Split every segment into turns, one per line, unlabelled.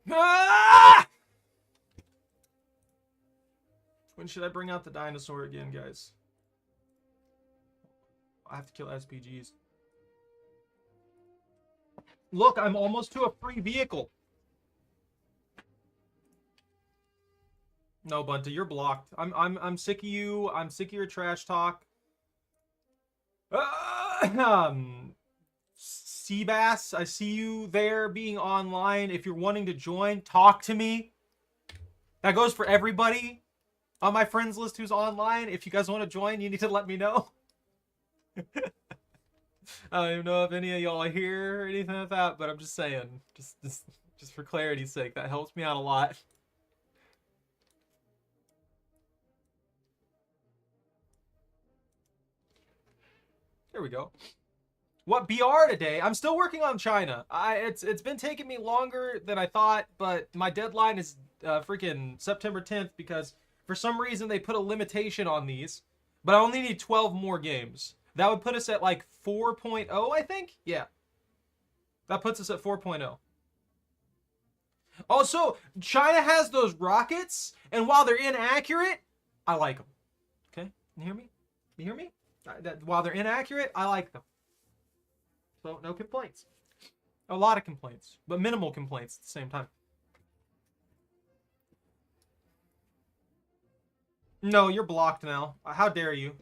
Ah! When should I bring out the dinosaur again, guys? I have to kill SPGs. Look, I'm almost to a free vehicle. No, Bunta, you're blocked. I'm sick of you. I'm sick of your trash talk. Seabass, I see you there being online. If you're wanting to join, talk to me. That goes for everybody on my friends list who's online. If you guys want to join, you need to let me know. I don't even know if any of y'all are here or anything like that, but I'm just saying, just for clarity's sake, that helps me out a lot. There we go. What BR today? I'm still working on China. It's been taking me longer than I thought, but my deadline is freaking September 10th because for some reason they put a limitation on these. But I only need 12 more games. That would put us at like 4.0, I think? Yeah. That puts us at 4.0. Also, China has those rockets, and while they're inaccurate, I like them. Okay? You hear me? You hear me? While they're inaccurate, I like them. So, no complaints. A lot of complaints, but minimal complaints at the same time. No, you're blocked now. How dare you?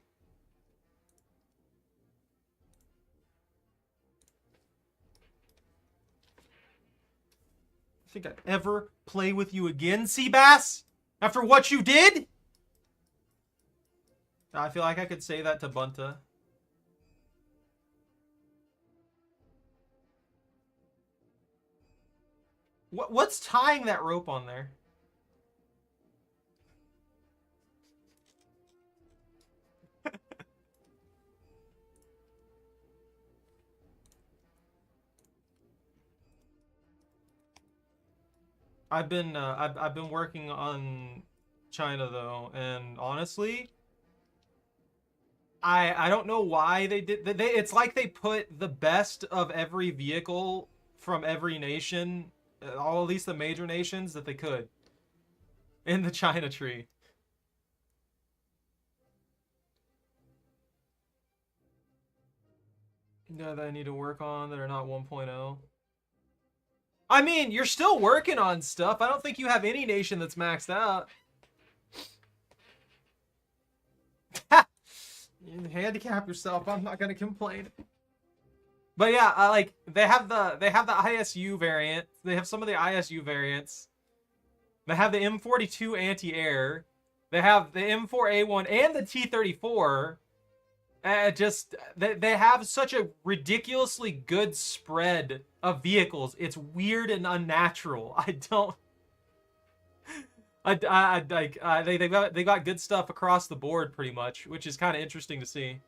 Think I'd ever play with you again, Seabass? After what you did? I feel like I could say that to Bunta. What's tying that rope on there? I've been working on China though, and honestly, I don't know why they did. It's like they put the best of every vehicle from every nation, all at least the major nations that they could, in the China tree. Yeah, that I need to work on that are not 1.0. I mean, you're still working on stuff. I don't think you have any nation that's maxed out. You handicap yourself. I'm not gonna complain. But yeah, I like they have the ISU variant. They have some of the ISU variants. They have the M42 anti-air. They have the M4A1 and the T34. Just they have such a ridiculously good spread of vehicles. It's weird and unnatural. I don't. They got good stuff across the board pretty much, which is kind of interesting to see.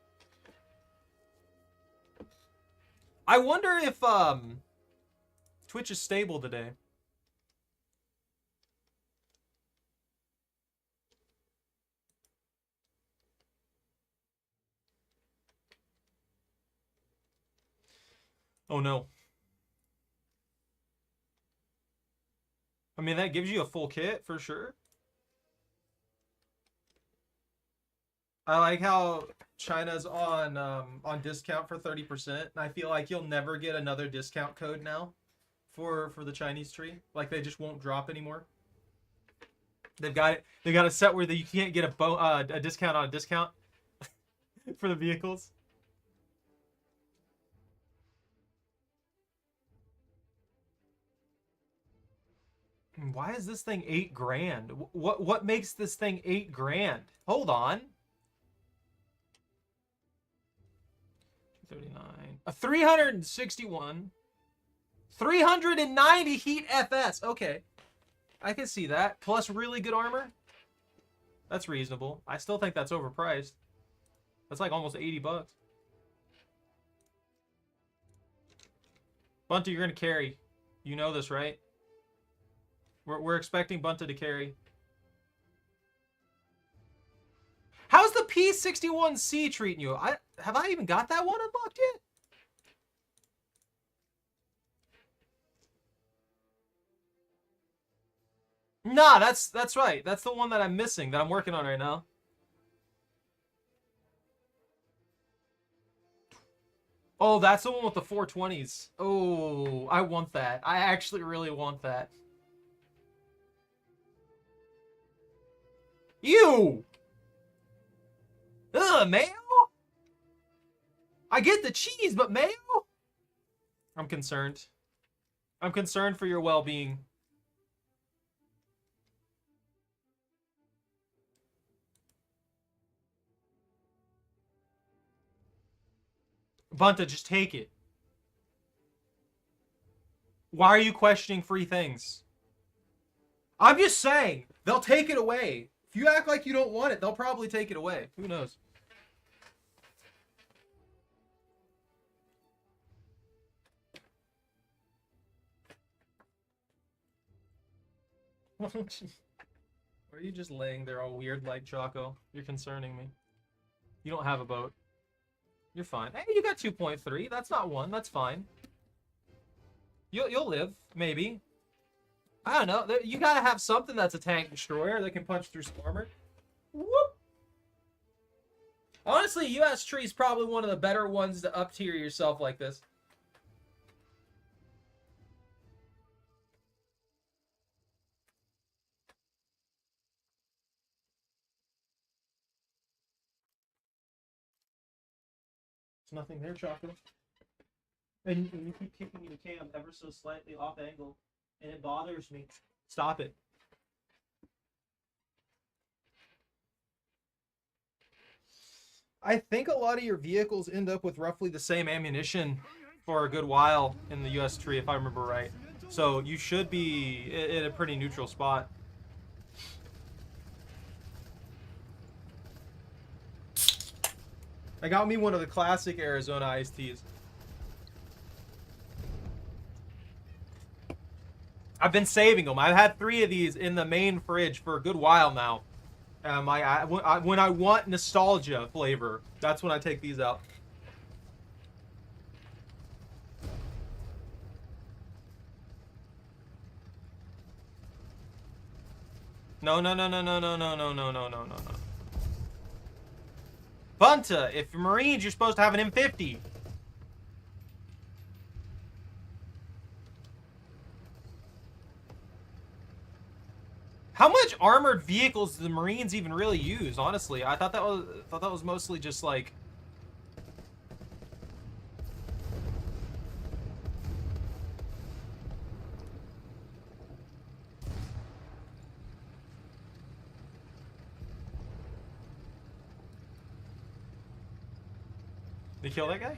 I wonder if Twitch is stable today. Oh no. I mean, that gives you a full kit for sure. I like how China's on discount for 30%, and I feel like you'll never get another discount code now for the Chinese tree. Like they just won't drop anymore. They've got it. They got a set where you can't get a discount on a discount for the vehicles. Why is this thing 8 grand? What makes this thing 8 grand? Hold on. 39. A 361. 390 heat FS. Okay. I can see that. Plus really good armor. That's reasonable. I still think that's overpriced. That's like almost 80 bucks. Bunta, you're going to carry. You know this, right? We're expecting Bunta to carry. How's the P61C treating you? Have I even got that one unlocked yet? Nah, that's right. That's the one that I'm missing, that I'm working on right now. Oh, that's the one with the 420s. Oh, I want that. I actually really want that. Ew! Ugh, mayo? I get the cheese, but mayo? I'm concerned. I'm concerned for your well-being. Bunta, just take it. Why are you questioning free things? I'm just saying, they'll take it away. If you act like you don't want it, they'll probably take it away. Who knows? Why are you just laying there all weird like Choco? You're concerning me. You don't have a boat. You're fine. Hey, you got 2.3. That's not 1. That's fine. You'll live, maybe. I don't know. You gotta have something that's a tank destroyer that can punch through some armor. Whoop! Honestly, US Tree is probably one of the better ones to up tier yourself like this. There's nothing there, Chocolate. And you keep kicking the cam ever so slightly off angle, and it bothers me. Stop it. I think a lot of your vehicles end up with roughly the same ammunition for a good while in the US Tree, if I remember right. So you should be in a pretty neutral spot. I got me one of the classic Arizona iced teas. I've been saving them. I've had 3 of these in the main fridge for a good while now. When I want nostalgia flavor, that's when I take these out. No. Bunta, if you're Marines, you're supposed to have an M50. How much armored vehicles do the Marines even really use? Honestly, I thought that was mostly just like. They kill that guy?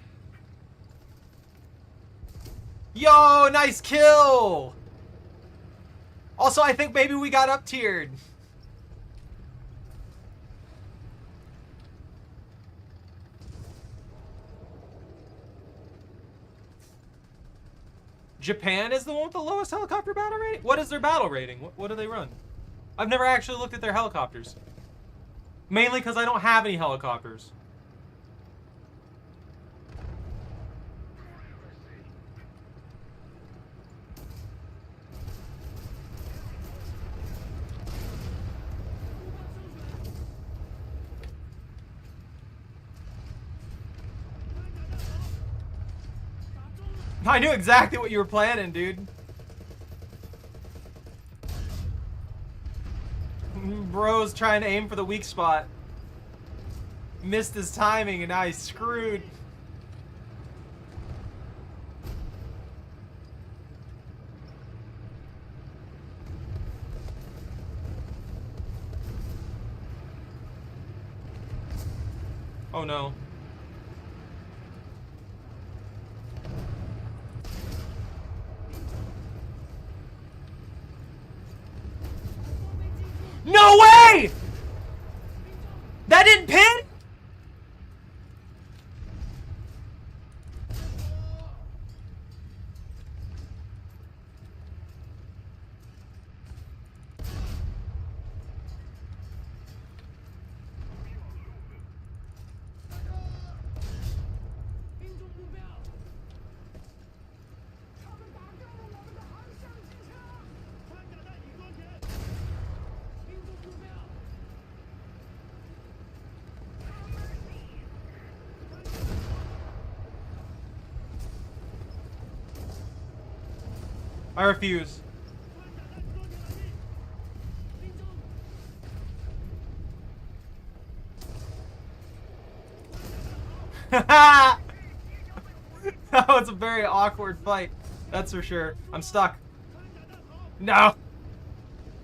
Yo, nice kill! Also, I think maybe we got up tiered. Japan is the one with the lowest helicopter battle rating? What is their battle rating? What do they run? I've never actually looked at their helicopters. Mainly because I don't have any helicopters. I knew exactly what you were planning, dude. Bro's trying to aim for the weak spot. Missed his timing and now he's screwed. Oh no. No way! That didn't pin? I refuse. That was a very awkward fight. That's for sure. I'm stuck. No.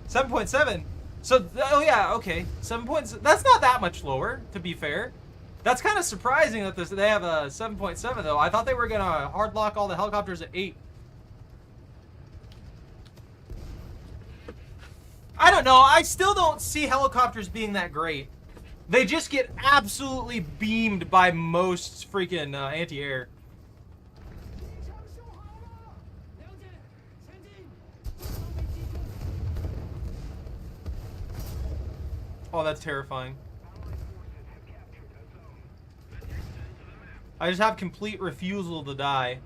7.7. So, oh yeah, okay. 7 points. That's not that much lower, to be fair. That's kind of surprising that they have a 7.7 though. I thought they were gonna hard lock all the helicopters at 8. I don't know. I still don't see helicopters being that great. They just get absolutely beamed by most freaking anti-air. Oh, that's terrifying. I just have complete refusal to die.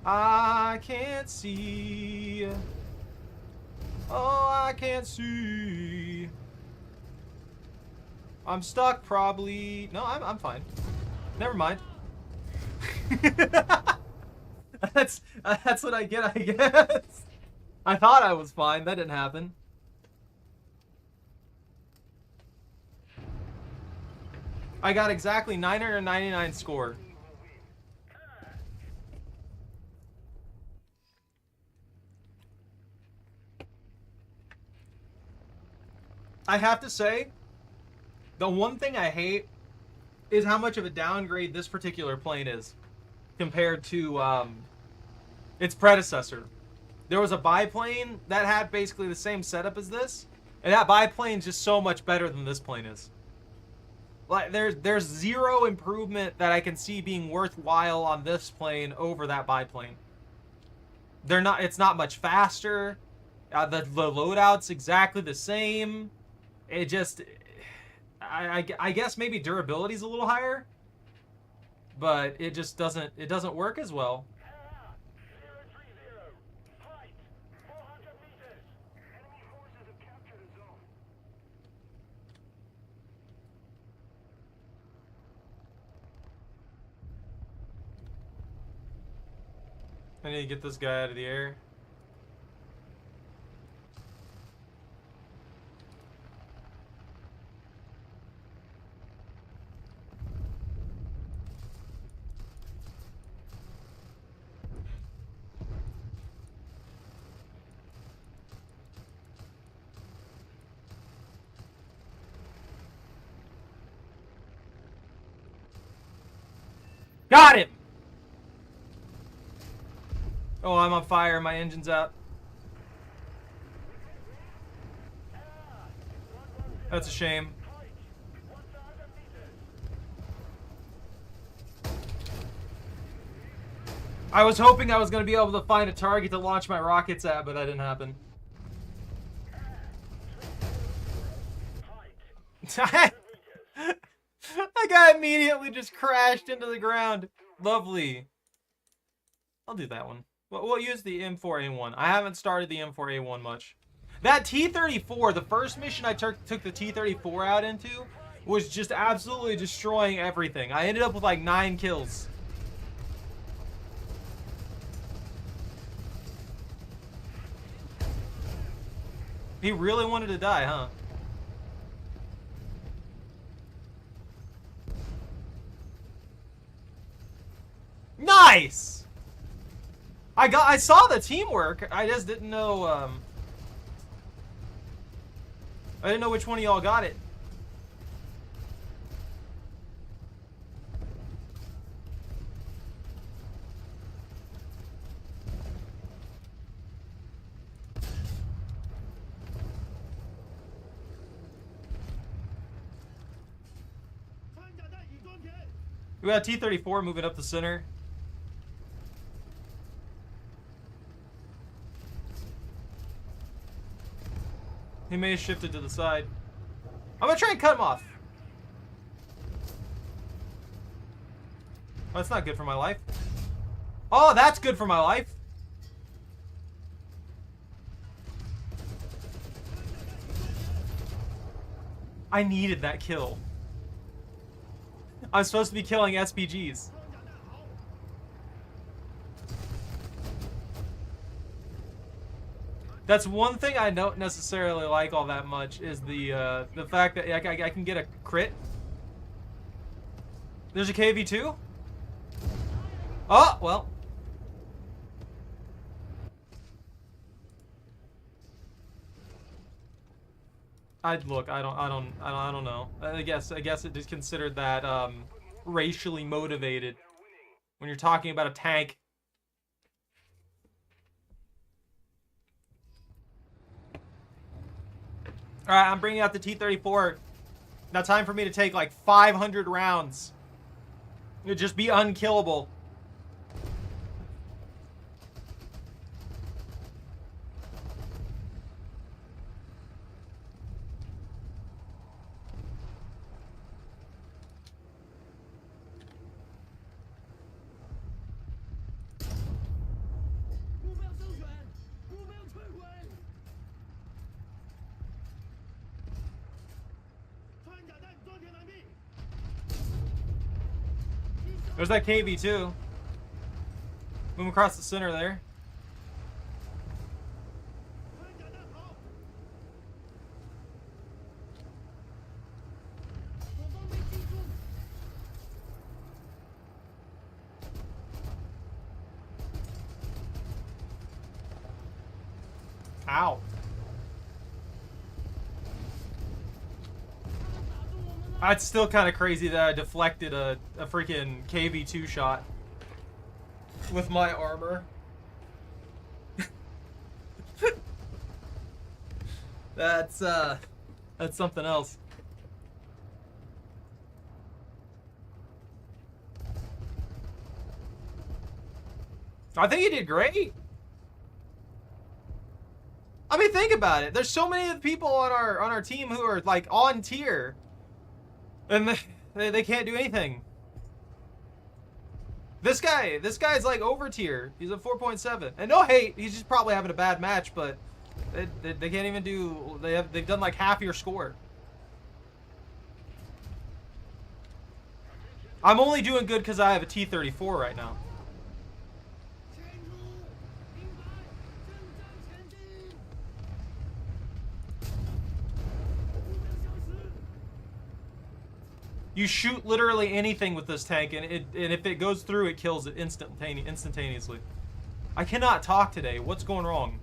I can't see. Oh, I can't see. I'm stuck, probably. No, I'm fine. Never mind. That's what I get, I guess. I thought I was fine. That didn't happen. I got exactly 999 score. I have to say, the one thing I hate is how much of a downgrade this particular plane is compared to its predecessor. There was a biplane that had basically the same setup as this, and that biplane's just so much better than this plane is. Like there's zero improvement that I can see being worthwhile on this plane over that biplane. It's not much faster. The loadout's exactly the same. It just, I guess maybe durability's a little higher, but it just doesn't work as well. I need to get this guy out of the air. Got him! Oh, I'm on fire. My engine's out. That's a shame. I was hoping I was going to be able to find a target to launch my rockets at, but that didn't happen. That guy immediately just crashed into the ground. Lovely. I'll do that one. We'll use the M4A1. I haven't started the M4A1 much. That T-34, the first mission I took the T-34 out into, was just absolutely destroying everything. I ended up with like 9 kills. He really wanted to die, huh? Nice! I saw the teamwork. I just didn't know I didn't know which one of y'all got it. We got T-34 moving up the center. He may have shifted to the side. I'm gonna try and cut him off. Oh, that's not good for my life. Oh, that's good for my life. I needed that kill. I'm supposed to be killing SPGs. That's one thing I don't necessarily like all that much is the fact that I can get a crit. There's a KV2? Oh, well. I don't know. I guess it is considered that racially motivated when you're talking about a tank. All right, I'm bringing out the T-34. Now time for me to take like 500 rounds. It'd just be unkillable. There's that KV too. Move across the center there. Ow. It's still kind of crazy that I deflected a freaking KV2 shot with my armor. That's something else. I think you did great. I mean, think about it. There's so many people on our team who are like on tier. And they can't do anything. This guy's like over tier. He's a 4.7. And no hate, he's just probably having a bad match, but they can't even do. They've done like half your score. I'm only doing good because I have a T-34 right now. You shoot literally anything with this tank, and if it goes through, it kills it instantaneously. I cannot talk today. What's going wrong?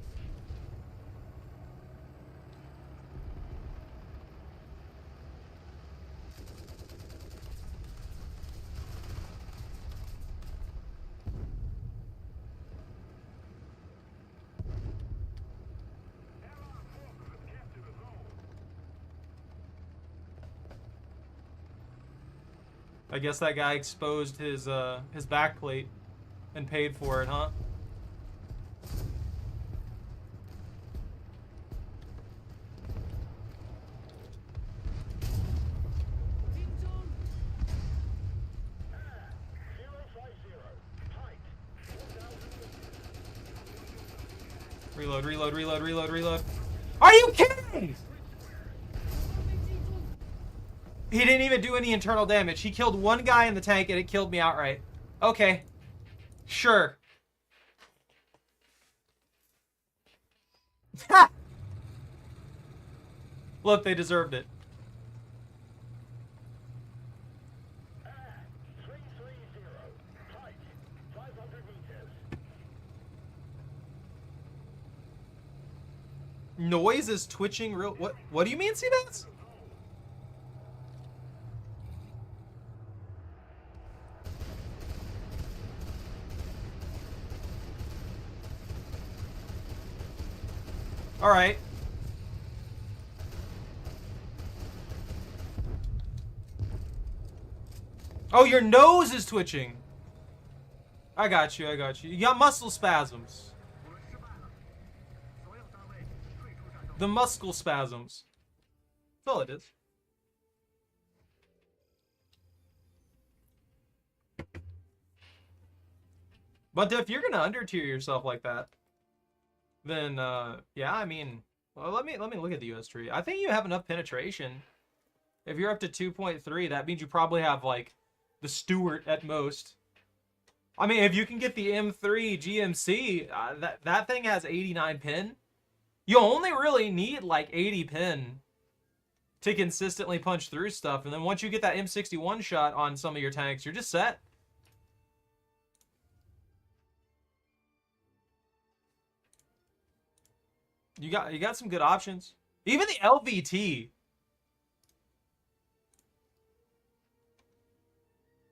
I guess that guy exposed his back plate and paid for it, huh? Reload, reload, reload, reload, reload. Are you kidding? He didn't even do any internal damage. He killed one guy in the tank and it killed me outright. Okay. Sure. Ha! Look, they deserved it. Noise is twitching real. What do you mean, Seabass? All right. Oh, your nose is twitching. I got you. I got you. You got muscle spasms. The muscle spasms. That's all it is. But if you're gonna under-tier yourself like that, then yeah, I mean, well, let me look at the US tree. I think you have enough penetration If you're up to 2.3, that means you probably have, like, the Stewart at most. I mean, if you can get the M3 GMC, that thing has 89 pin. You only really need, like, 80 pin to consistently punch through stuff. And then once you get that M61 shot on some of your tanks, you're just set. You got some good options. Even the LVT.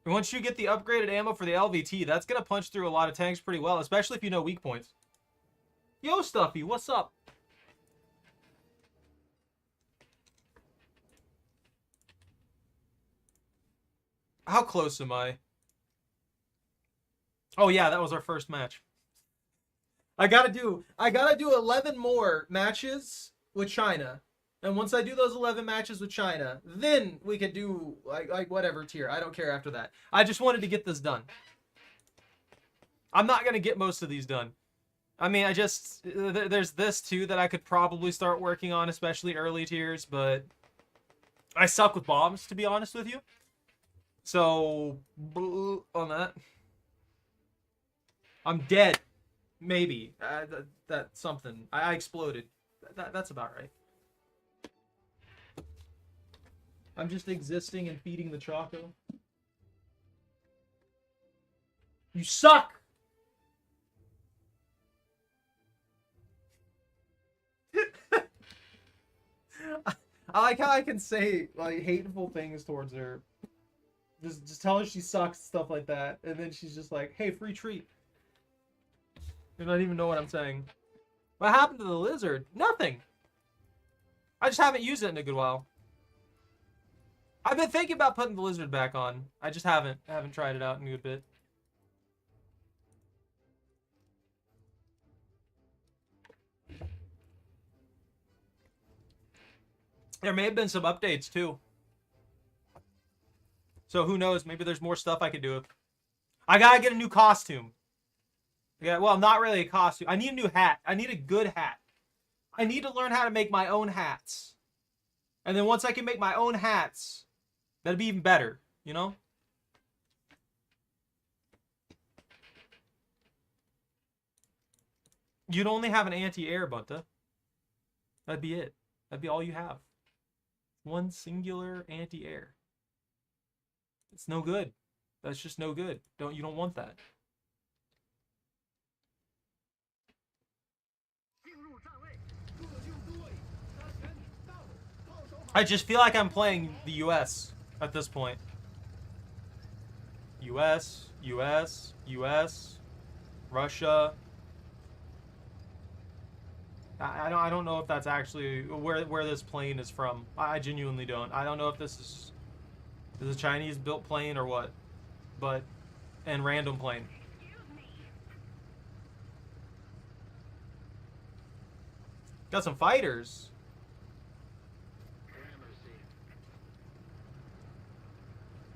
Once you get the upgraded ammo for the LVT, that's going to punch through a lot of tanks pretty well, especially if you know weak points. Yo, Stuffy, what's up? How close am I? Oh yeah, that was our first match. I gotta do 11 more matches with China. And once I do those 11 matches with China, then we could do like whatever tier. I don't care after that. I just wanted to get this done. I'm not gonna get most of these done. I mean, there's this too that I could probably start working on, especially early tiers, but I suck with bombs, to be honest with you. So, on that. I'm dead. Maybe. That's something. I exploded. That's about right. I'm just existing and feeding the Choco. You suck! I like how I can say, like, hateful things towards her. Just tell her she sucks, stuff like that. And then she's just like, hey, free treat. You don't even know what I'm saying. What happened to the lizard? Nothing. I just haven't used it in a good while. I've been thinking about putting the lizard back on. I just haven't. I haven't tried it out in a good bit. There may have been some updates too. So who knows? Maybe there's more stuff I could do. I gotta get a new costume. Yeah, well, not really a costume. I need a new hat. I need a good hat. I need to learn how to make my own hats. And then once I can make my own hats, that'd be even better, you know? You'd only have an anti-air, Bunta. That'd be it. That'd be all you have. One singular anti-air. It's no good. That's just no good. You don't want that. I just feel like I'm playing the US at this point. US, Russia. I don't know if that's actually where this plane is from. I genuinely don't. I don't know if this is a Chinese built plane or what, and random plane. Got some fighters.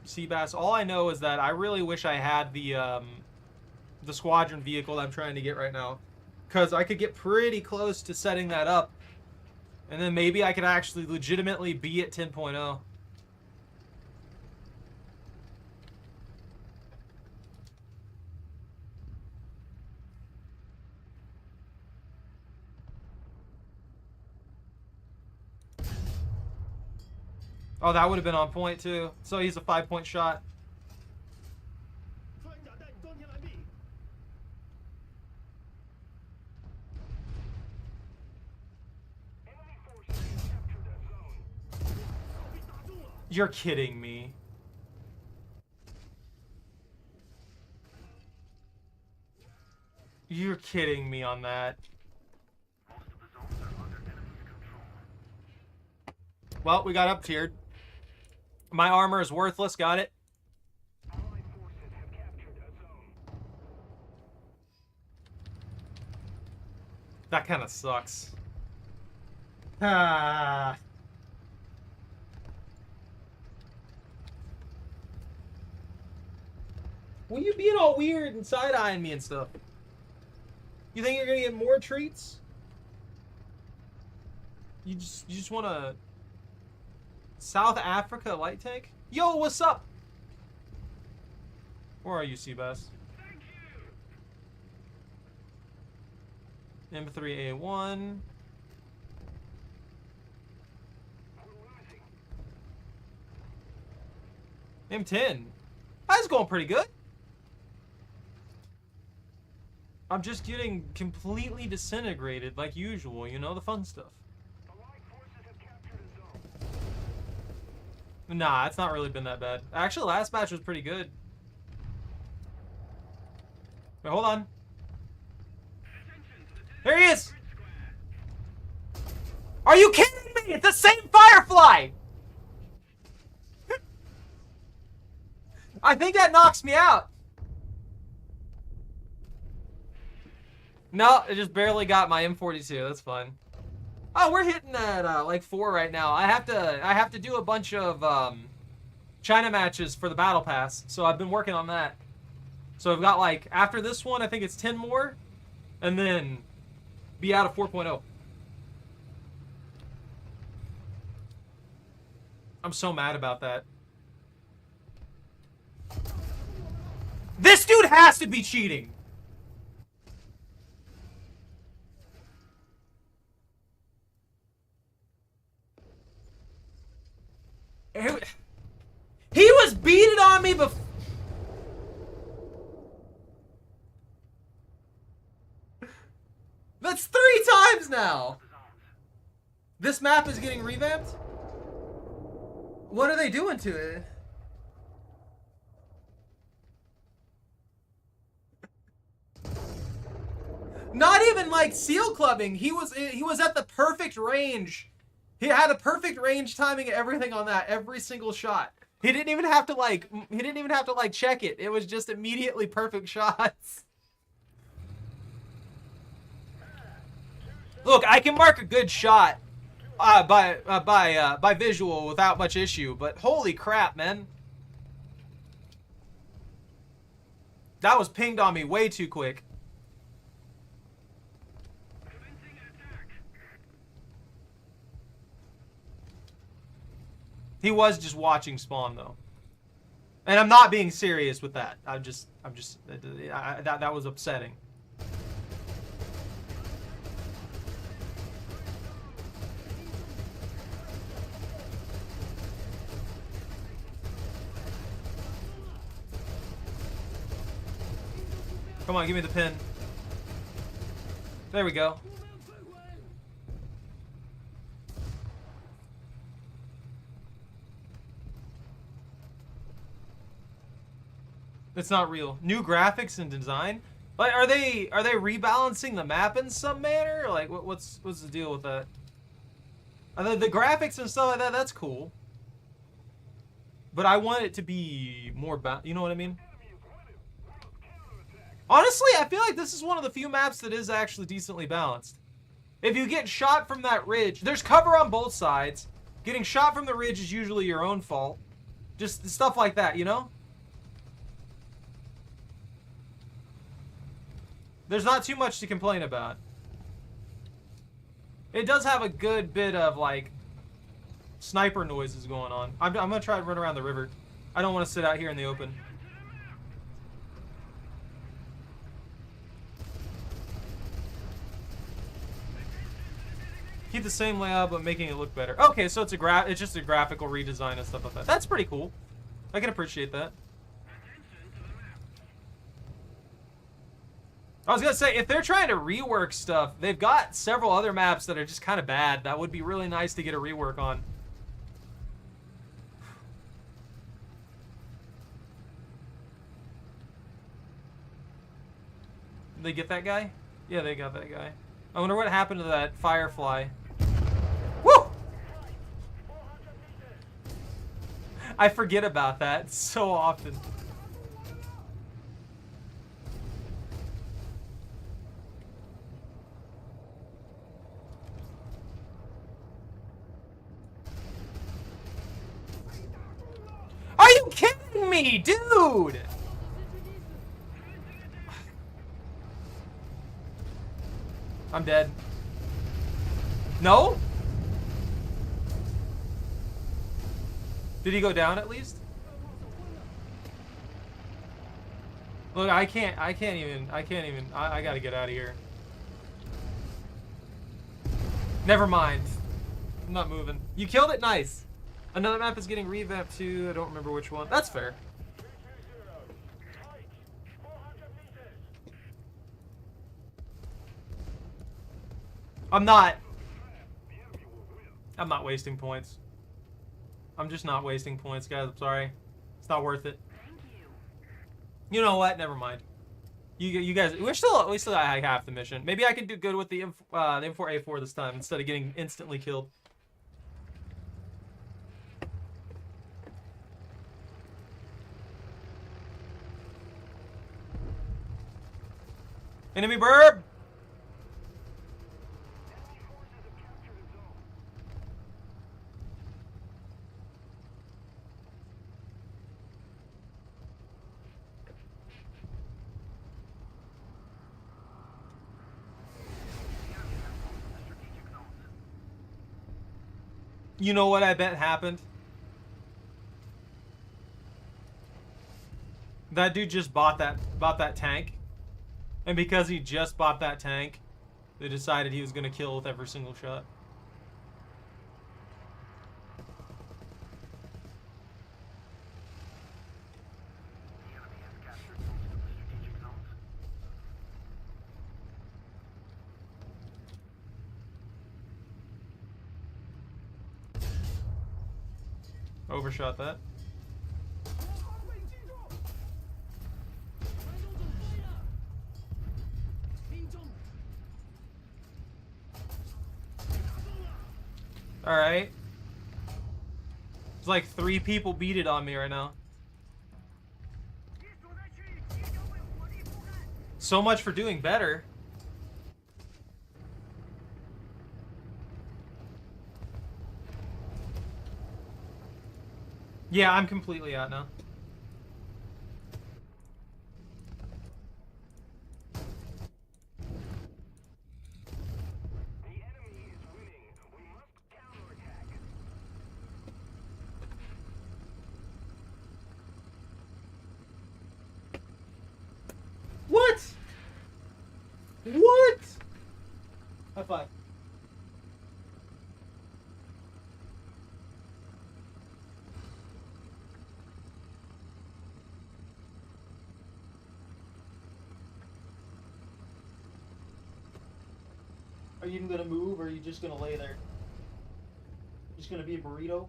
Seabass. All I know is that I really wish I had the squadron vehicle that I'm trying to get right now, because I could get pretty close to setting that up, and then maybe I could actually legitimately be at 10.0. Oh, that would have been on point too. So he's a 5-point shot. You're kidding me. You're kidding me on that. Well, we got up tiered. My armor is worthless, got it. That kind of sucks. Ah. Well, you being all weird and side-eyeing me and stuff. You think you're gonna get more treats? You just wanna South Africa light tank? Yo, what's up? Where are you, Seabass? M3A1. M10. That's going pretty good. I'm just getting completely disintegrated like usual, you know, the fun stuff. Nah, it's not really been that bad. Actually, last match was pretty good. Wait, hold on. There he is! Are you kidding me? It's the same Firefly! I think that knocks me out. No, it just barely got my M42. That's fine. Oh, we're hitting at like 4 right now. I have to do a bunch of China matches for the battle pass, so I've been working on that. So I've got like after this one, I think it's 10 more, and then be out of 4.0. I'm so mad about that. This dude has to be cheating. He was beating on me before. That's 3 times now. This map is getting revamped? What are they doing to it? Not even like seal clubbing. He was at the perfect range. He had a perfect range timing everything on that every single shot. He didn't even have to like check it. It was just immediately perfect shots. Look, I can mark a good shot by visual without much issue, but holy crap, man. That was pinged on me way too quick. He was just watching spawn though. And I'm not being serious with that. That was upsetting. Come on, give me the pin. There we go. It's not real. New graphics and design? Like, are they rebalancing the map in some manner? Like, what's the deal with that? The graphics and stuff like that, that's cool. But I want it to be more you know what I mean? Honestly, I feel like this is one of the few maps that is actually decently balanced. If you get shot from that ridge, there's cover on both sides. Getting shot from the ridge is usually your own fault. Just stuff like that, you know? There's not too much to complain about. It does have a good bit of, like, sniper noises going on. I'm going to try to run around the river. I don't want to sit out here in the open. Keep the same layout, but making it look better. Okay, so it's just a graphical redesign and stuff like that. That's pretty cool. I can appreciate that. I was gonna say, if they're trying to rework stuff, they've got several other maps that are just kind of bad. That would be really nice to get a rework on. Did they get that guy? Yeah, they got that guy. I wonder what happened to that Firefly. Woo! I forget about that so often. Are you kidding me, dude? I'm dead. Did he go down at least? Look, I can't even, I gotta get out of here. Never mind. I'm not moving. You killed it, nice. Another map is getting revamped too, I don't remember which one. That's fair. I'm not wasting points. I'm just not wasting points, guys. I'm sorry. It's not worth it. You know what? Never mind. You guys, we still got like half the mission. Maybe I can do good with the M4A4 this time instead of getting instantly killed. Enemy burb! You know what I bet happened? That dude just bought that tank. And because he just bought that tank, they decided he was gonna kill with every single shot. Overshot that. Alright. It's like 3 people beat it on me right now. So much for doing better. Yeah, I'm completely out now.
The enemy is winning. We must counterattack.
What? What? High five. Are you even gonna move, or are you just gonna lay there? Just gonna be a burrito?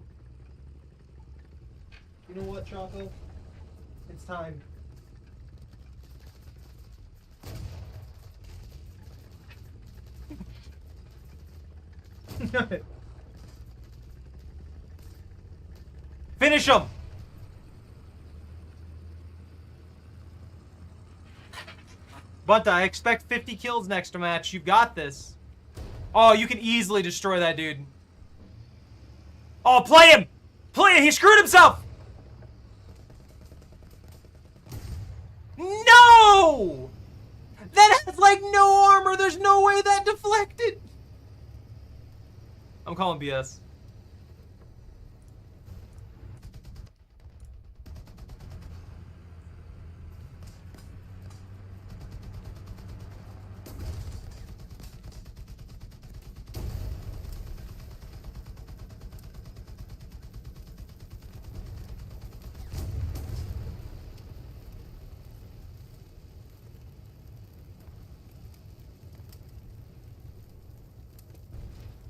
You know what, Choco? It's time. Finish him! Bunta, I expect 50 kills next match. You got this. Oh, you can easily destroy that dude. Oh, play him! Play him! He screwed himself! No! That has like no armor. There's no way that deflected. I'm calling BS.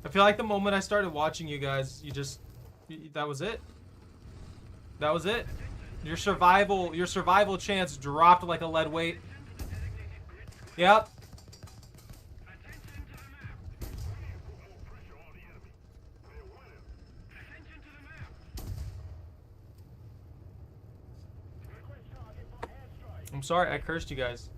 I feel like the moment I started watching you guys, that was it. That was it. Your survival chance dropped like a lead weight. Yep. I'm sorry, I cursed you guys.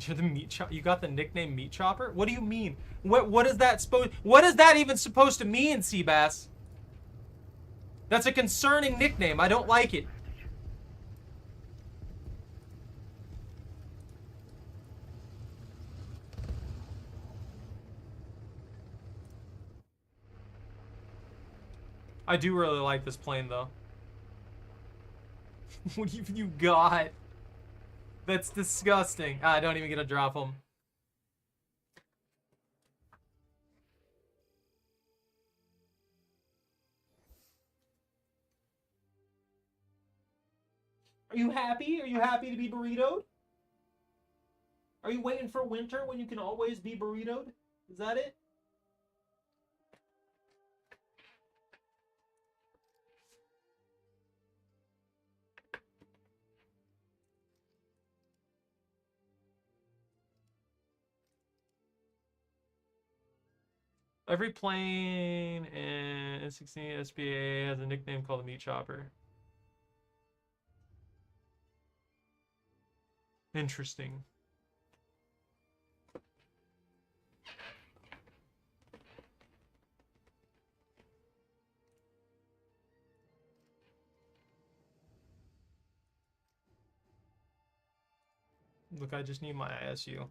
You're the meat chopper. You got the nickname Meat Chopper? What do you mean? What is that even supposed to mean, Seabass? That's a concerning nickname. I don't like it. I do really like this plane, though. What have you got? That's disgusting. I don't even get to drop them. Are you happy? Are you happy to be burritoed? Are you waiting for winter when you can always be burritoed? Is that it? Every plane in 16 SPA has a nickname called the Meat Chopper. Interesting. Look, I just need my ISU.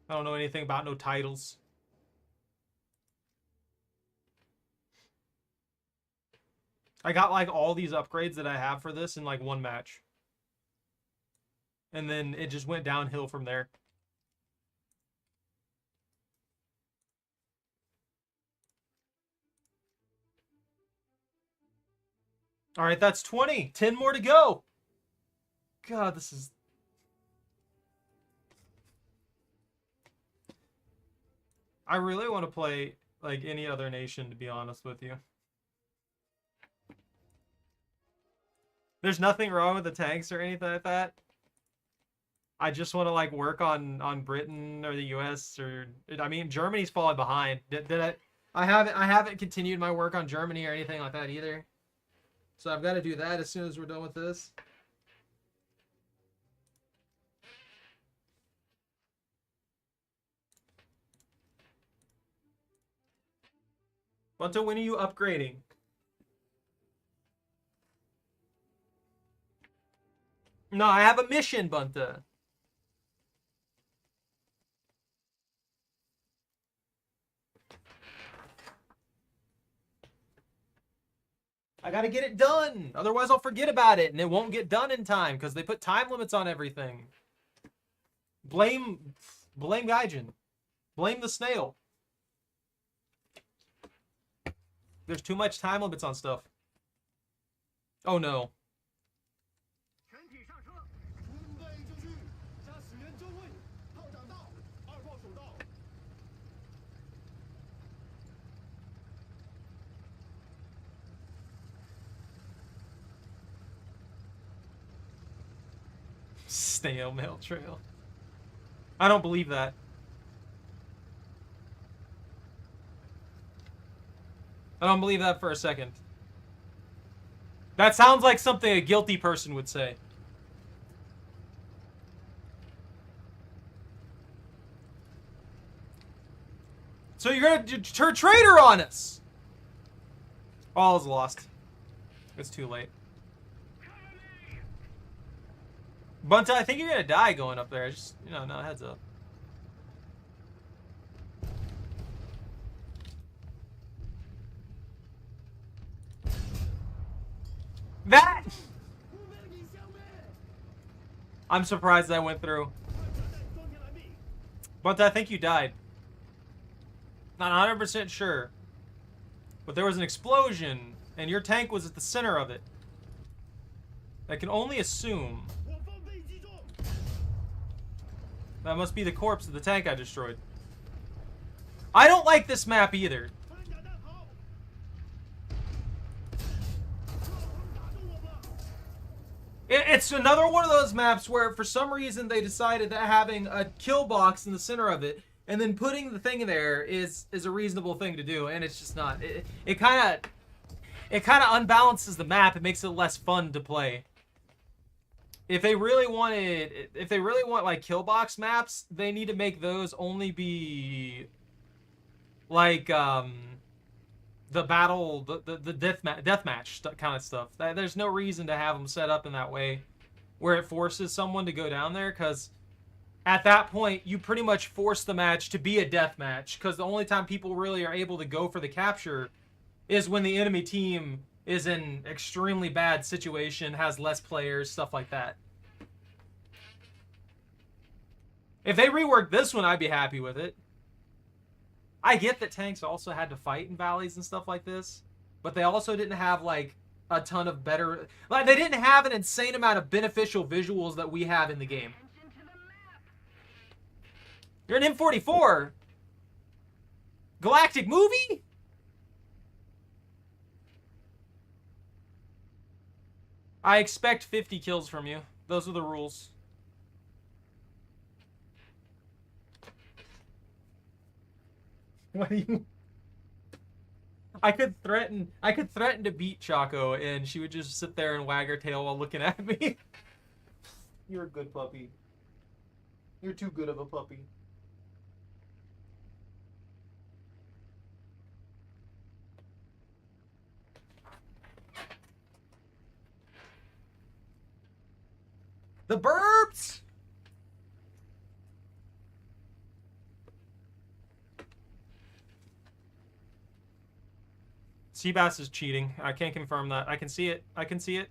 I don't know anything about no titles. I got like all these upgrades that I have for this in like one match. And then it just went downhill from there. All right, that's 20. 10 more to go. God, this is... I really want to play like any other nation, to be honest with you. There's nothing wrong with the tanks or anything like that. I just want to like work on Britain or the US, or I mean Germany's falling behind. I haven't continued my work on Germany or anything like that either. So I've got to do that as soon as we're done with this. Bunto, when are you upgrading? No, I have a mission, Bunta. I gotta get it done. Otherwise, I'll forget about it, and it won't get done in time because they put time limits on everything. Blame Gaijin. Blame the snail. There's too much time limits on stuff. Oh no. Snail mail trail. I don't believe that. I don't believe that for a second. That sounds like something a guilty person would say. So you're gonna turn traitor on us! All is lost. It's too late. Bunta, I think you're gonna die going up there. Just, you know, no, heads up. That! I'm surprised that went through. Bunta, I think you died. Not 100% sure. But there was an explosion, and your tank was at the center of it. I can only assume. That must be the corpse of the tank I destroyed. I don't like this map either. It's another one of those maps where for some reason they decided that having a kill box in the center of it and then putting the thing in there is a reasonable thing to do, and it's just not. It kind of unbalances the map. It makes it less fun to play. If they really want like kill box maps, they need to make those only be like the battle, the deathmatch kind of stuff. There's no reason to have them set up in that way where it forces someone to go down there, because at that point you pretty much force the match to be a deathmatch, because the only time people really are able to go for the capture is when the enemy team is in extremely bad situation, has less players, stuff like that. If they reworked this one, I'd be happy with it. I get that tanks also had to fight in valleys and stuff like this, but they also didn't have like a ton of better, like they didn't have an insane amount of beneficial visuals that we have in the game. You're an M44. Galactic movie? I expect 50 kills from you. Those are the rules. What do you... I could threaten to beat Choco and she would just sit there and wag her tail while looking at me. You're a good puppy. You're too good of a puppy. The burps! Seabass is cheating. I can't confirm that. I can see it. I can see it.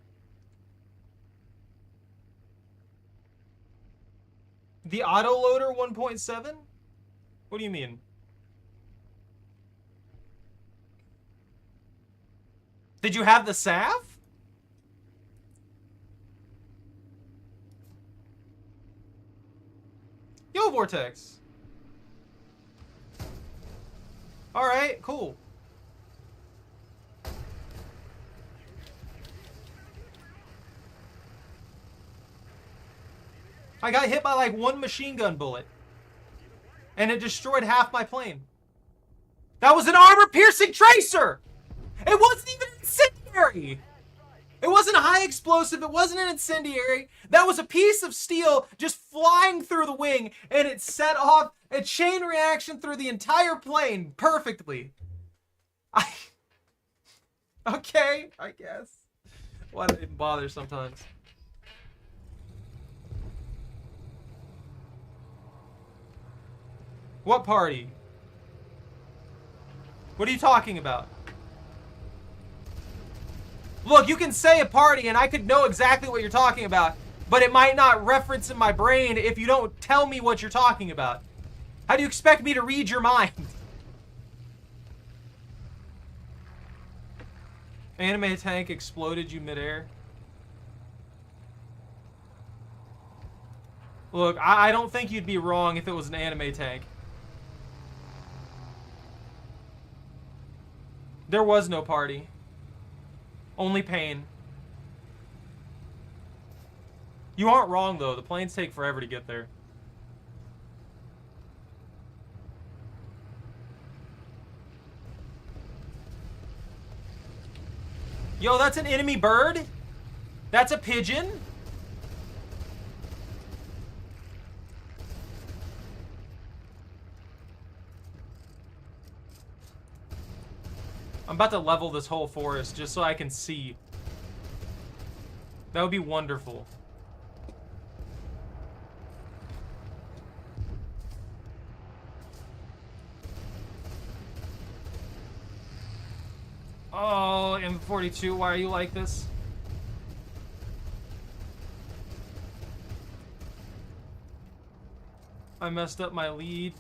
The autoloader 1.7? What do you mean? Did you have the salve? Yo, Vortex. Alright, cool. I got hit by like one machine gun bullet. And it destroyed half my plane. That was an armor-piercing tracer! It wasn't even an incendiary! It wasn't a high explosive, it wasn't an incendiary. That was a piece of steel just flying through the wing, and it set off a chain reaction through the entire plane perfectly. Okay, I guess. Why do they even bother sometimes? What party? What are you talking about? Look, you can say a party and I could know exactly what you're talking about, but it might not reference in my brain if you don't tell me what you're talking about. How do you expect me to read your mind? Anime tank exploded you midair. Look, I don't think you'd be wrong if it was an anime tank. There was no party. Only pain. You aren't wrong, though. The planes take forever to get there. Yo, that's an enemy bird? That's a pigeon? I'm about to level this whole forest just so I can see. That would be wonderful. Oh, M42, why are you like this? I messed up my lead.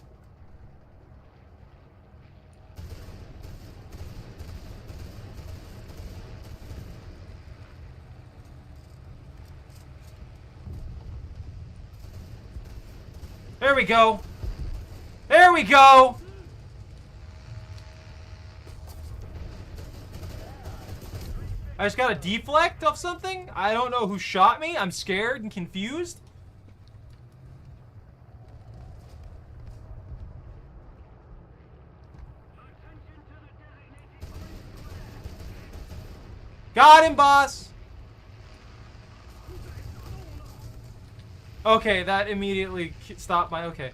There we go. There we go. I just got a deflect of something. I don't know who shot me. I'm scared and confused. Got him, boss. Okay, that immediately stopped my... Okay.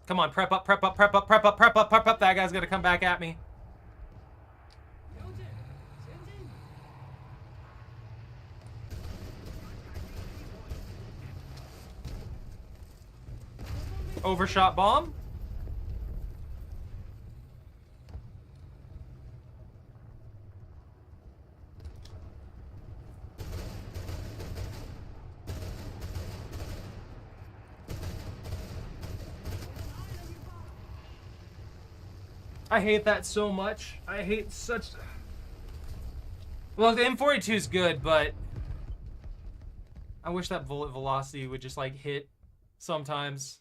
Come on, prep up, prep up, prep up, prep up, prep up, prep up. That guy's gonna come back at me. Overshot bomb. I hate that so much. I hate such... Well, the M42 is good, but... I wish that bullet velocity would just, like, hit sometimes.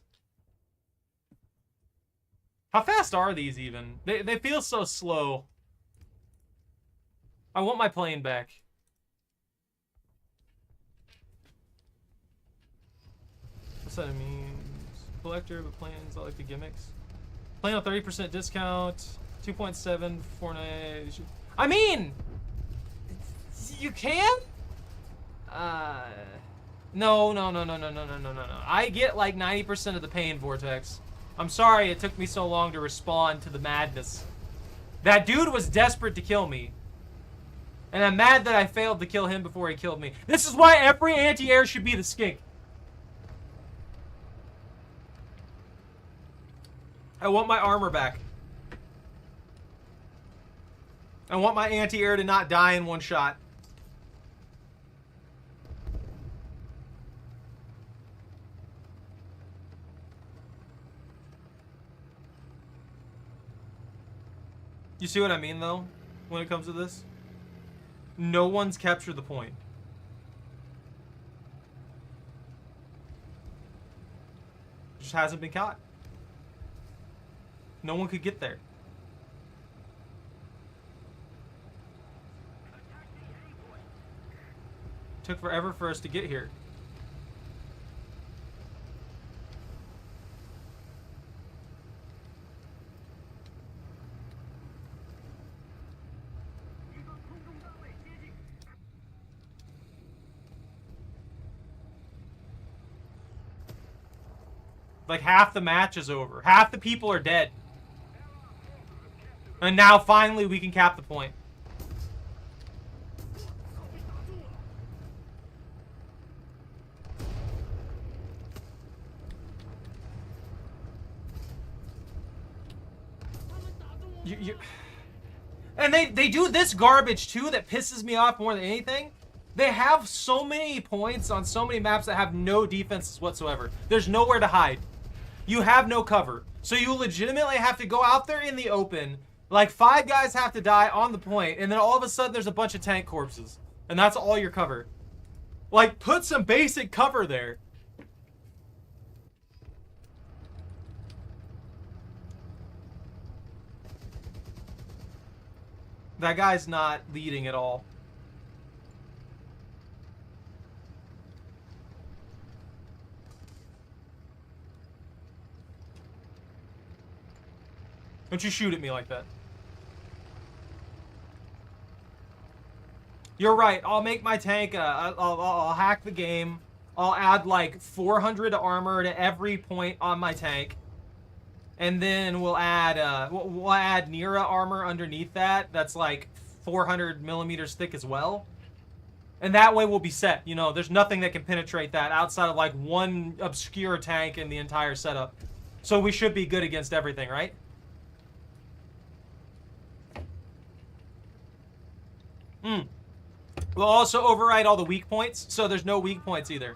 How fast are these, even? They feel so slow. I want my plane back. What's that mean? Collector, but planes, I like the gimmicks. Plane on 30% discount. 2.7, 4.9. I mean... You can? No. I get like 90% of the pain, Vortex. I'm sorry it took me so long to respond to the madness. That dude was desperate to kill me. And I'm mad that I failed to kill him before he killed me. This is why every anti-air should be the skink. I want my armor back. I want my anti-air to not die in one shot. You see what I mean, though, when it comes to this? No one's captured the point. Just hasn't been caught. No one could get there. Took forever for us to get here. Like, half the match is over. Half the people are dead. And now, finally, we can cap the point. And they do this garbage, too, that pisses me off more than anything. They have so many points on so many maps that have no defenses whatsoever. There's nowhere to hide. You have no cover. So you legitimately have to go out there in the open. Like, 5 guys have to die on the point, and then all of a sudden there's a bunch of tank corpses. And that's all your cover. Like, put some basic cover there. That guy's not leading at all. Don't you shoot at me like that. You're right. I'll make my tank. I'll hack the game. I'll add like 400 armor to every point on my tank, and then we'll add Nira armor underneath that. That's like 400 millimeters thick as well. And that way we'll be set. You know, there's nothing that can penetrate that outside of like one obscure tank in the entire setup. So we should be good against everything, right? We'll also override all the weak points, so there's no weak points either.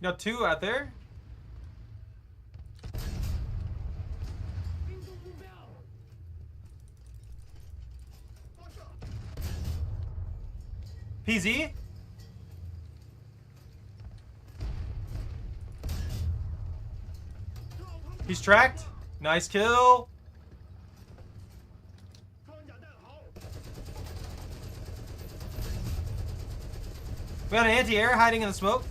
Got 2 out there. PZ? He's tracked. Nice kill. We got an anti-air hiding in the smoke.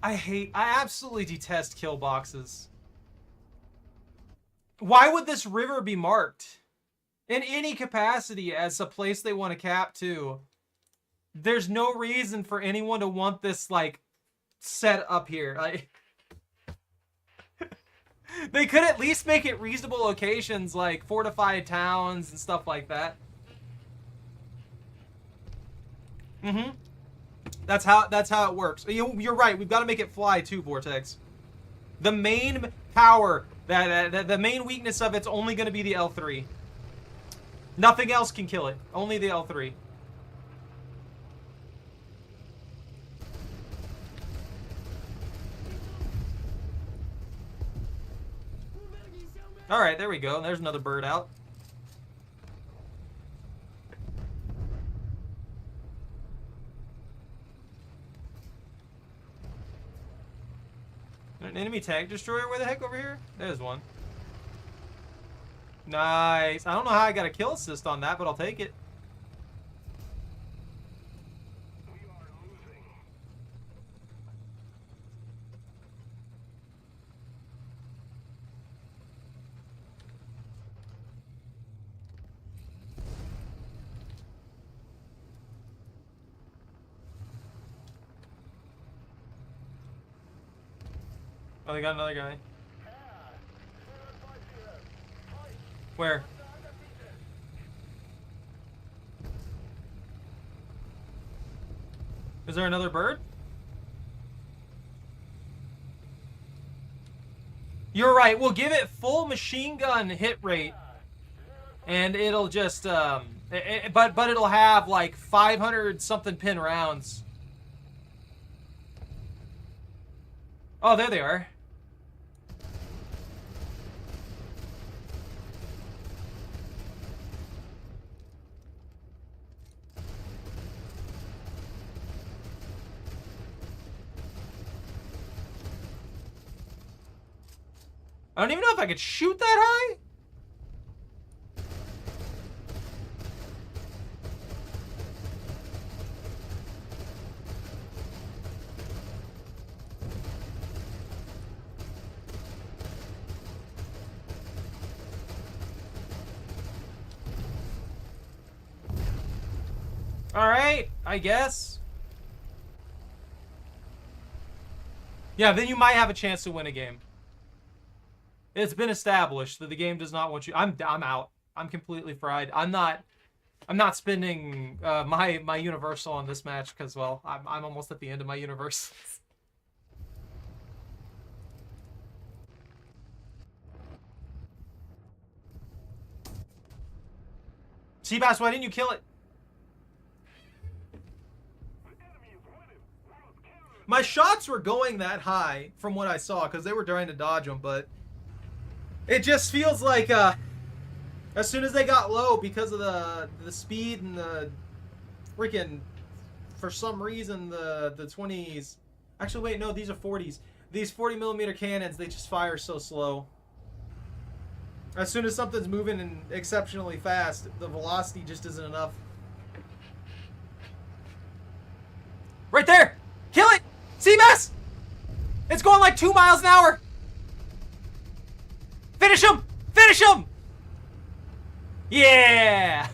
I absolutely detest kill boxes. Why would this river be marked in any capacity as a place they want to cap to? There's no reason for anyone to want this, like, set up here. Like, they could at least make it reasonable locations, like fortified towns and stuff like that. Mm-hmm. That's how it works. You're right. We've got to make it fly too, Vortex. The main power, the main weakness of it's only going to be the L3. Nothing else can kill it. Only the L3. All right, there we go. There's another bird out. An enemy tank destroyer? Where the heck over here? There's one. Nice. I don't know how I got a kill assist on that, but I'll take it.
We are losing.
Oh, they got another guy. Where? Is there another bird? You're right. We'll give it full machine gun hit rate, and it'll just but it'll have like 500 something pin rounds. Oh, there they are. I don't even know if I could shoot that high. All right, I guess. Yeah, then you might have a chance to win a game. It's been established that the game does not want you. I'm out. I'm completely fried. I'm not spending my universal on this match because, well, I'm almost at the end of my universals. Seabass, why didn't you kill it? My shots were going that high from what I saw because they were trying to dodge them, but it just feels like as soon as they got low because of the speed and the freaking, for some reason, the 20s. Actually, wait, no, these are 40s. These 40mm cannons, they just fire so slow. As soon as something's moving exceptionally fast, the velocity just isn't enough. Right there! Kill it! Seabass! It's going like 2 miles an hour! Finish him! Finish him! Yeah!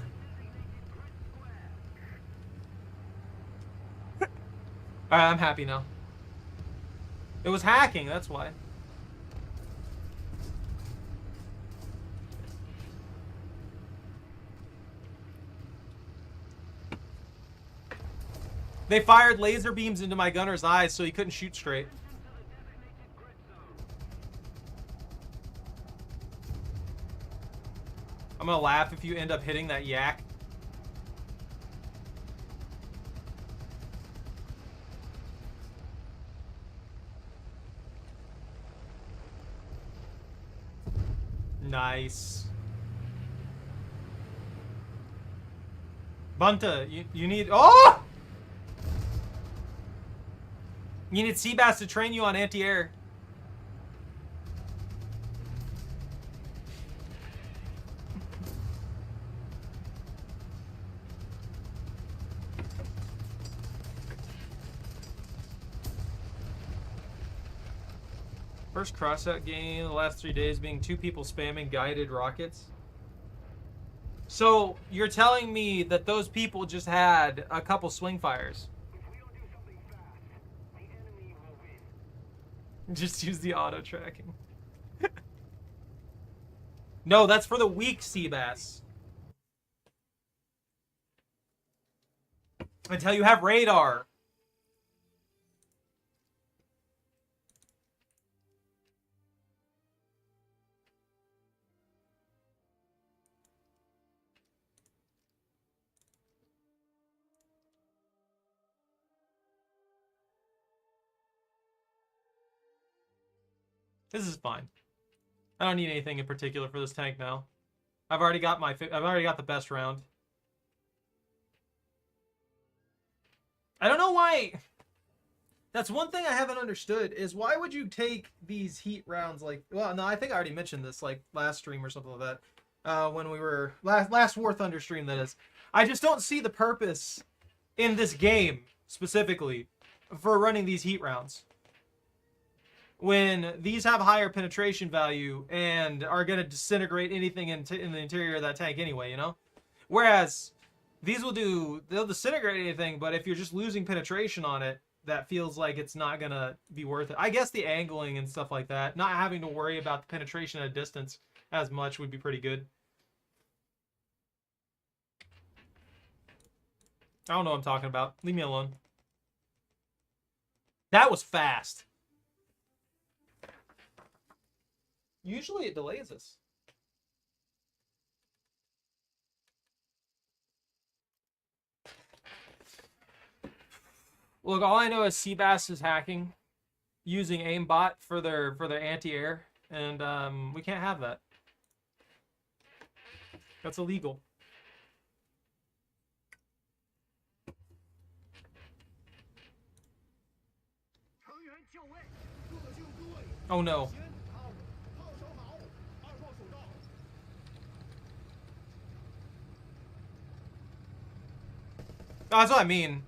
Alright, I'm happy now. It was hacking, that's why. They fired laser beams into my gunner's eyes so he couldn't shoot straight. I'm gonna laugh if you end up hitting that yak. Nice. Bunta, you need... Oh! You need Seabass to train you on anti-air. First crossout game the last 3 days being 2 people spamming guided rockets. So you're telling me that those people just had a couple swing fires?
If we don't do something fast, the enemy will win.
Just use the auto tracking. No, that's for the weak sea bass. Until you have radar. This is fine. I don't need anything in particular for this tank now. I've already got the best round. I don't know why. That's one thing I haven't understood is why would you take these heat rounds like, well, no, I think I already mentioned this like last stream or something like that. When we were last War Thunder stream, that is. I just don't see the purpose in this game specifically for running these heat rounds. When these have higher penetration value and are going to disintegrate anything in the interior of that tank anyway, you know? Whereas these they'll disintegrate anything, but if you're just losing penetration on it, that feels like it's not going to be worth it. I guess the angling and stuff like that, not having to worry about the penetration at a distance as much would be pretty good. I don't know what I'm talking about. Leave me alone. That was fast. Usually it delays us. Look, all I know is Seabass is hacking using aimbot for their anti-air, and we can't have that. That's illegal. Oh no. Oh, that's what I mean.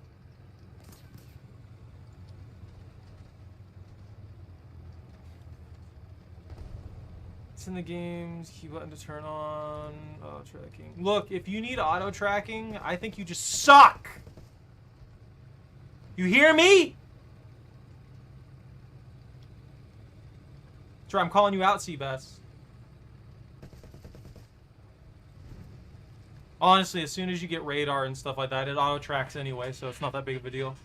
It's in the games. Key button to turn on. Auto tracking. Look, if you need auto tracking, I think you just suck. You hear me? Sure, I'm calling you out, Seabass. Honestly, as soon as you get radar and stuff like that, it auto tracks anyway, so it's not that big of a deal.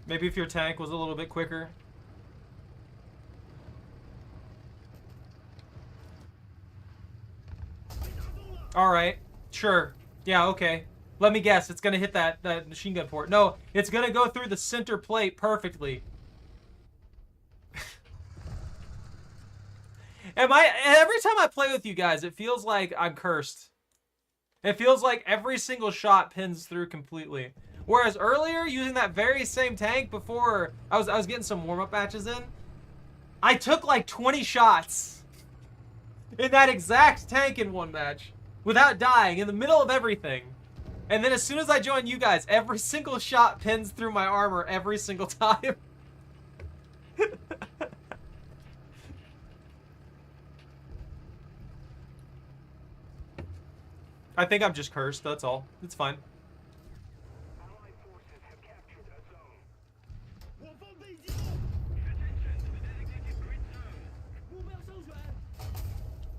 Maybe if your tank was a little bit quicker. Alright, sure. Yeah, okay. Let me guess, it's gonna hit that machine gun port. No, it's gonna go through the center plate perfectly. Every time I play with you guys, it feels like I'm cursed. It feels like every single shot pins through completely. Whereas earlier, using that very same tank before I was getting some warm-up matches in, I took like 20 shots in that exact tank in one match without dying in the middle of everything. And then as soon as I join you guys, every single shot pins through my armor every single time. I think I'm just cursed, that's all. It's fine.
Allied forces have captured a zone.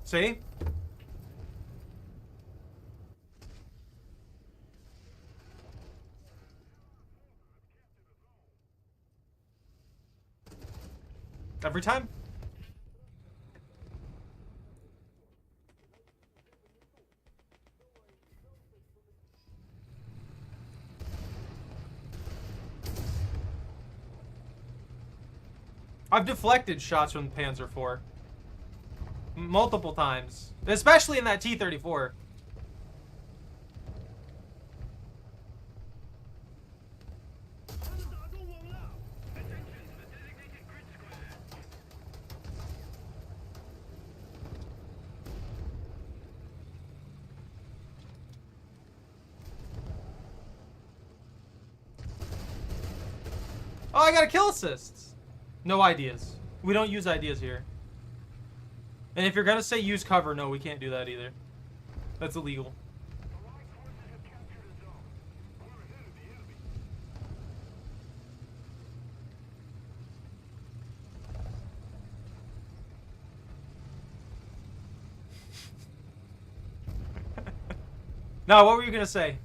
See? Every time? I've deflected shots from the Panzer IV. Multiple times. Especially in that T-34. Oh, I got a kill assist. No ideas. We don't use ideas here. And if you're gonna say use cover, no, we can't do that either. That's illegal.
Allied forces have captured a zone. We're ahead of the enemy.
Now, what were you gonna say?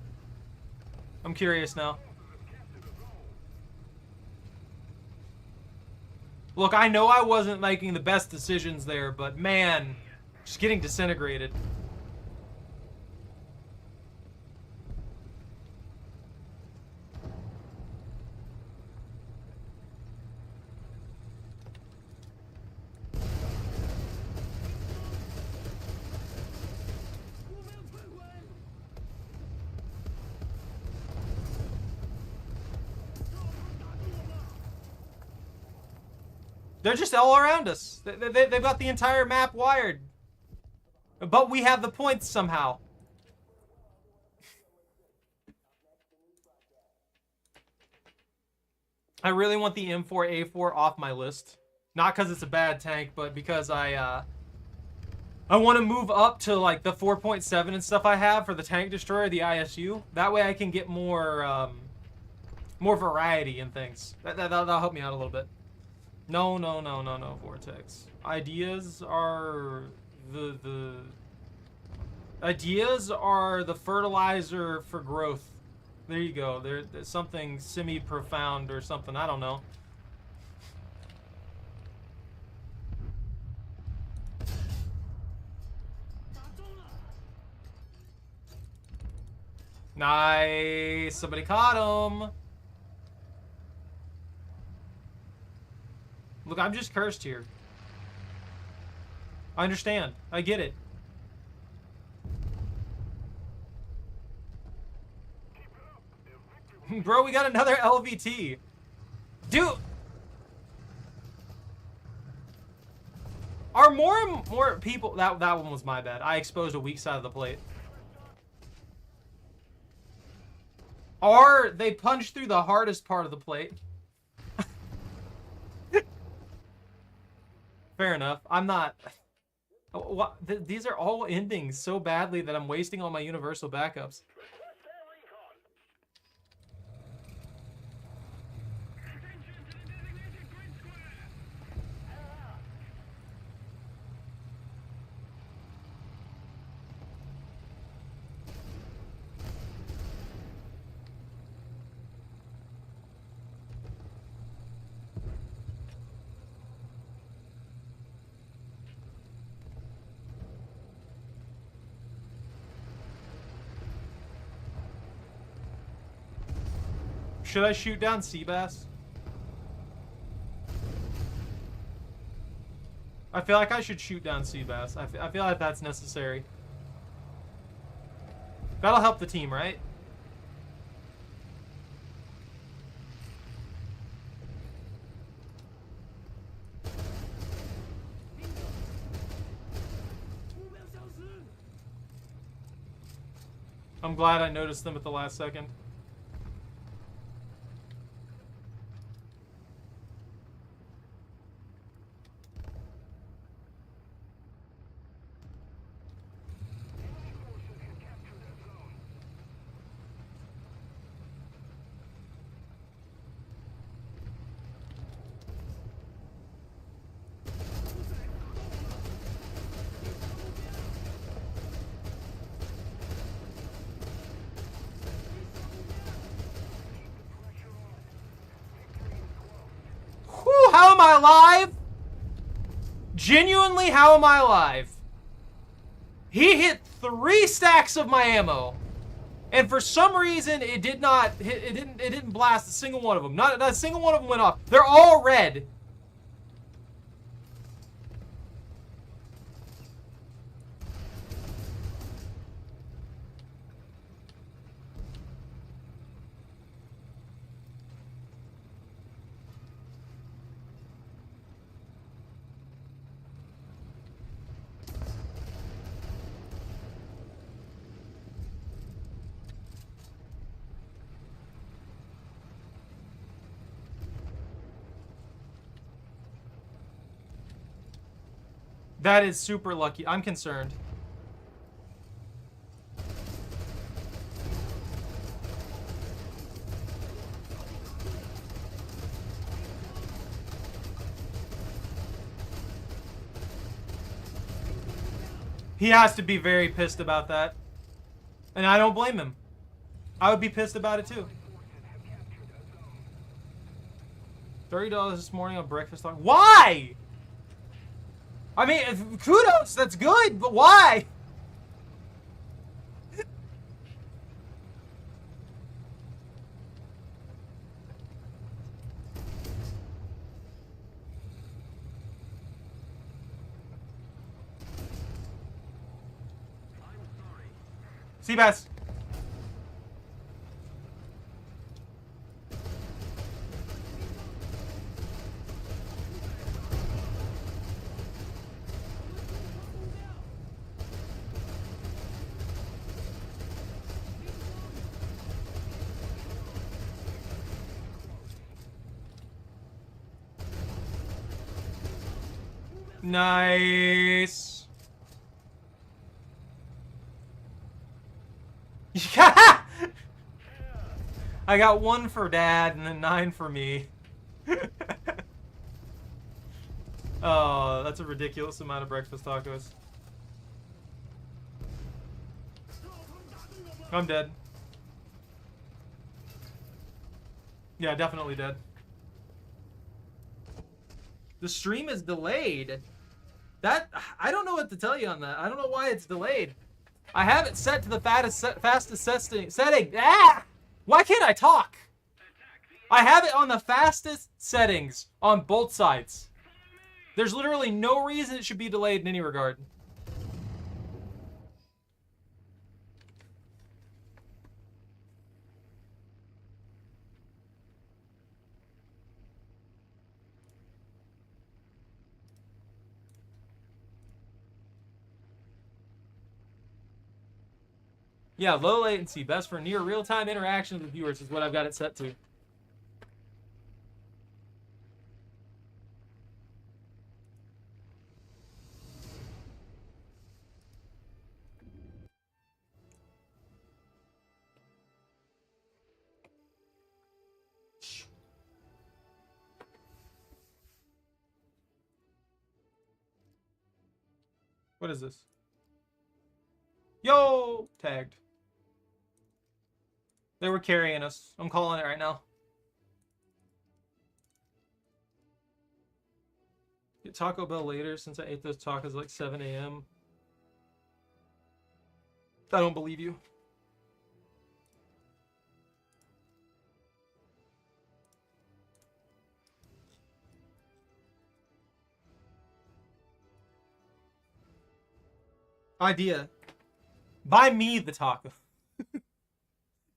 I'm curious now. Look, I know I wasn't making the best decisions there, but man, just getting disintegrated. They're just all around us. They've got the entire map wired. But we have the points somehow. I really want the M4A4 off my list. Not because it's a bad tank, but because I want to move up to like the 4.7 and stuff I have for the tank destroyer, the ISU. That way I can get more more variety in things. That'll help me out a little bit. No, Vortex. Ideas are the ideas are the fertilizer for growth. There you go. There's something semi-profound or something. I don't know. Nice. Somebody caught him. Look, I'm just cursed here. I understand. I get it. Bro, we got another LVT. Dude. Are more people... That one was my bad. I exposed a weak side of the plate. Or they punch through the hardest part of the plate. Fair enough. I'm not... What? These are all ending so badly that I'm wasting all my universal backups. Should I shoot down Seabass? I feel like I should shoot down Seabass. I feel like that's necessary. That'll help the team, right? I'm glad I noticed them at the last second. How am I alive? Genuinely, how am I alive? He hit 3 stacks of my ammo, and for some reason it did not hit. It didn't blast a single one of them. Not a single one of them went off. They're all red. That is super lucky. I'm concerned. He has to be very pissed about that. And I don't blame him. I would be pissed about it too. $30 this morning on breakfast talk. Why? I mean, kudos, that's good, but why? Seabass. Nice. I got 1 for Dad and then 9 for me. Oh, that's a ridiculous amount of breakfast tacos. I'm dead. Yeah, definitely dead. The stream is delayed. That, I don't know what to tell you on that. I don't know why it's delayed. I have it set to the fastest setting. Ah! Why can't I talk? I have it on the fastest settings on both sides. There's literally no reason it should be delayed in any regard. Yeah, low latency, best for near real-time interaction with viewers is what I've got it set to. What is this? Yo! Tagged. They were carrying us. I'm calling it right now. Get Taco Bell later since I ate those tacos like 7 a.m. I don't believe you. Idea. Buy me the taco.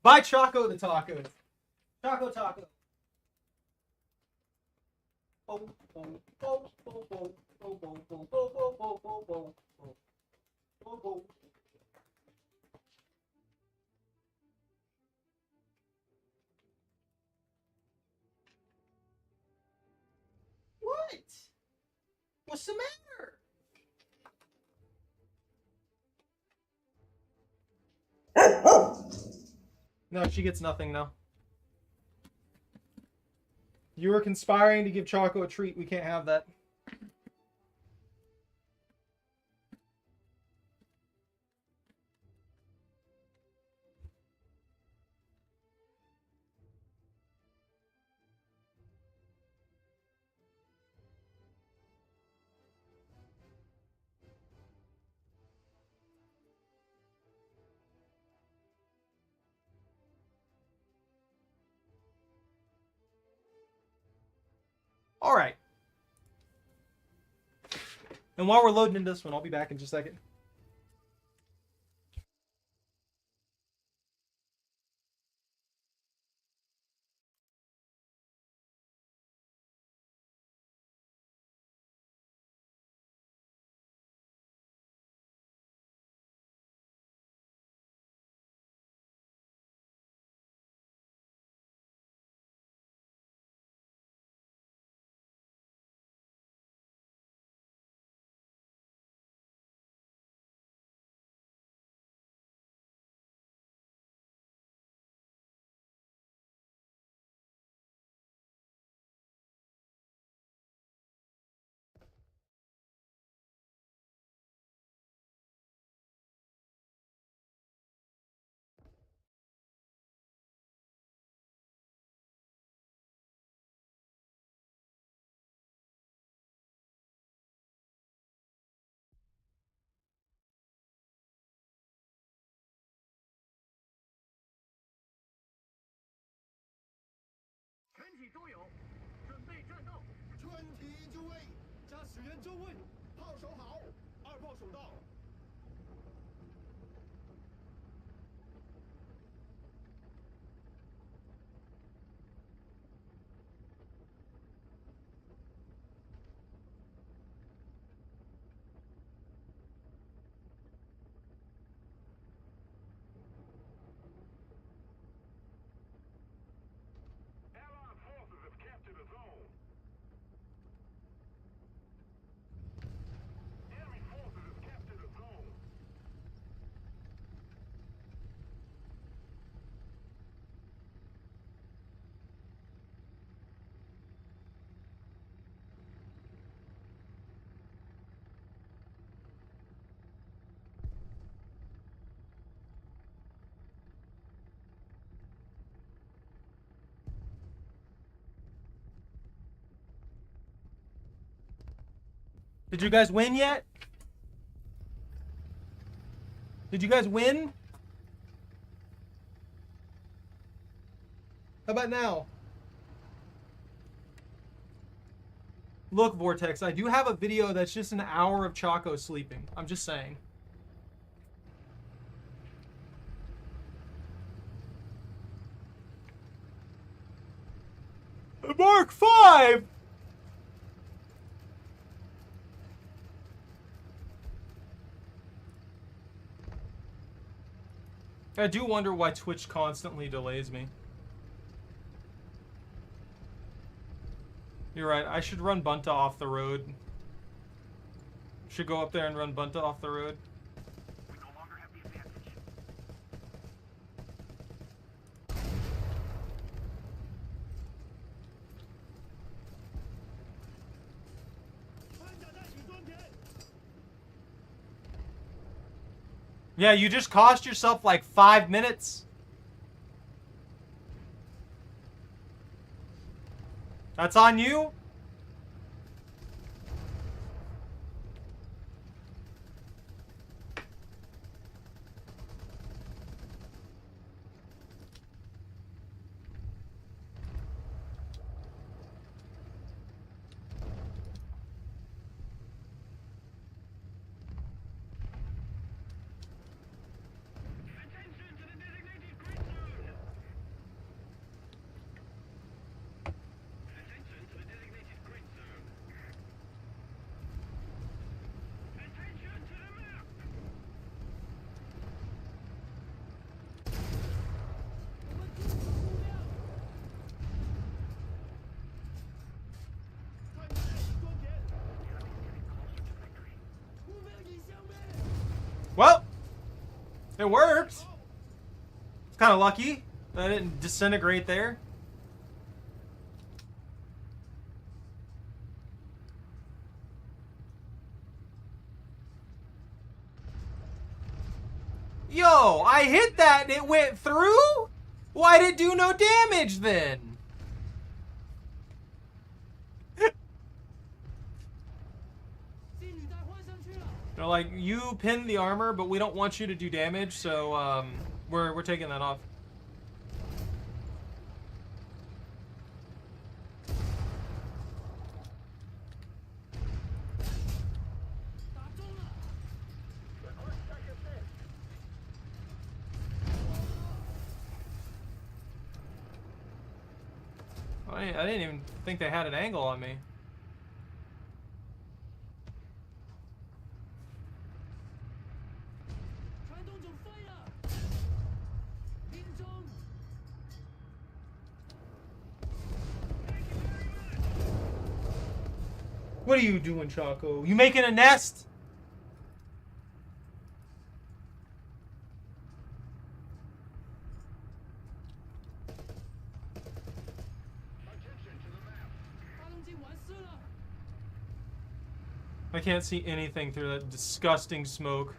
Buy Choco the tacos. Choco taco. Oh, oh, oh, oh, oh, oh, oh, oh, oh, oh, oh, oh, oh, oh, oh. What? What's the matter? No, she gets nothing now. You were conspiring to give Choco a treat. We can't have that. All right. And while we're loading in this one, I'll be back in just a second.
器都有，准备战斗。
全体就位，驾驶员就位，炮手好，二炮手到。
Allied forces have captured a zone. Enemy forces have captured a zone.
Did you guys win yet? Did you guys win? How about now? Look, Vortex, I do have a video that's just an hour of Choco sleeping. I'm just saying. Mark 5! I do wonder why Twitch constantly delays me. You're right, I should run Bunta off the road. Should go up there and run Bunta off the road.
We no longer have the advantage.
穿甲弹请装填。
Yeah, you just cost yourself like 5 minutes. That's on you?
Attention to the designated grid zone. Attention to the designated grid zone. Attention to the map.
Well, it worked. It's kind of lucky that it didn't disintegrate there. Yo, I hit that and it went through? Why did it do no damage then? They're like, you pinned the armor, but we don't want you to do damage, so we're taking that off. I didn't even think they had an angle on me. What are you doing, Choco? You making a nest? I can't see anything through that disgusting smoke.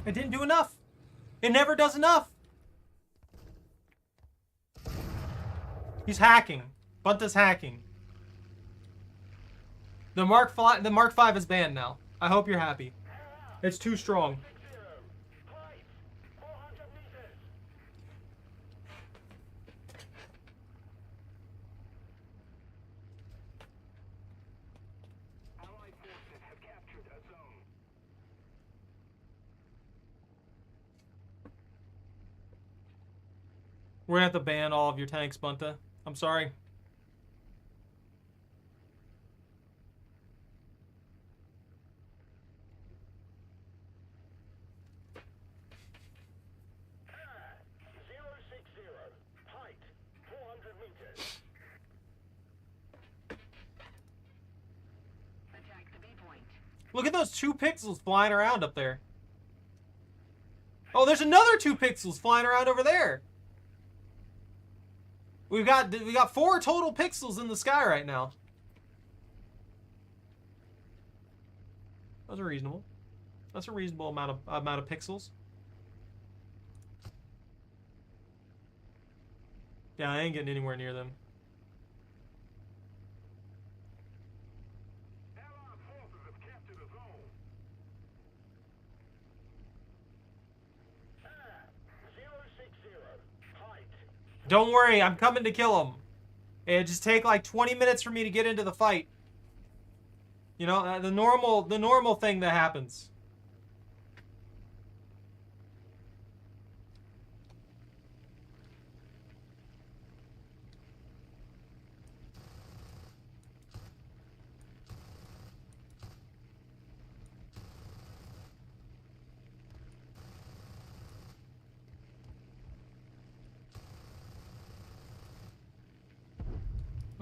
I didn't do enough. It never does enough. He's hacking. Bunta's hacking. The Mark V is banned now. I hope you're happy. It's too strong.
Height 400 meters. Allied forces have captured a zone.
We're gonna have to ban all of your tanks, Bunta. I'm sorry.
Height 400 meters.
Attack the B point.
Look at those 2 pixels flying around up there. Oh, there's another 2 pixels flying around over there. We got 4 total pixels in the sky right now. Those are reasonable. That's a reasonable amount of pixels. Yeah, I ain't getting anywhere near them.
Allied forces have captured a zone. 060. Height.
Don't worry, I'm coming to kill him. It just take like 20 minutes for me to get into the fight. You know, the normal thing that happens.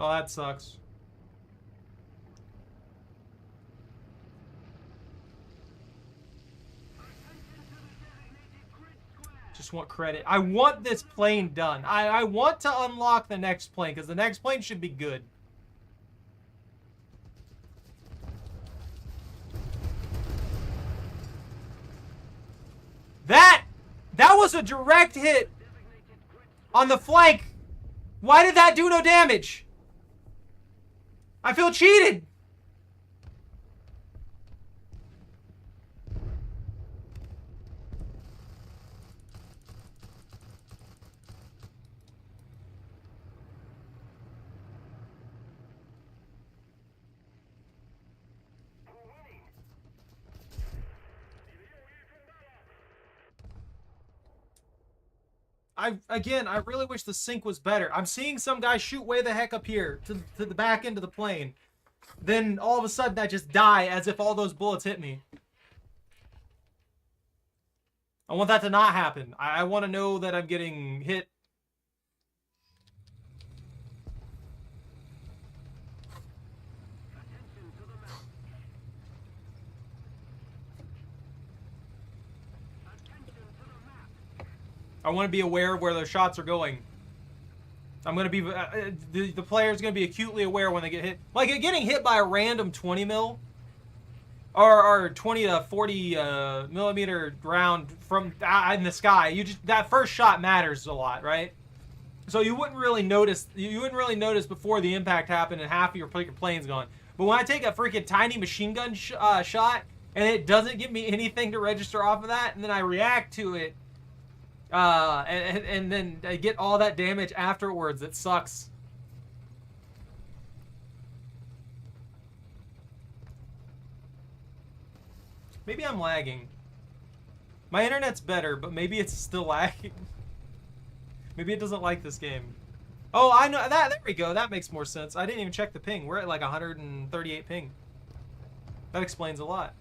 Oh, that sucks. Just want credit. I want this plane done. I want to unlock the next plane, because the next plane should be good. That was a direct hit on the flank. Why did that do no damage? I feel cheated. I really wish the sync was better. I'm seeing some guy shoot way the heck up here to the back end of the plane. Then all of a sudden I just die as if all those bullets hit me. I want that to not happen. I want to know that I'm getting hit. I want to be aware of where those shots are going. I'm going to be... the player's going to be acutely aware when they get hit. Like, getting hit by a random 20 mil or 20 to 40 millimeter round from in the sky. That first shot matters a lot, right? So you wouldn't really notice. You wouldn't really notice before the impact happened and half of your plane's gone. But when I take a freaking tiny machine gun shot and it doesn't give me anything to register off of that, and then I react to it, and then I get all that damage afterwards, it sucks. Maybe I'm lagging. My internet's better, but maybe it's still lagging. Maybe it doesn't like this game. Oh, I know that. There we go. That makes more sense. I didn't even check the ping. We're at like 138 ping. That explains a lot.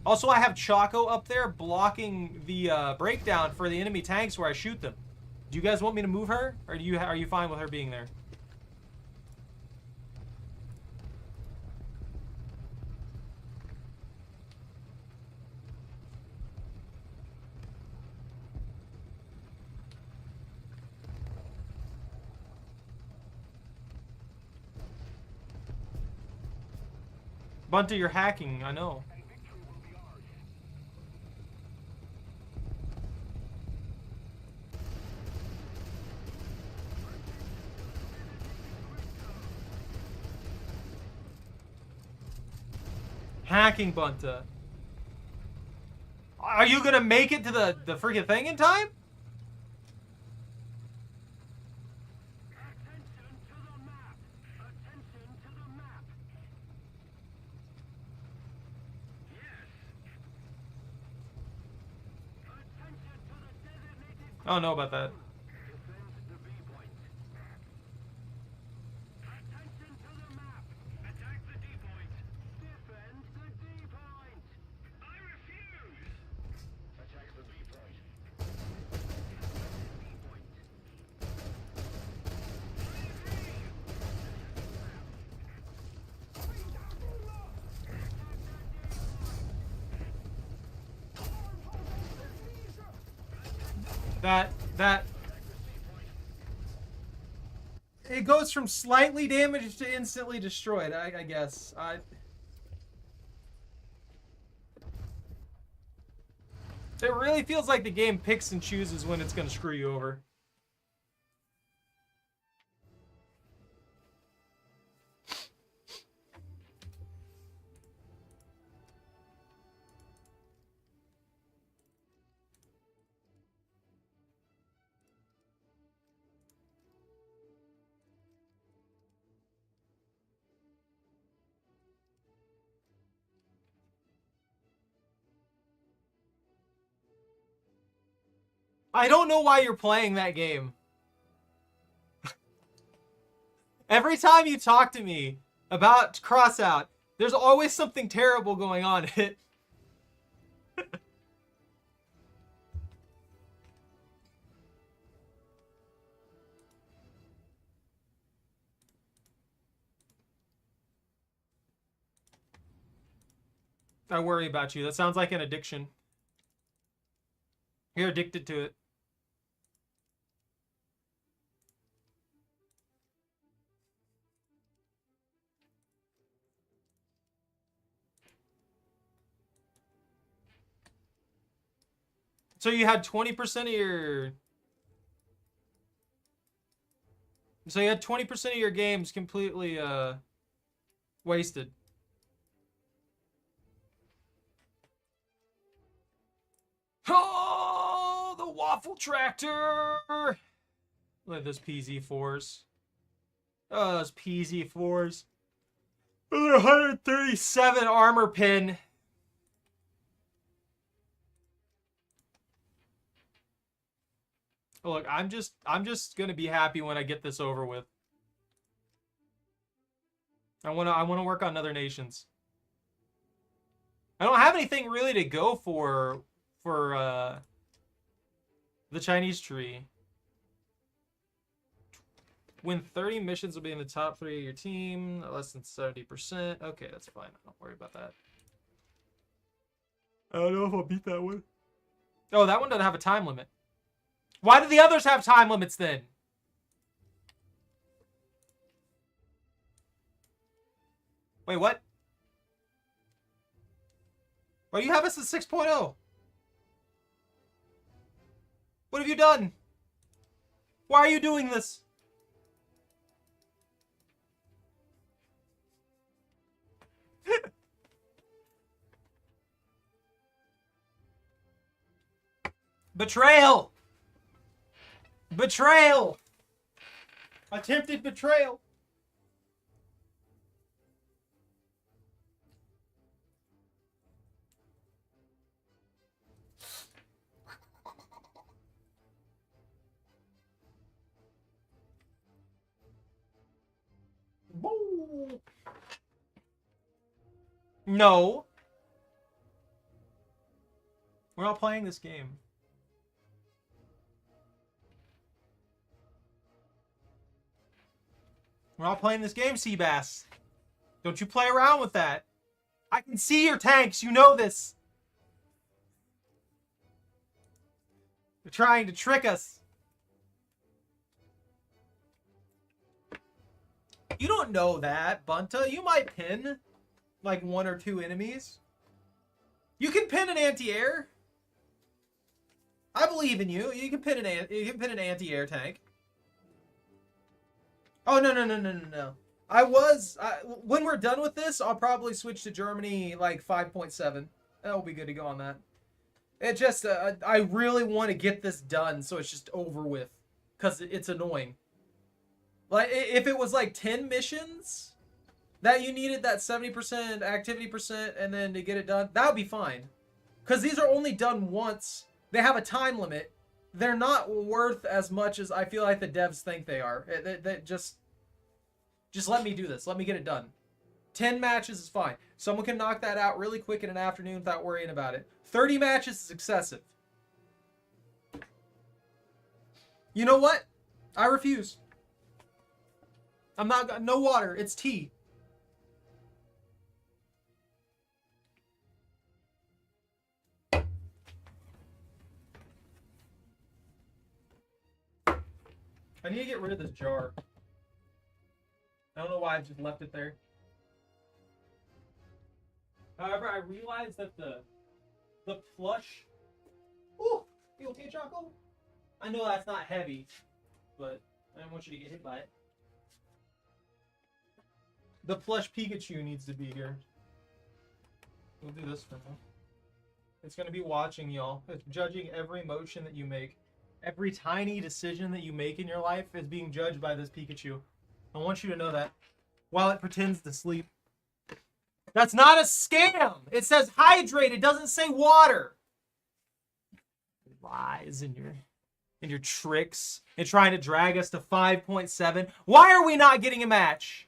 Also, I have Choco up there blocking the breakdown for the enemy tanks where I shoot them. Do you guys want me to move her, or are you fine with her being there? Bunta, you're hacking, I know. Hacking Bunta. Are you gonna make it to the freaking thing in time?
Attention to the map. Attention to the map. Yes. Attention to the designated.
I don't know about that.
Defend the B point. Attention to the map. Attack the D point. Defend the D point. I refuse. Attack the B point. B point.
That it goes from slightly damaged to instantly destroyed, I guess. It really feels like the game picks and chooses when it's gonna screw you over. I don't know why you're playing that game. Every time you talk to me about Crossout, there's always something terrible going on in it. I worry about you. That sounds like an addiction. You're addicted to it. So you had 20% of your... So you had 20% of your games completely wasted. Oh, the waffle tractor! Look at those PZ4s. Oh, those PZ4s. Another 137 armor pin. Look, I'm just gonna be happy when I get this over with. I wanna work on other nations. I don't have anything really to go for the Chinese tree. Win 30 missions will be in the top 3 of your team. Less than 70%. Okay, that's fine. Don't worry about that. I don't know if I'll beat that one. Oh, that one doesn't have a time limit. Why do the others have time limits then? Wait, what? Why do you have us at 6.0? What have you done? Why are you doing this? Betrayal! Betrayal! Attempted betrayal! Woo. No. We're not playing this game. We're not playing this game, Seabass. Don't you play around with that. I can see your tanks. You know this. You're trying to trick us. You don't know that, Bunta. You might pin like 1 or 2 enemies. You can pin an anti-air. I believe in you. You can pin an anti-air tank. Oh, no. when we're done with this, I'll probably switch to Germany like 5.7. That'll be good to go on that. It just, I really want to get this done so it's just over with. Because it's annoying. Like, if it was like 10 missions that you needed that 70% activity percent and then to get it done, that would be fine. Because these are only done once. They have a time limit. They're not worth as much as I feel like the devs think they are. Just let me do this. Let me get it done. 10 matches is fine. Someone can knock that out really quick in an afternoon without worrying about it. 30 matches is excessive. You know what? I refuse. I'm not... No water. It's tea. I need to get rid of this jar. I don't know why I just left it there. However, I realized that the plush... Ooh! You okay, Choco? I know that's not heavy, but I don't want you to get hit by it. The plush Pikachu needs to be here. We'll do this for now. It's going to be watching y'all. It's judging every motion that you make. Every tiny decision that you make in your life is being judged by this Pikachu. I want you to know that. While it pretends to sleep. That's not a scam! It says hydrate, it doesn't say water! Lies in your tricks and trying to drag us to 5.7. Why are we not getting a match?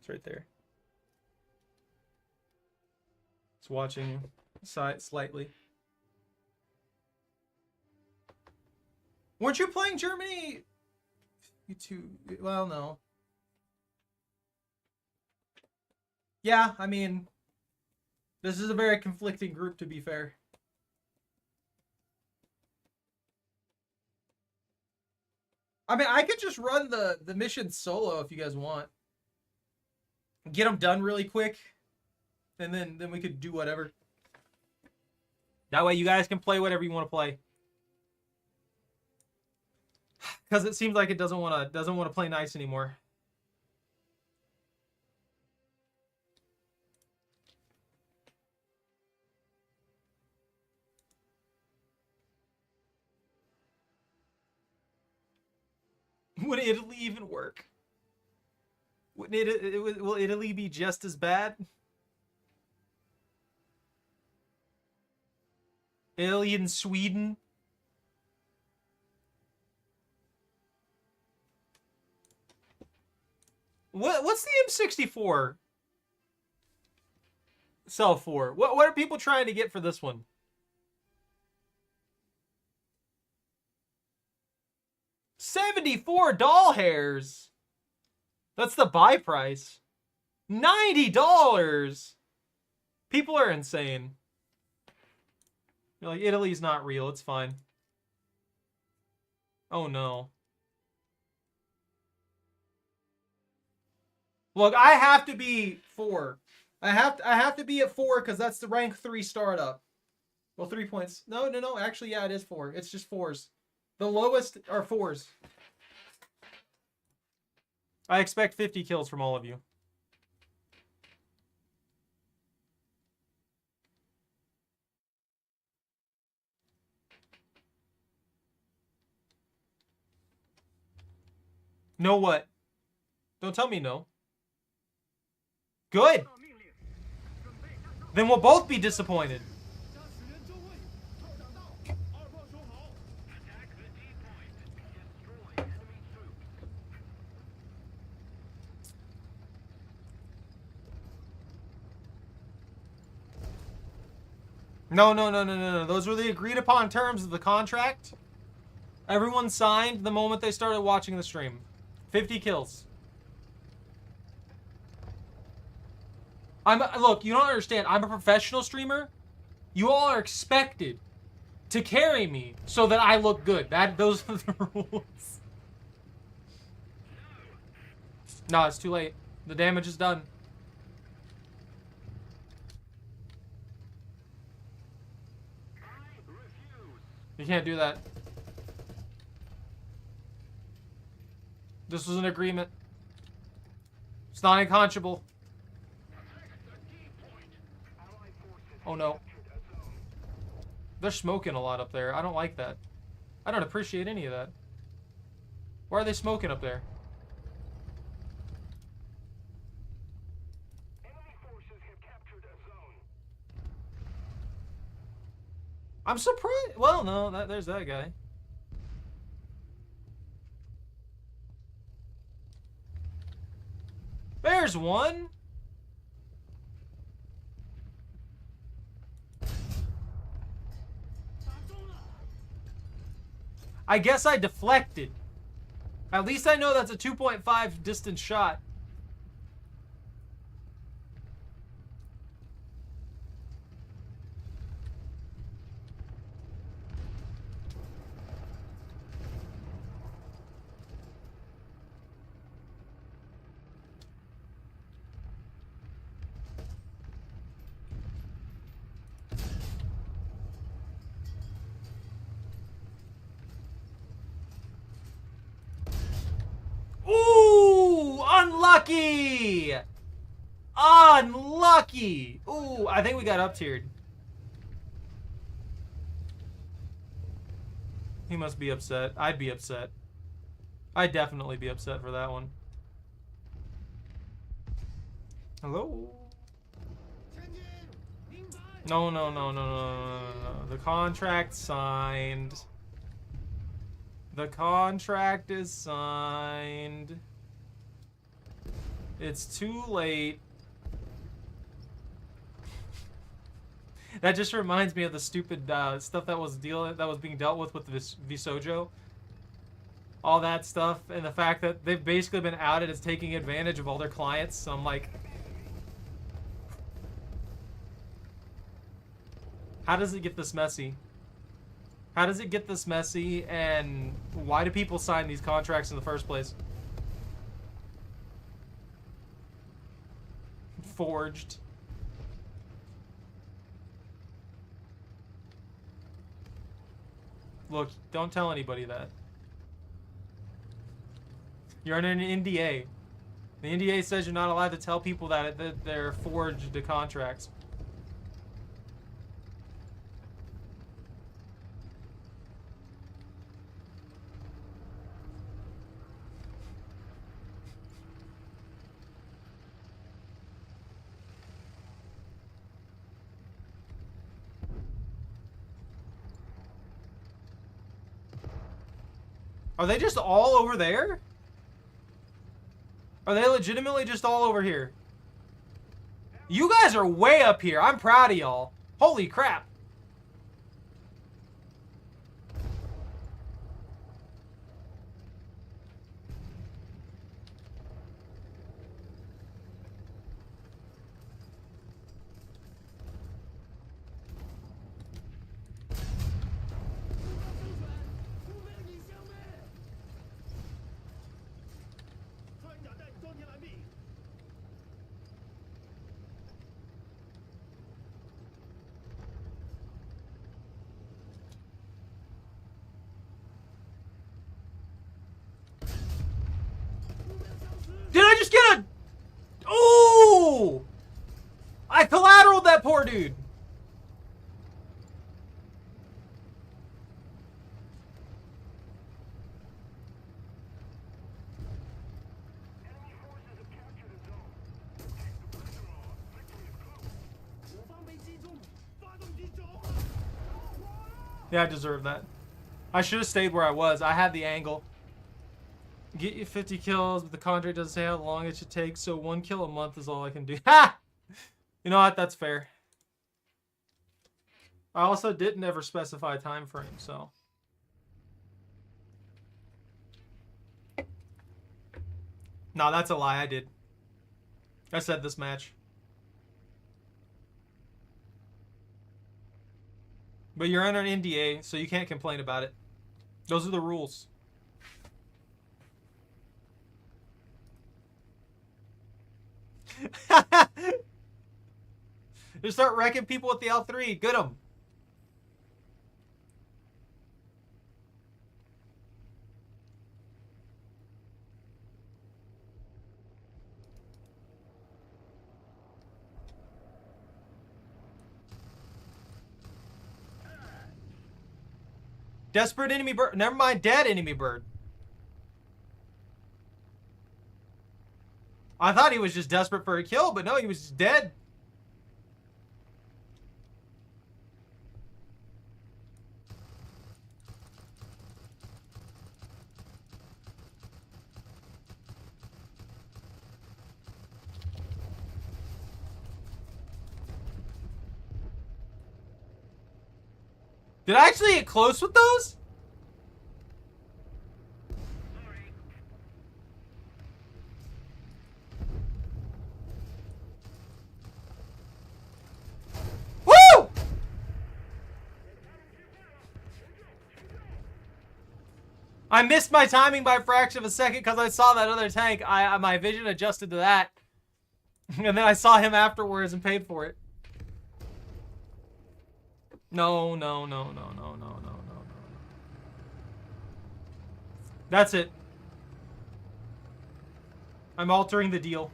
It's right there. It's watching slightly. Weren't you playing Germany? You two, well, no. Yeah, I mean, this is a very conflicting group, to be fair. I mean, I could just run the mission solo if you guys want. Get them done really quick, and then we could do whatever. That way you guys can play whatever you want to play. Because it seems like it doesn't want to play nice anymore. Would Italy even work? Will Italy be just as bad? Italy and Sweden? What's the M64 sell for? What are people trying to get for this one? $74 doll hairs. That's the buy price. $90. People are insane. You're like, Italy's not real. It's fine. Oh no. Look, I have to be 4. I have to be at 4 because that's the rank 3 startup. Well, 3 points. No. Actually, yeah, it is 4. It's just 4s. The lowest are 4s. I expect 50 kills from all of you. No what? Don't tell me no. Good. Then we'll both be disappointed. No. Those were the agreed upon terms of the contract. Everyone signed the moment they started watching the stream. 50 kills. Look, you don't understand. I'm a professional streamer. You all are expected to carry me so that I look good. Those are the rules. No, it's too late. The damage is done. You can't do that. This was an agreement. It's not unconscionable. Oh no. They're smoking a lot up there. I don't like that. I don't appreciate any of that. Why are they smoking up there?
Enemy forces have captured a zone.
I'm surprised. Well, no, there's that guy. There's one. I guess I deflected. At least I know that's a 2.5 distance shot. Ooh, unlucky. Unlucky. Ooh, I think we got up tiered. He must be upset. I'd be upset. I'd definitely be upset for that one. Hello? No. The contract signed. The contract is signed. It's too late. That just reminds me of the stupid stuff that was being dealt with this Visojo. All that stuff, and the fact that they've basically been outed as taking advantage of all their clients. So I'm like, how does it get this messy? How does it get this messy, and why do people sign these contracts in the first place? Forged. Look, don't tell anybody that. You're under an NDA. The NDA says you're not allowed to tell people that they're forged the contracts. Are they just all over there? Are they legitimately just all over here? You guys are way up here. I'm proud of y'all. Holy crap. Did I just get a... Ooh! I collateraled that poor dude.
Enemy forces have captured a zone. Take the pressure off. Victory is close.
我方被击中，发动机着火。
Yeah, I deserve that. I should have stayed where I was. I had the angle. Get you 50 kills, but the contract doesn't say how long it should take, so 1 kill a month is all I can do. Ha! You know what? That's fair. I also didn't ever specify a time frame, so... No, that's a lie. I did. I said this match. But you're under an NDA, so you can't complain about it. Those are the rules. Just start wrecking people with the L3. Good 'em. Desperate enemy bird. Never mind, dead enemy bird. I thought he was just desperate for a kill, but no, he was just dead. Did I actually get close with those? Woo! I missed my timing by a fraction of a second because I saw that other tank. My vision adjusted to that. And then I saw him afterwards and paid for it. No, no, no, no, no, no, no, no, no. That's it. I'm altering the deal.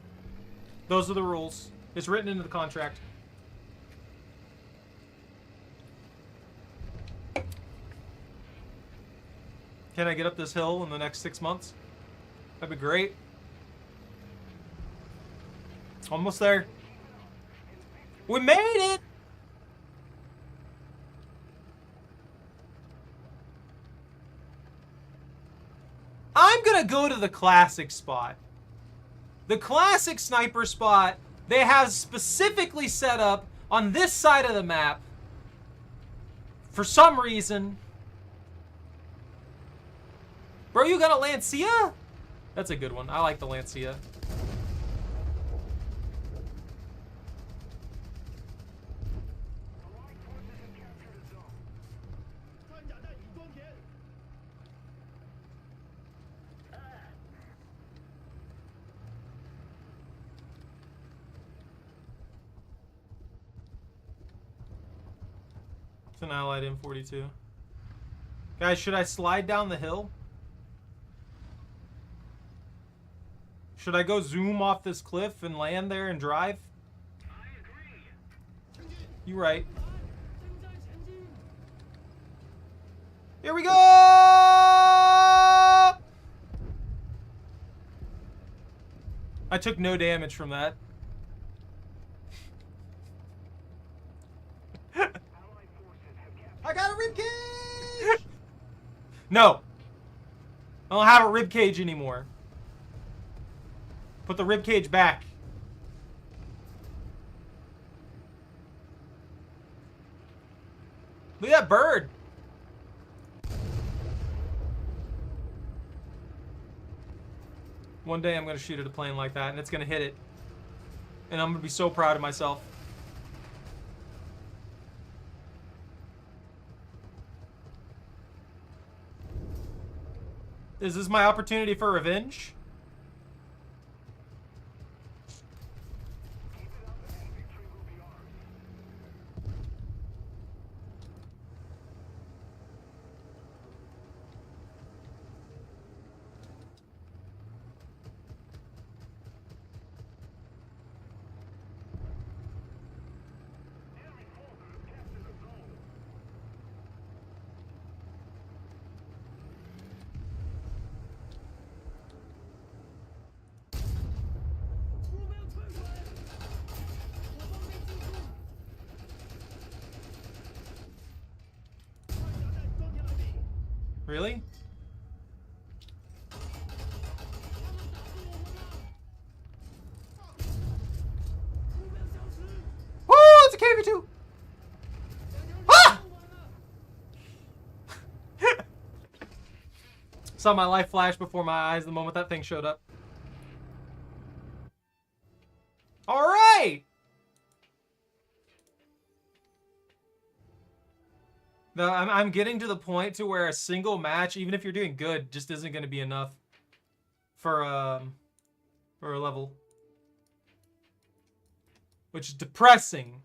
Those are the rules. It's written into the contract. Can I get up this hill in the next 6 months? That'd be great. Almost there. We made it! I'm gonna go to the classic spot. The classic sniper spot they have specifically set up on this side of the map. For some reason. Bro, you got a Lancia? That's a good one. I like the Lancia. It's an allied M42. Guys, should I slide down the hill? Should I go zoom off this cliff and land there and drive?
I agree.
You right. Here we go! I took no damage from that. I got a ribcage! No. I don't have a ribcage anymore. Put the ribcage back. Look at that bird. One day I'm going to shoot at a plane like that, and it's going to hit it. And I'm going to be so proud of myself. Is this my opportunity for revenge? Really? Woo! It's a KV2! Ah! Saw my life flash before my eyes the moment that thing showed up. Alright! I'm getting to the point to where a single match, even if you're doing good, just isn't going to be enough for a level. which is depressing.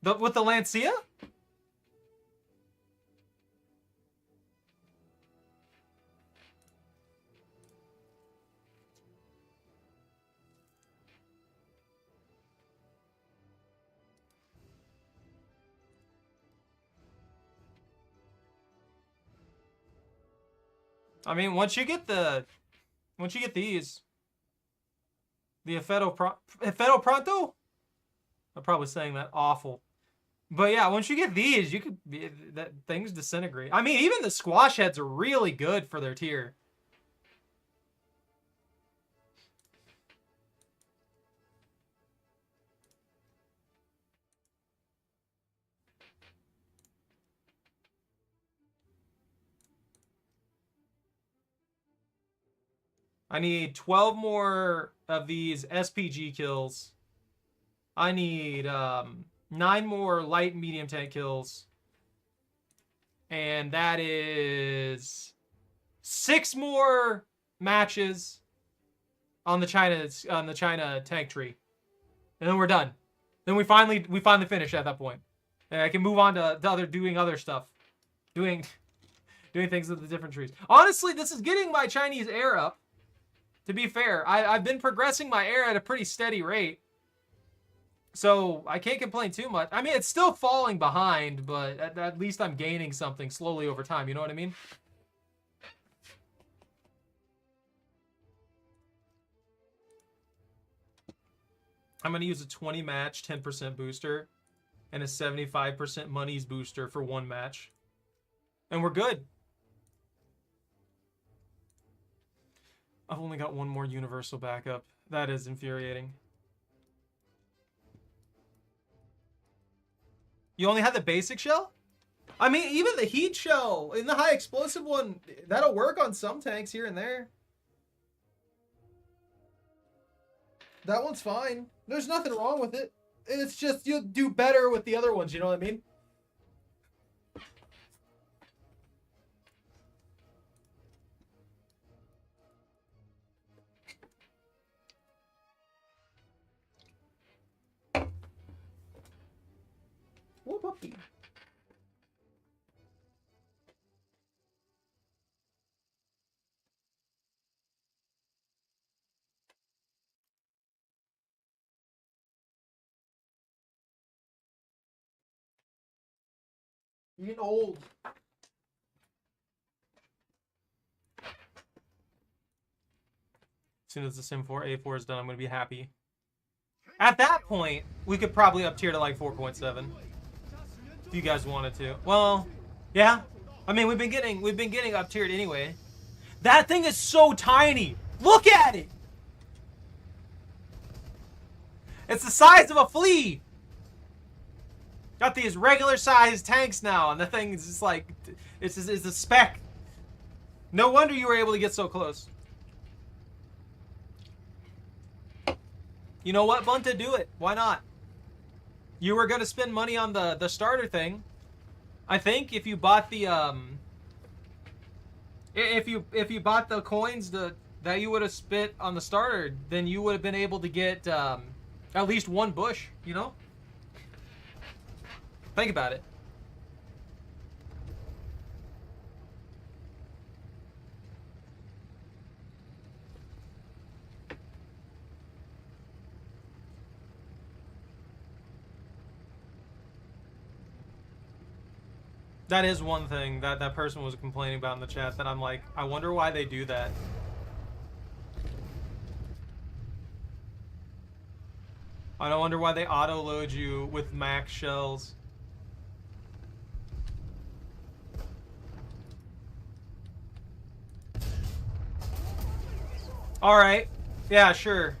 With the Lancia? I mean, once you get these, the Effetto Pronto? I'm probably saying that awful. But yeah, once you get these, you could that things disintegrate. I mean, even the squash heads are really good for their tier. I need 12 more of these SPG kills. I need 9 more light and medium tank kills. And that is 6 more matches on the China tank tree. And then we're done. Then we finally finish at that point. And I can move on to doing other stuff. Doing things with the different trees. Honestly, this is getting my Chinese air up. To be fair, I've been progressing my air at a pretty steady rate. So I can't complain too much. I mean, it's still falling behind, but at least I'm gaining something slowly over time. You know what I mean? I'm going to use a 20 match, 10% booster, and a 75% monies booster for 1 match. And we're good. I've only got 1 more universal backup. That is infuriating. You only had the basic shell? I mean, even the heat shell in the high explosive one, that'll work on some tanks here and there. That one's fine. There's nothing wrong with it. It's just you'll do better with the other ones, you know what I mean? Whoa, puppy. You're getting old. As soon as the Sim 4 A4 is done, I'm going to be happy. At that point, we could probably up tier to like 4.7. If you guys wanted to. Well, yeah. I mean, we've been getting up tiered anyway. That thing is so tiny. Look at it. It's the size of a flea. Got these regular sized tanks now, and the thing is just like, it's a speck. No wonder you were able to get so close. You know what, Bunta? Do it. Why not? You were gonna spend money on the starter thing. I think if you bought the if you bought the coins that you would have spent on the starter, then you would have been able to get at least 1 bush. You know. Think about it. That is one thing that person was complaining about in the chat that I'm like, I wonder why they do that. I don't wonder why they auto-load you with max shells. Alright. Yeah, sure.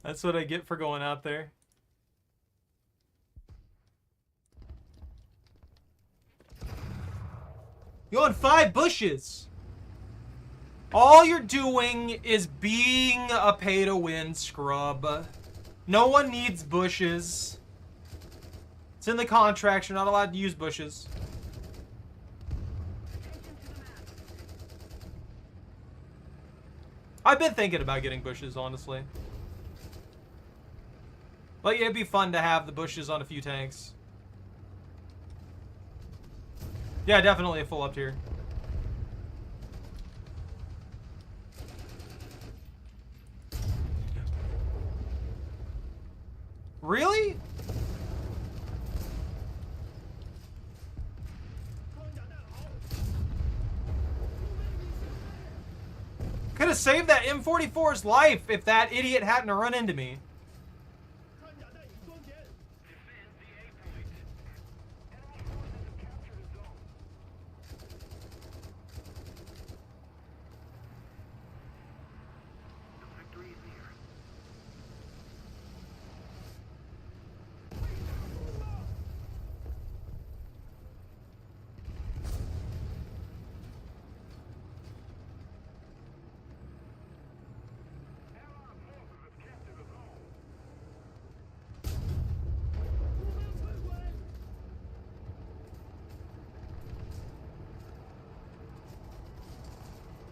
That's what I get for going out there. You're on 5 bushes. All you're doing is being a pay-to-win scrub. No one needs bushes. It's in the contracts. You're not allowed to use bushes. I've been thinking about getting bushes, honestly. Like, it'd be fun to have the bushes on a few tanks. Yeah, definitely a full up tier. Really?
装甲弹好，
Could have saved that M44's life if that idiot hadn't run into me.
穿甲弹已装填，
Defend the A point. Enemy forces have captured a zone. The victory is near. Allied forces have captured a zone.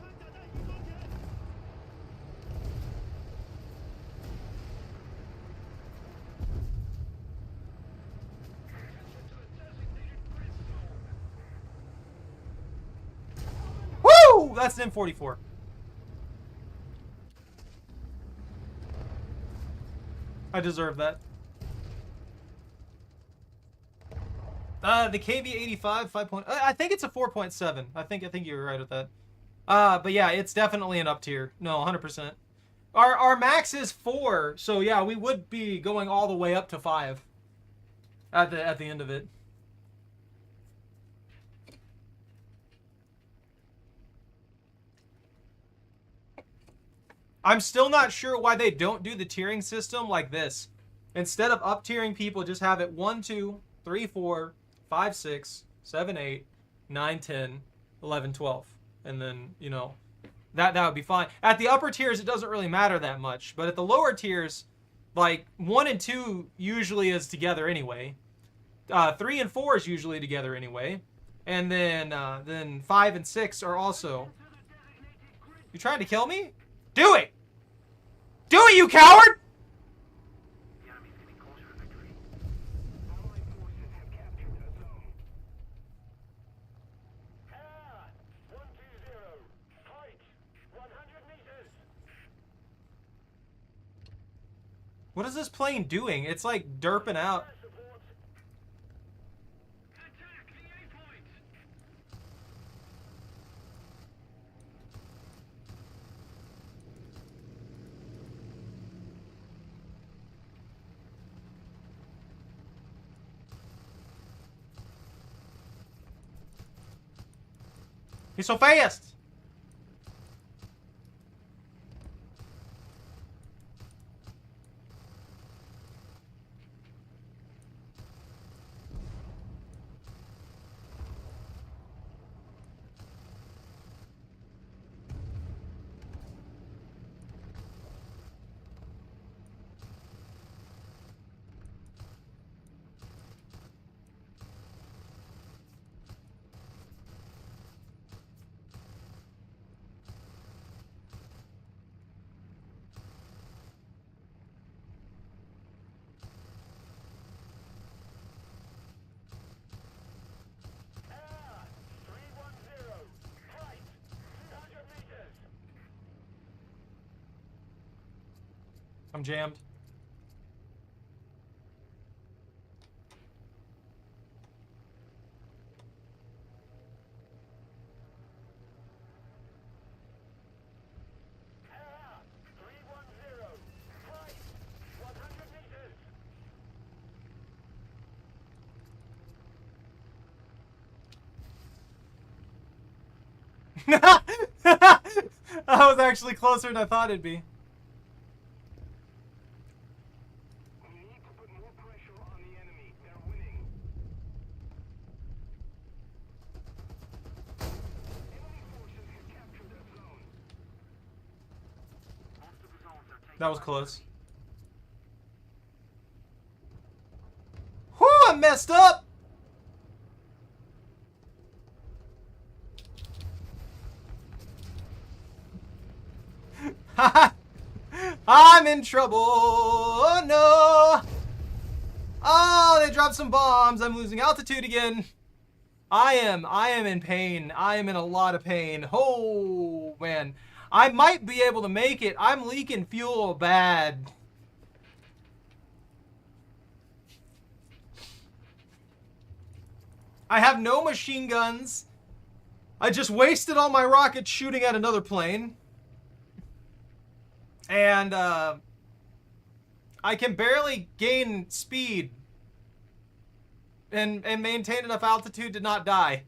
目标摧毁，穿甲弹已装填，
Attention to the designated grid zone.
Woo! That's an M44. I deserve that. The KV-85 5. I think it's a 4.7. I think you were right with that. But yeah, it's definitely an up tier. No, 100%. Our max is 4, so yeah, we would be going all the way up to 5 at the end of it. I'm still not sure why they don't do the tiering system like this. Instead of up tiering people, just have it 1, 2, 3, 4, 5, 6, 7, 8, 9, 10, 11, 12. And then, you know, that would be fine. At the upper tiers, it doesn't really matter that much. But at the lower tiers, like 1 and 2 usually is together anyway. 3 and 4 is usually together anyway. And then 5 and 6 are also. You trying to kill me? Do it! Do it, you coward!
The enemy's getting closer to victory. Allied forces have captured a zone. Ah! 120. Height! 100 meters.
What is this plane doing? It's like derping out.
Air support. Attack the A point.
He's so fast!
Ah! 310. Height! 200 meters.
I'm jammed.
Ah! 310. Height! 100 meters.
That was actually closer than I thought it'd be.
We need to put more pressure on the enemy. They're winning. Enemy forces have captured a zone. Most of the zones are taken.
That was
by
close.
enemy.
Whew, I messed up! I'm in trouble. Oh no. Oh, they dropped some bombs. I'm losing altitude again. I am in pain. I am in a lot of pain. Oh, man. I might be able to make it. I'm leaking fuel bad. I have no machine guns. I just wasted all my rockets shooting at another plane. And, I can barely gain speed and maintain enough altitude to not die.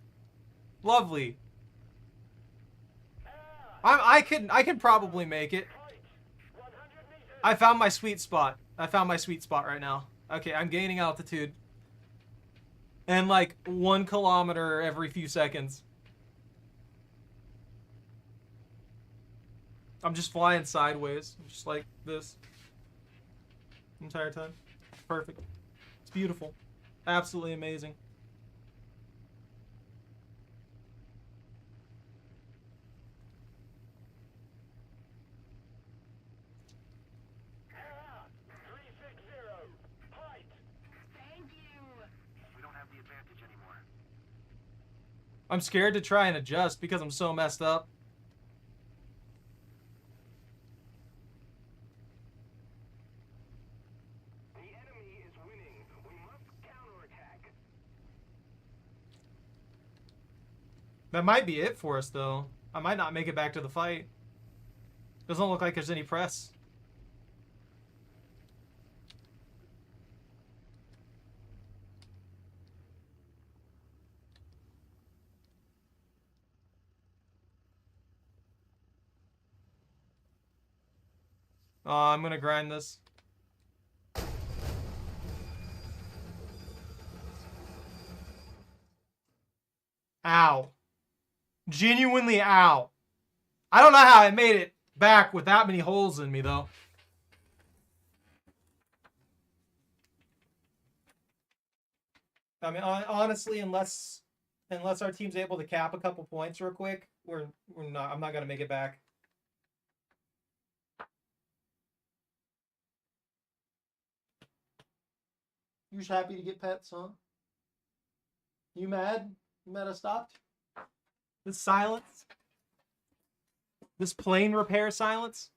Lovely. I can probably make it. I found my sweet spot. I found my sweet spot right now. Okay, I'm gaining altitude. And like 1 kilometer every few seconds. I'm just flying sideways, just like this. The entire time. Perfect. It's beautiful. Absolutely amazing. I'm scared to try and adjust because I'm so messed up.
The enemy is winning. We must counterattack.
That might be it for us, though. I might not make it back to the fight. Doesn't look like there's any press. I'm gonna grind this. Ow. Genuinely ow. I don't know how I made it back with that many holes in me, though. I mean, honestly, unless our team's able to cap a couple points real quick, we're not. I'm not gonna make it back. You just happy to get pets, huh? You mad? You mad I stopped? This silence? This plane repair silence?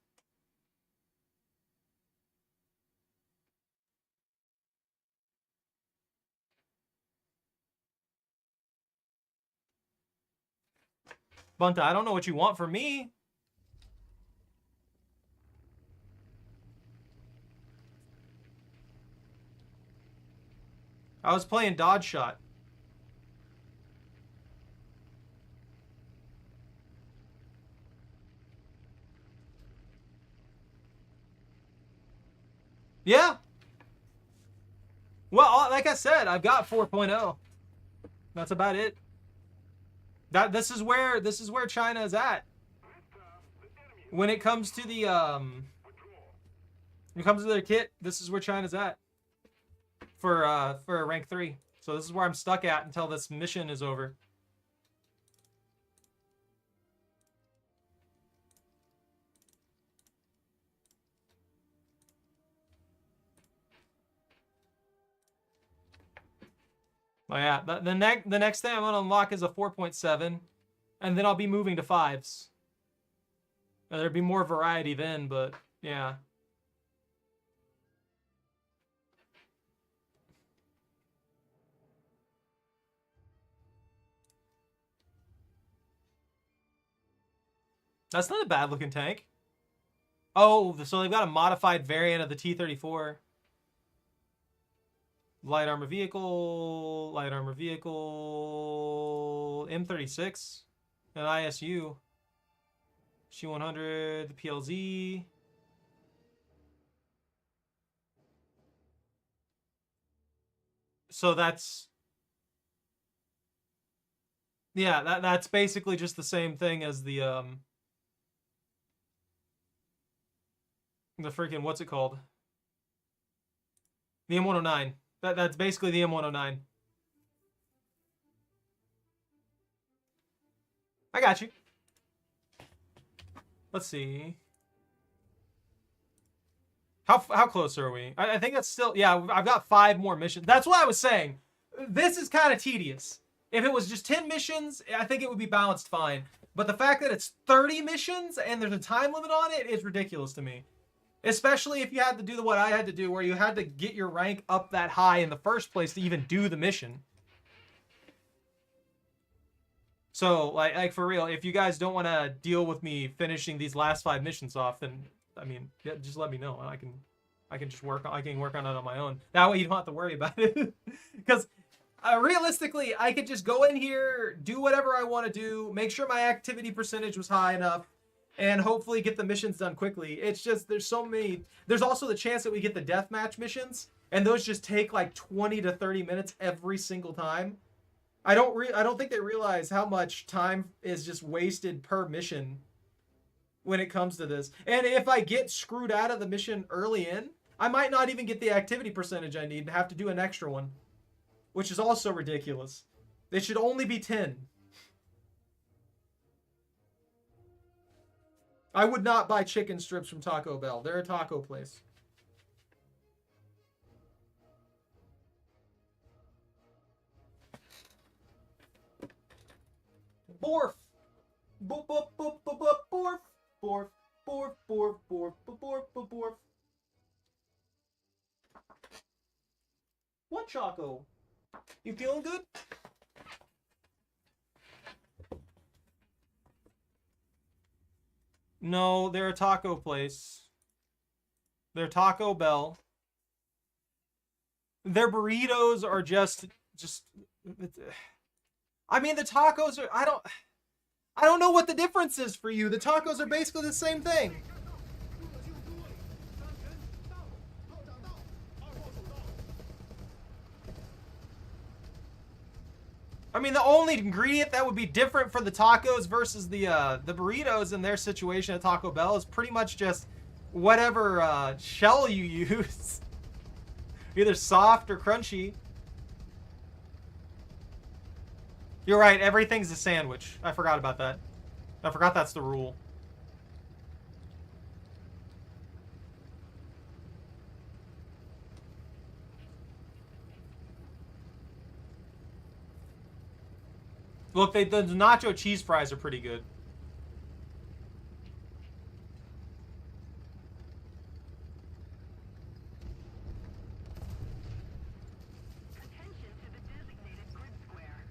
Bunta, I don't know what you want from me. I was playing dodge shot. Yeah. Well, like I said, I've got 4.0. That's about it. This is where China is at. When it comes to the when it comes to their kit, this is where China's at. For rank 3. So this is where I'm stuck at until this mission is over. Oh yeah, the next thing I'm gonna unlock is a 4.7, and then I'll be moving to 5s. There'll be more variety then, but yeah. That's not a bad looking tank. Oh, so they've got a modified variant of the T-34. Light armor vehicle, M36, an ISU, G100, the PLZ. So that's, yeah, that's basically just the same thing as the freaking, what's it called? The M109. That's basically the M109. I got you. Let's see. How close are we? I think that's still, yeah, I've got 5 more missions. That's what I was saying. This is kind of tedious. If it was just 10 missions, I think it would be balanced fine. But the fact that it's 30 missions and there's a time limit on it is ridiculous to me. Especially if you had to do what I had to do, where you had to get your rank up that high in the first place to even do the mission. So, like for real, if you guys don't want to deal with me finishing these last 5 missions off, then, I mean, yeah, just let me know. I can just work on it on my own. That way you don't have to worry about it. Because realistically, I could just go in here, do whatever I want to do, make sure my activity percentage was high enough, and hopefully get the missions done quickly. It's just, there's so many. There's also the chance that we get the deathmatch missions, and those just take like 20 to 30 minutes every single time. I don't think they realize how much time is just wasted per mission when it comes to this. And if I get screwed out of the mission early in, I might not even get the activity percentage I need and have to do an extra one, which is also ridiculous. They should only be 10. I would not buy chicken strips from Taco Bell. They're a taco place. Borf. Borf. Borf. Borf. Borf. Borf. Borf. Borf. Borf. Borf. What, Choco? You feeling good? No, they're a taco place. They're Taco Bell. Their burritos are just. I mean, the tacos are. I don't know what the difference is for you. The tacos are basically the same thing. I mean, the only ingredient that would be different for the tacos versus the burritos in their situation at Taco Bell is pretty much just whatever shell you use. Either soft or crunchy. You're right, everything's a sandwich. I forgot about that. I forgot that's the rule. Look, the nacho cheese fries are pretty good.
Attention to the designated grid square.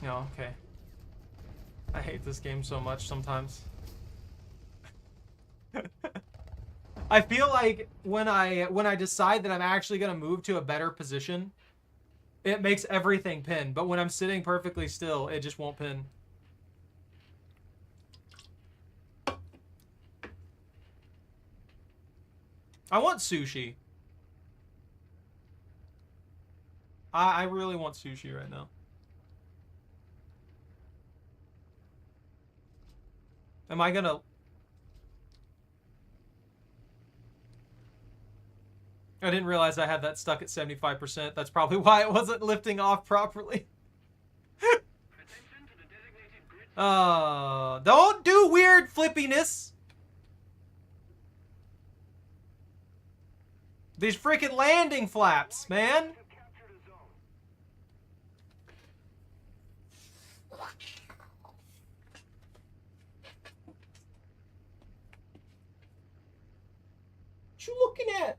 No, okay. I hate this game so much sometimes. I feel like when I decide that I'm actually gonna move to a better position, it makes everything pin. But when I'm sitting perfectly still, it just won't pin. I want sushi. I really want sushi right now. Am I gonna... I didn't realize I had that stuck at 75%. That's probably why it wasn't lifting off properly. Don't do weird flippiness. These freaking landing flaps, man. What you looking at?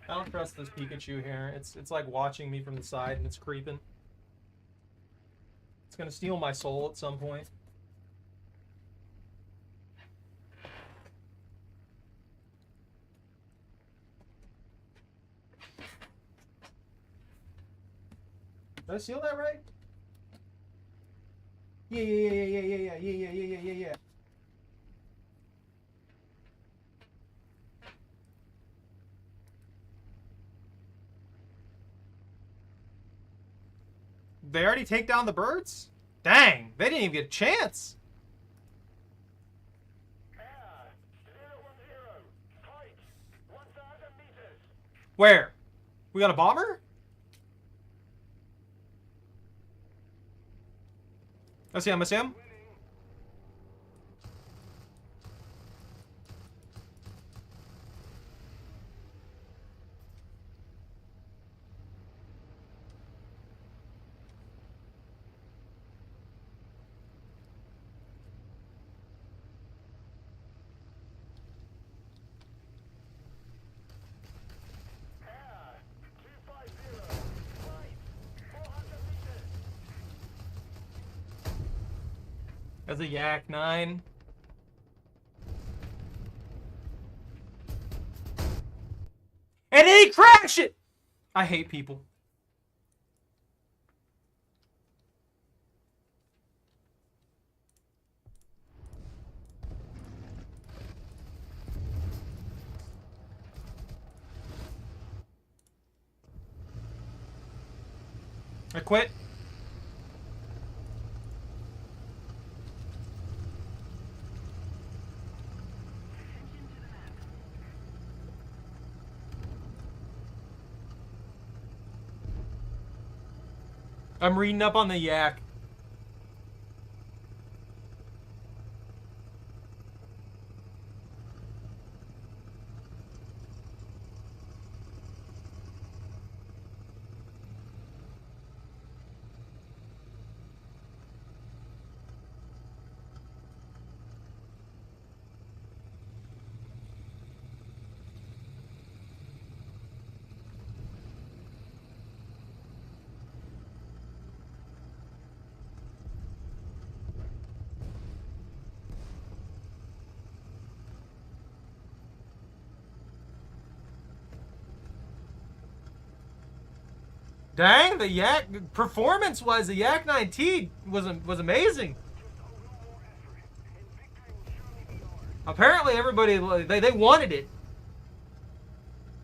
I don't trust this Pikachu here. It's like watching me from the side and it's creeping. It's gonna steal my soul at some point. Did I steal that right? Yeah. They already take down the birds? Dang, they didn't even get a chance.
Air 010. Height 1,000 meters.
Where? We got a bomber? I see him, I see him.
Air 250. Height 400 meters.
That's a Yak 9. And then he crashed it! I hate people. I quit. I'm reading up on the Yak. Dang, the Yak performance-wise, the Yak 9T was amazing. Apparently, everybody they wanted it.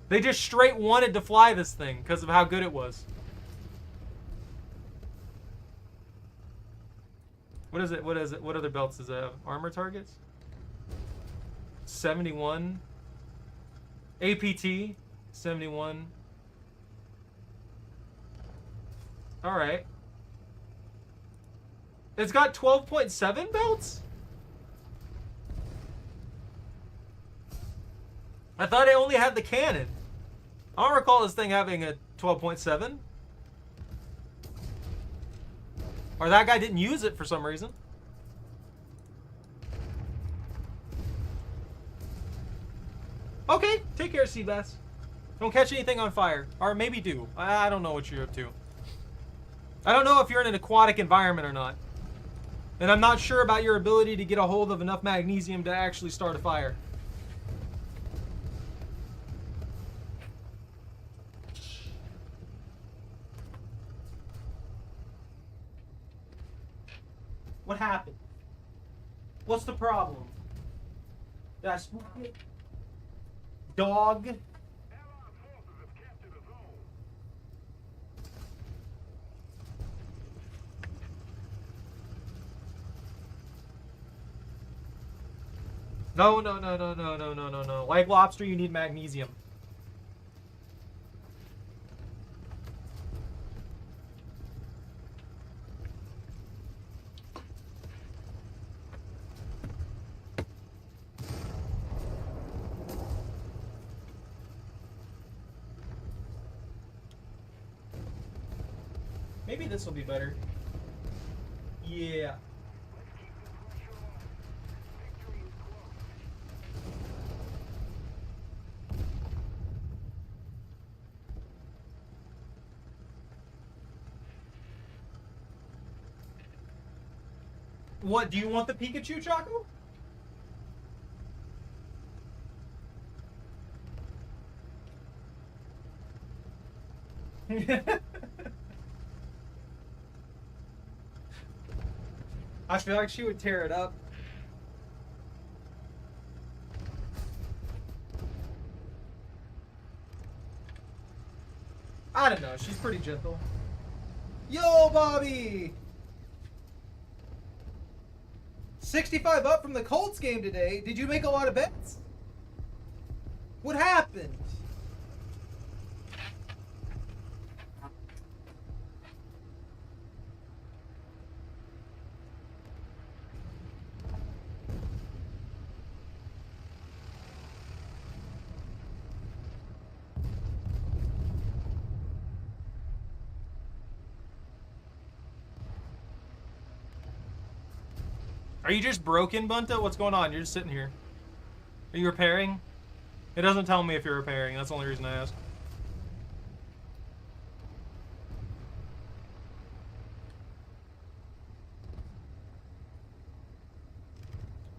They just straight wanted to fly this thing because of how good it was. What is it? What is it? What other belts does it have? Armor targets? 71. APT 71. All right. It's got 12.7 belts? I thought it only had the cannon. I don't recall this thing having a 12.7. Or that guy didn't use it for some reason. Okay, take care, Seabass. Don't catch anything on fire. Or maybe do. I don't know what you're up to. I don't know if you're in an aquatic environment or not. And I'm not sure about your ability to get a hold of enough magnesium to actually start a fire. What happened? What's the problem? Did I spook it? Dog?
Allied forces have captured a zone.
No. Like lobster, you need magnesium. Maybe this will be better. Yeah. What, do you want the Pikachu, Chaco? I feel like she would tear it up. I don't know, she's pretty gentle. Yo, Bobby! 65 up from the Colts game today. Did you make a lot of bets? What happened? Are you just broken, Bunta? What's going on? You're just sitting here. Are you repairing? It doesn't tell me if you're repairing. That's the only reason I asked.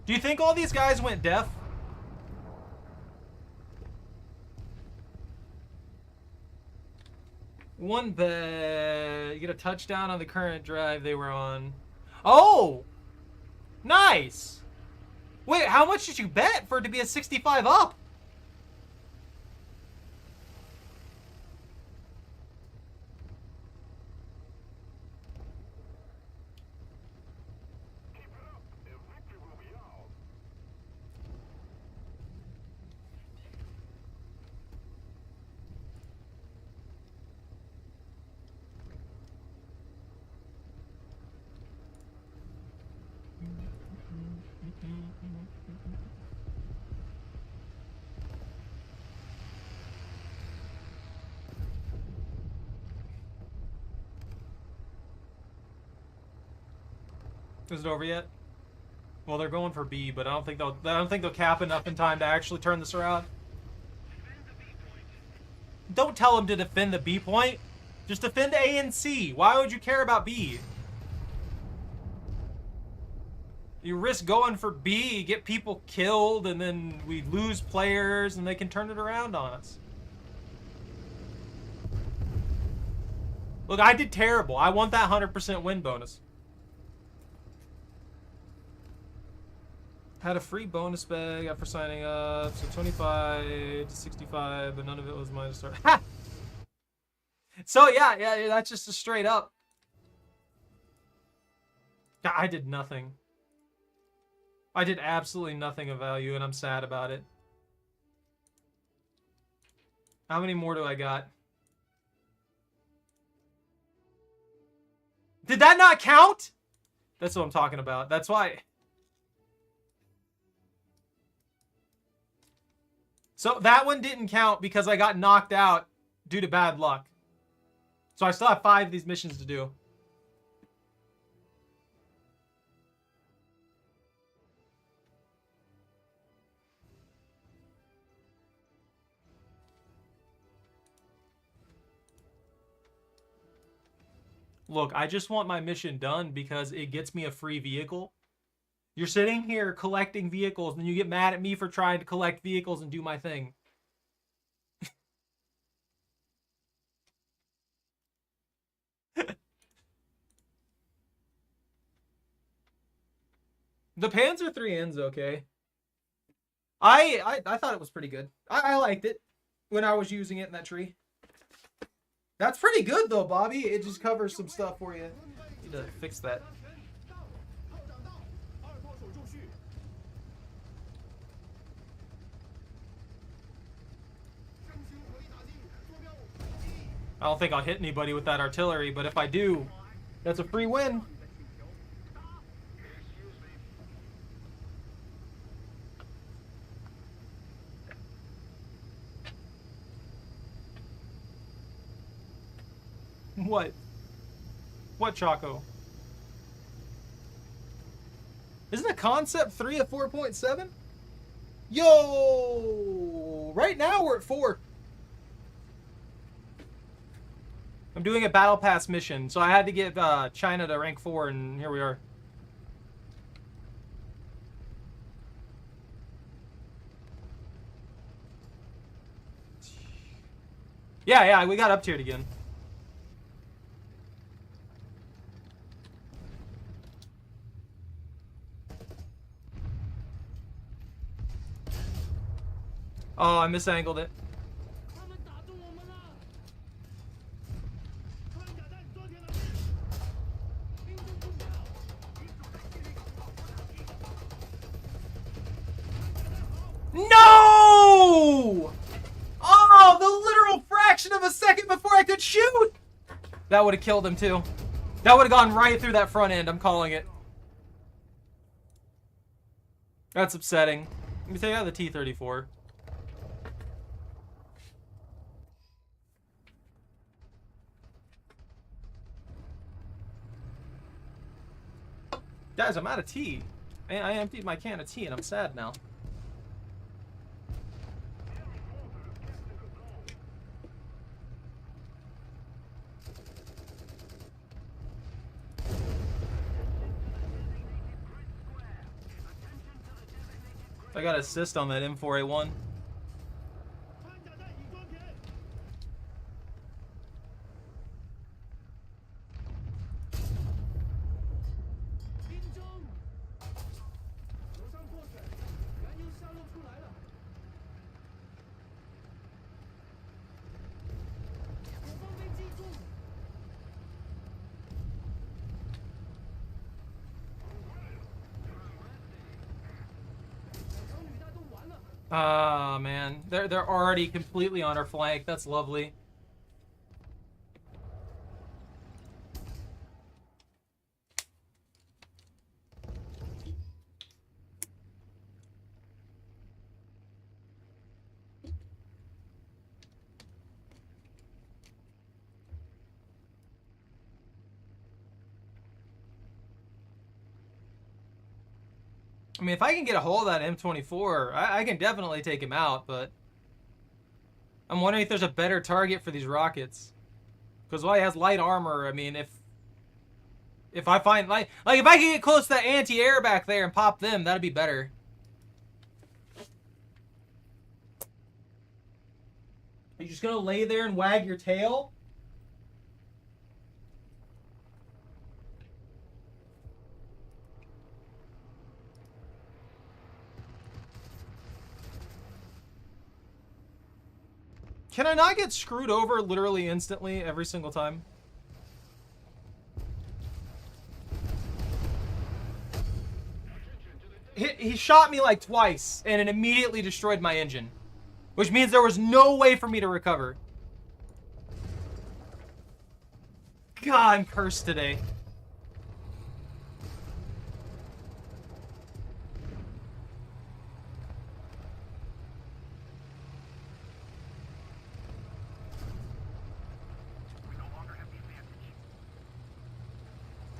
Do you think all these guys went deaf? One bet. You get a touchdown on the current drive they were on. Oh! Nice! Wait, how much did you bet for it to be a 65 up?
Keep it up, and victory will be ours.
Is it over yet? Well, they're going for B, but I don't think they'll cap enough in time to actually turn this around. Don't tell them to defend the B point. Just defend A and C. Why would you care about B? You risk going for B, get people killed, and then we lose players, and they can turn it around on us. Look, I did terrible. I want that 100% win bonus. Had a free bonus bag after signing up, so 25 to 65, but none of it was mine to start. Ha! So yeah, that's just a straight up. I did nothing. I did absolutely nothing of value, and I'm sad about it. How many more do I got? Did that not count? That's what I'm talking about. That's why. So that one didn't count because I got knocked out due to bad luck. So I still have 5 of these missions to do. Look, I just want my mission done because it gets me a free vehicle. You're sitting here collecting vehicles, and you get mad at me for trying to collect vehicles and do my thing. The Panzer III's okay. I thought it was pretty good. I liked it when I was using it in that tree. That's pretty good though, Bobby. It just covers some stuff for you. Need to fix that.
炮长到，二炮手就绪。升星火力打击，坐标1。
I don't think I'll hit anybody with that artillery, but if I do, that's a free win. What? What, Choco? Isn't a concept 3 at 4.7? Yo! Right now we're at 4. I'm doing a battle pass mission, so I had to get China to rank 4, and here we are. Yeah, we got up tiered again. Oh, I misangled it.
他们打中我们了！穿甲弹抓铁了！
it! Shoot! That would have killed him too. That would have gone right through that front end. I'm calling it. That's upsetting. Let me take out the T-34. Guys, I'm out of tea. I emptied my can of tea and I'm sad now. I got assist on that M4A1.
穿甲弹已装填。兵中，油上破水，燃油下漏出来了。我方被击中。两条履带都完了。
Ah, man. They're already completely on our flank. That's lovely. I mean, if I can get a hold of that M24, I can definitely take him out, but I'm wondering if there's a better target for these rockets. Because while he has light armor, I mean, if I find, like if I can get close to that anti-air back there and pop them, that'd be better. Are you just gonna lay there and wag your tail? Can I not get screwed over literally instantly every single time? He shot me like twice and it immediately destroyed my engine. Which means there was no way for me to recover. God, I'm cursed today.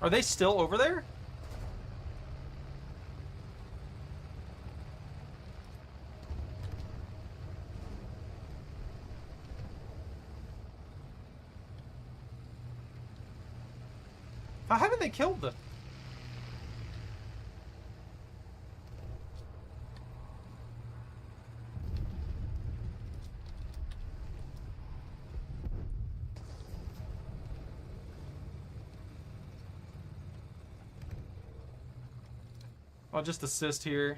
Are they still over there? How haven't they killed them? I'll just assist here.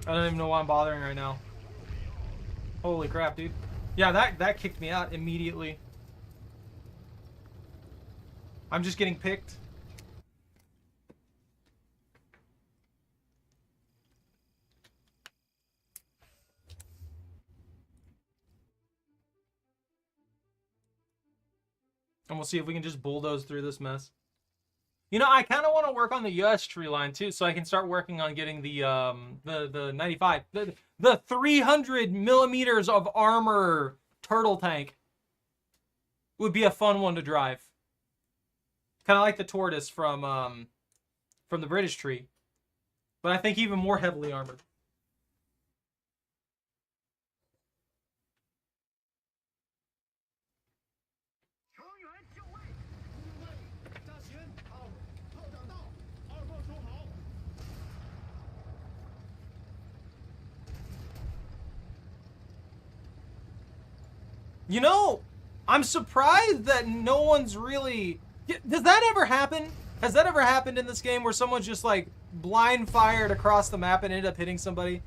I don't even know why I'm bothering right now. Holy crap, dude. Yeah, that kicked me out immediately. I'm just getting picked. And we'll see if we can just bulldoze through this mess. You know, I kind of want to work on the US tree line too, so I can start working on getting the 95, the 300 millimeters of armor turtle tank. Would be a fun one to drive. Kind of like the tortoise from the British tree, but I think even more heavily armored. You know, I'm surprised that no one's really... Does that ever happen? Has that ever happened in this game where someone's just like blind fired across the map and ended up hitting somebody?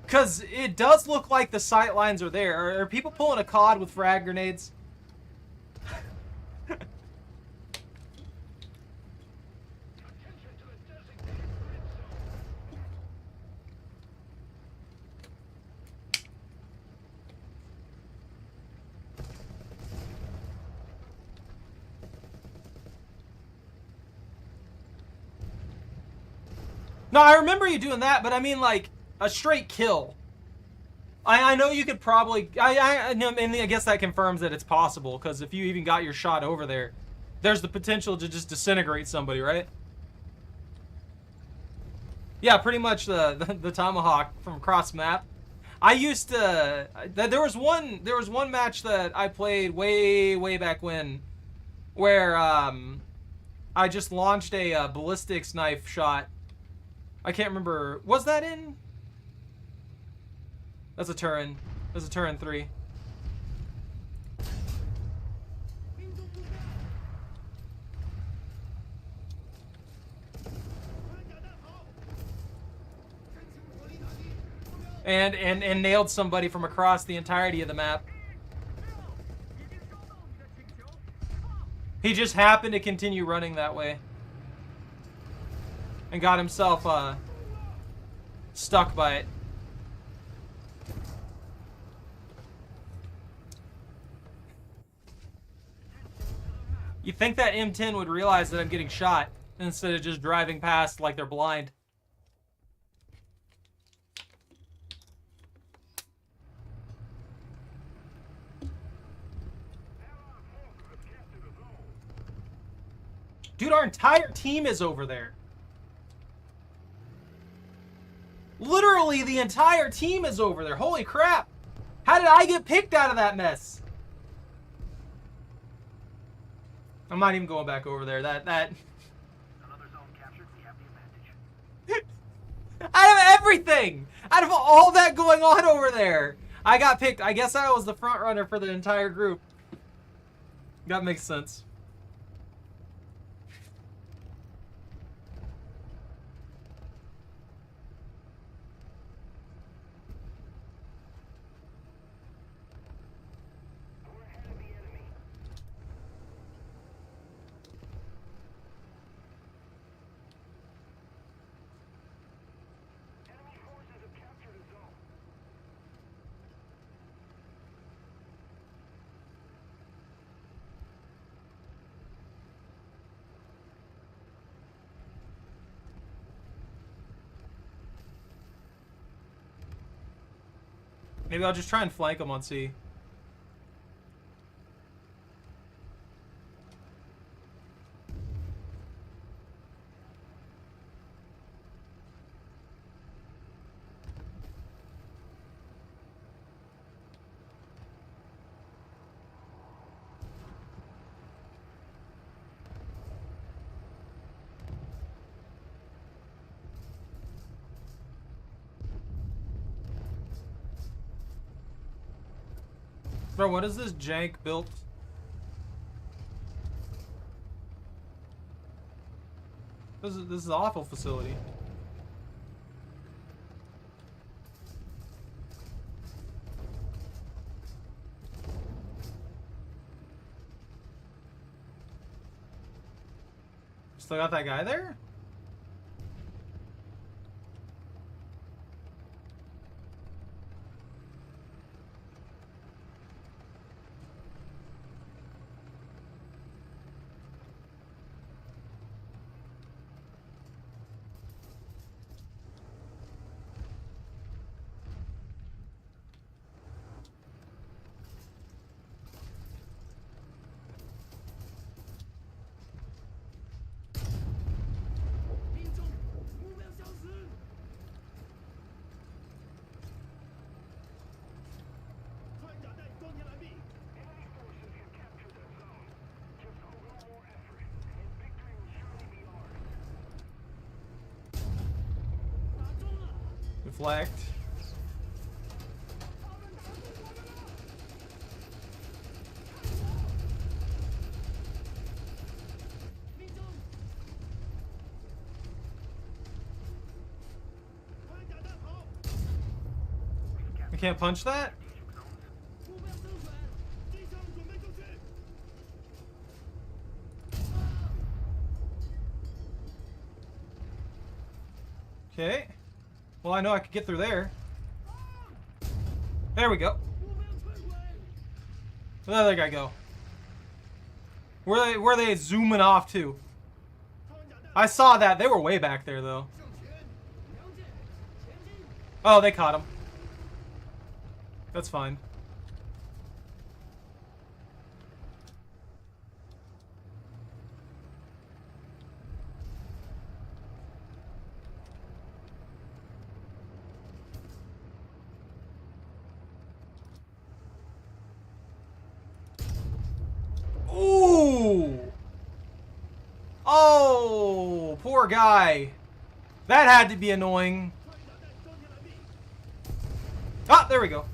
Because it does look like the sight lines are there. Are people pulling a COD with frag grenades? No, I remember you doing that, but I mean like a straight kill. I know you could probably I guess that confirms that it's possible, because if you even got your shot over there, there's the potential to just disintegrate somebody, right? Yeah, pretty much the tomahawk from cross map. I used to there was one match that I played way back when where I just launched a ballistics knife shot. I can't remember. Was that in? That's a Turin. That's a Turin 3. And nailed somebody from across the entirety of the map. He just happened to continue running that way. And got himself stuck by it. You think that M10 would realize that I'm getting shot instead of just driving past like they're blind. Dude, our entire team is over there. Literally, the entire team is over there. Holy crap. How did I get picked out of that mess? I'm not even going back over there. That
Another zone captured. We have the advantage.
out of everything, out of all that going on over there, I got picked. I guess I was the front runner for the entire group. That makes sense.
We're ahead of the enemy. Enemy forces have captured a zone.
Maybe I'll just try and flank them on C. Bro, what is this jank built? This is an awful facility. Still got that guy there?
Enemy forces have captured that zone. Just a little more effort, and victory will surely be ours.
Deflect. I can't punch that?
目标生存，机枪准备就绪。
Okay. Well, I know I could get through there. There we go.
目标摧毁。
Where'd the other guy go? Where are they zooming off to?
超人炸弹，
I saw that. They were way back there, though.
向前，了解，前进。
Oh, they caught him. That's fine. Ooh! Oh, poor guy. That had to be annoying.
超人炸弹装填完毕。
Ah, there we go.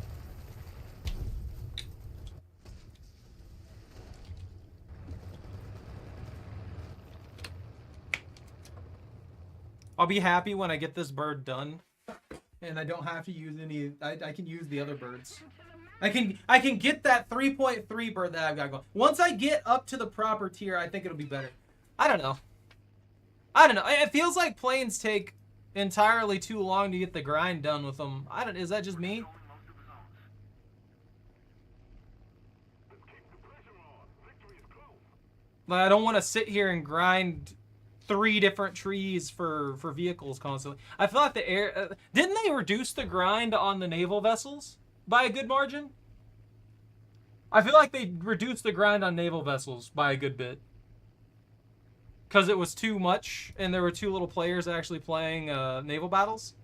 I'll be happy when I get this bird done. And I don't have to use any. I can use the other birds. I can get that 3.3 bird that I've got going. Once I get up to the proper tier, I think it'll be better. I don't know. It feels like planes take entirely too long to get the grind done with them. Is that just me? Like, I don't want to sit here and grind 3 different trees for vehicles constantly. I feel like the air didn't they reduce the grind on the naval vessels by a good margin? I feel like they reduced the grind on naval vessels by a good bit. Because it was too much and there were too little players actually playing naval battles.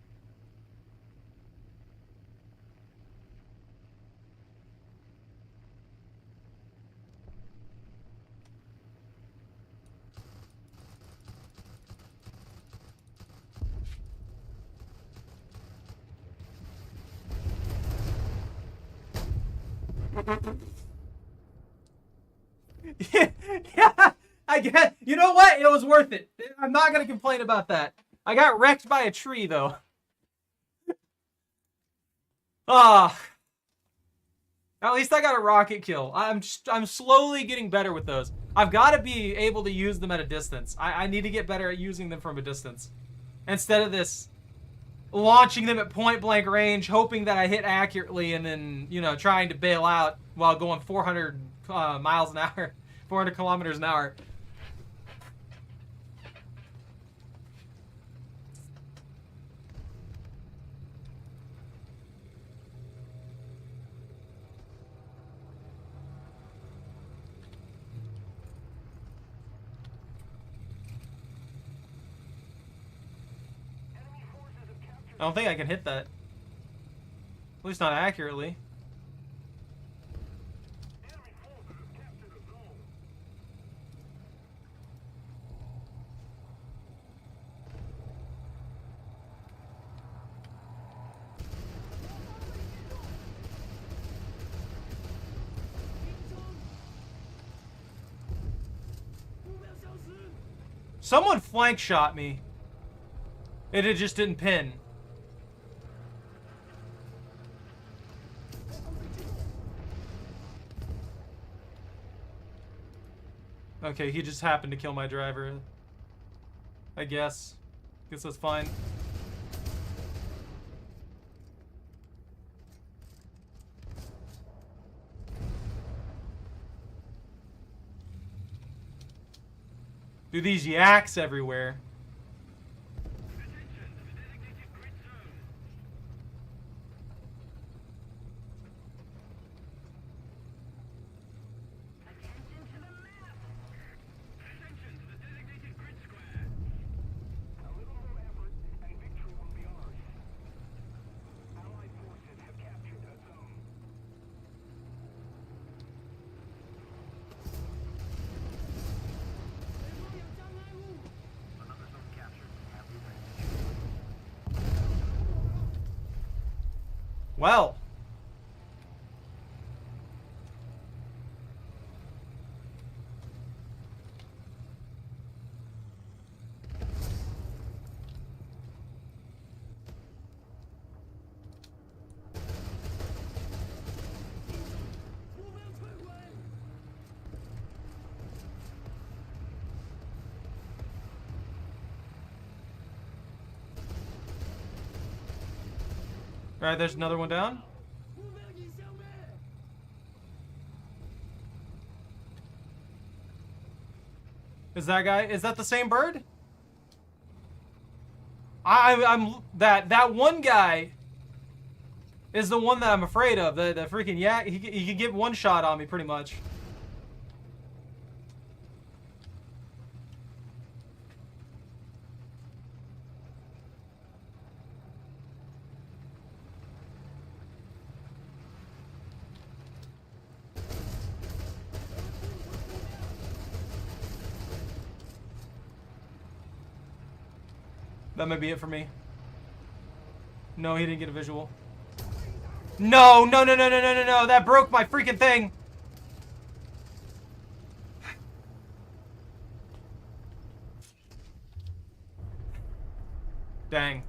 Yeah, I guess. You know what? It was worth it. I'm not going to complain about that. I got wrecked by a tree, though. Ah. At least I got a rocket kill. I'm slowly getting better with those. I've got to be able to use them at a distance. I need to get better at using them from a distance. Instead of this launching them at point blank range, hoping that I hit accurately, and then, you know, trying to bail out while going 400 miles an hour, 400 kilometers an hour. I don't think I can hit that. At least not accurately. Someone flank shot me. It just didn't pin. Okay, he just happened to kill my driver. I guess. Guess that's fine. Dude, these yaks everywhere. Well. All right, there's another one down.
目标已消灭。
Is that guy? Is that the same bird? I'm that one guy is the one that I'm afraid of. The freaking yak. He could get one shot on me pretty much. That might be it for me. No, he didn't get a visual. No, no, no, no, no, no, no, no. That broke my freaking thing. Dang.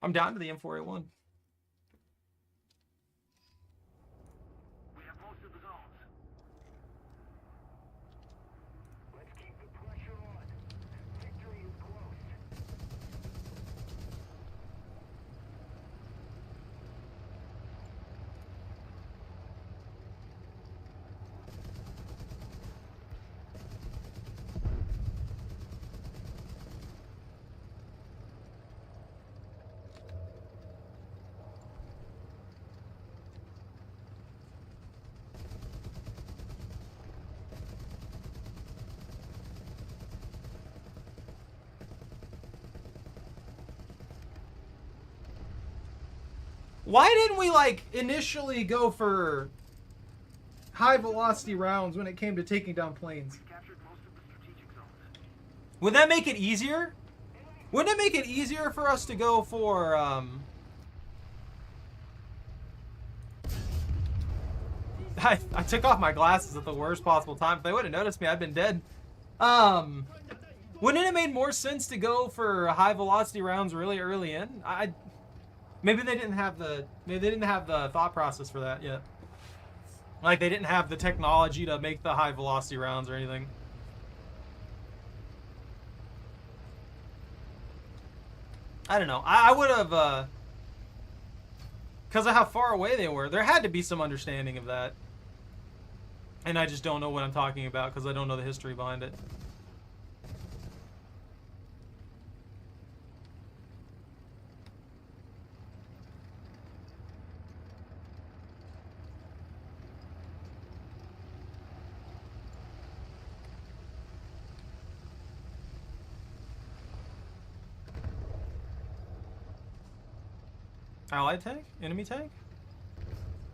I'm down to the M4A1.
We have most of the zones. Let's keep the pressure on. Victory is close.
Why didn't we, like, initially go for high velocity rounds when it came to taking down planes?
Captured most of the strategic zones.
Would that make it easier? Wouldn't it make it easier for us to go for, I took off my glasses at the worst possible time. If they would have noticed me, I'd been dead. Wouldn't it have made more sense to go for high velocity rounds really early in? Maybe they didn't have the thought process for that yet. Like they didn't have the technology to make the high velocity rounds or anything. I don't know. I would have, because of how far away they were, there had to be some understanding of that. And I just don't know what I'm talking about because I don't know the history behind it. Allied tank? Enemy tank?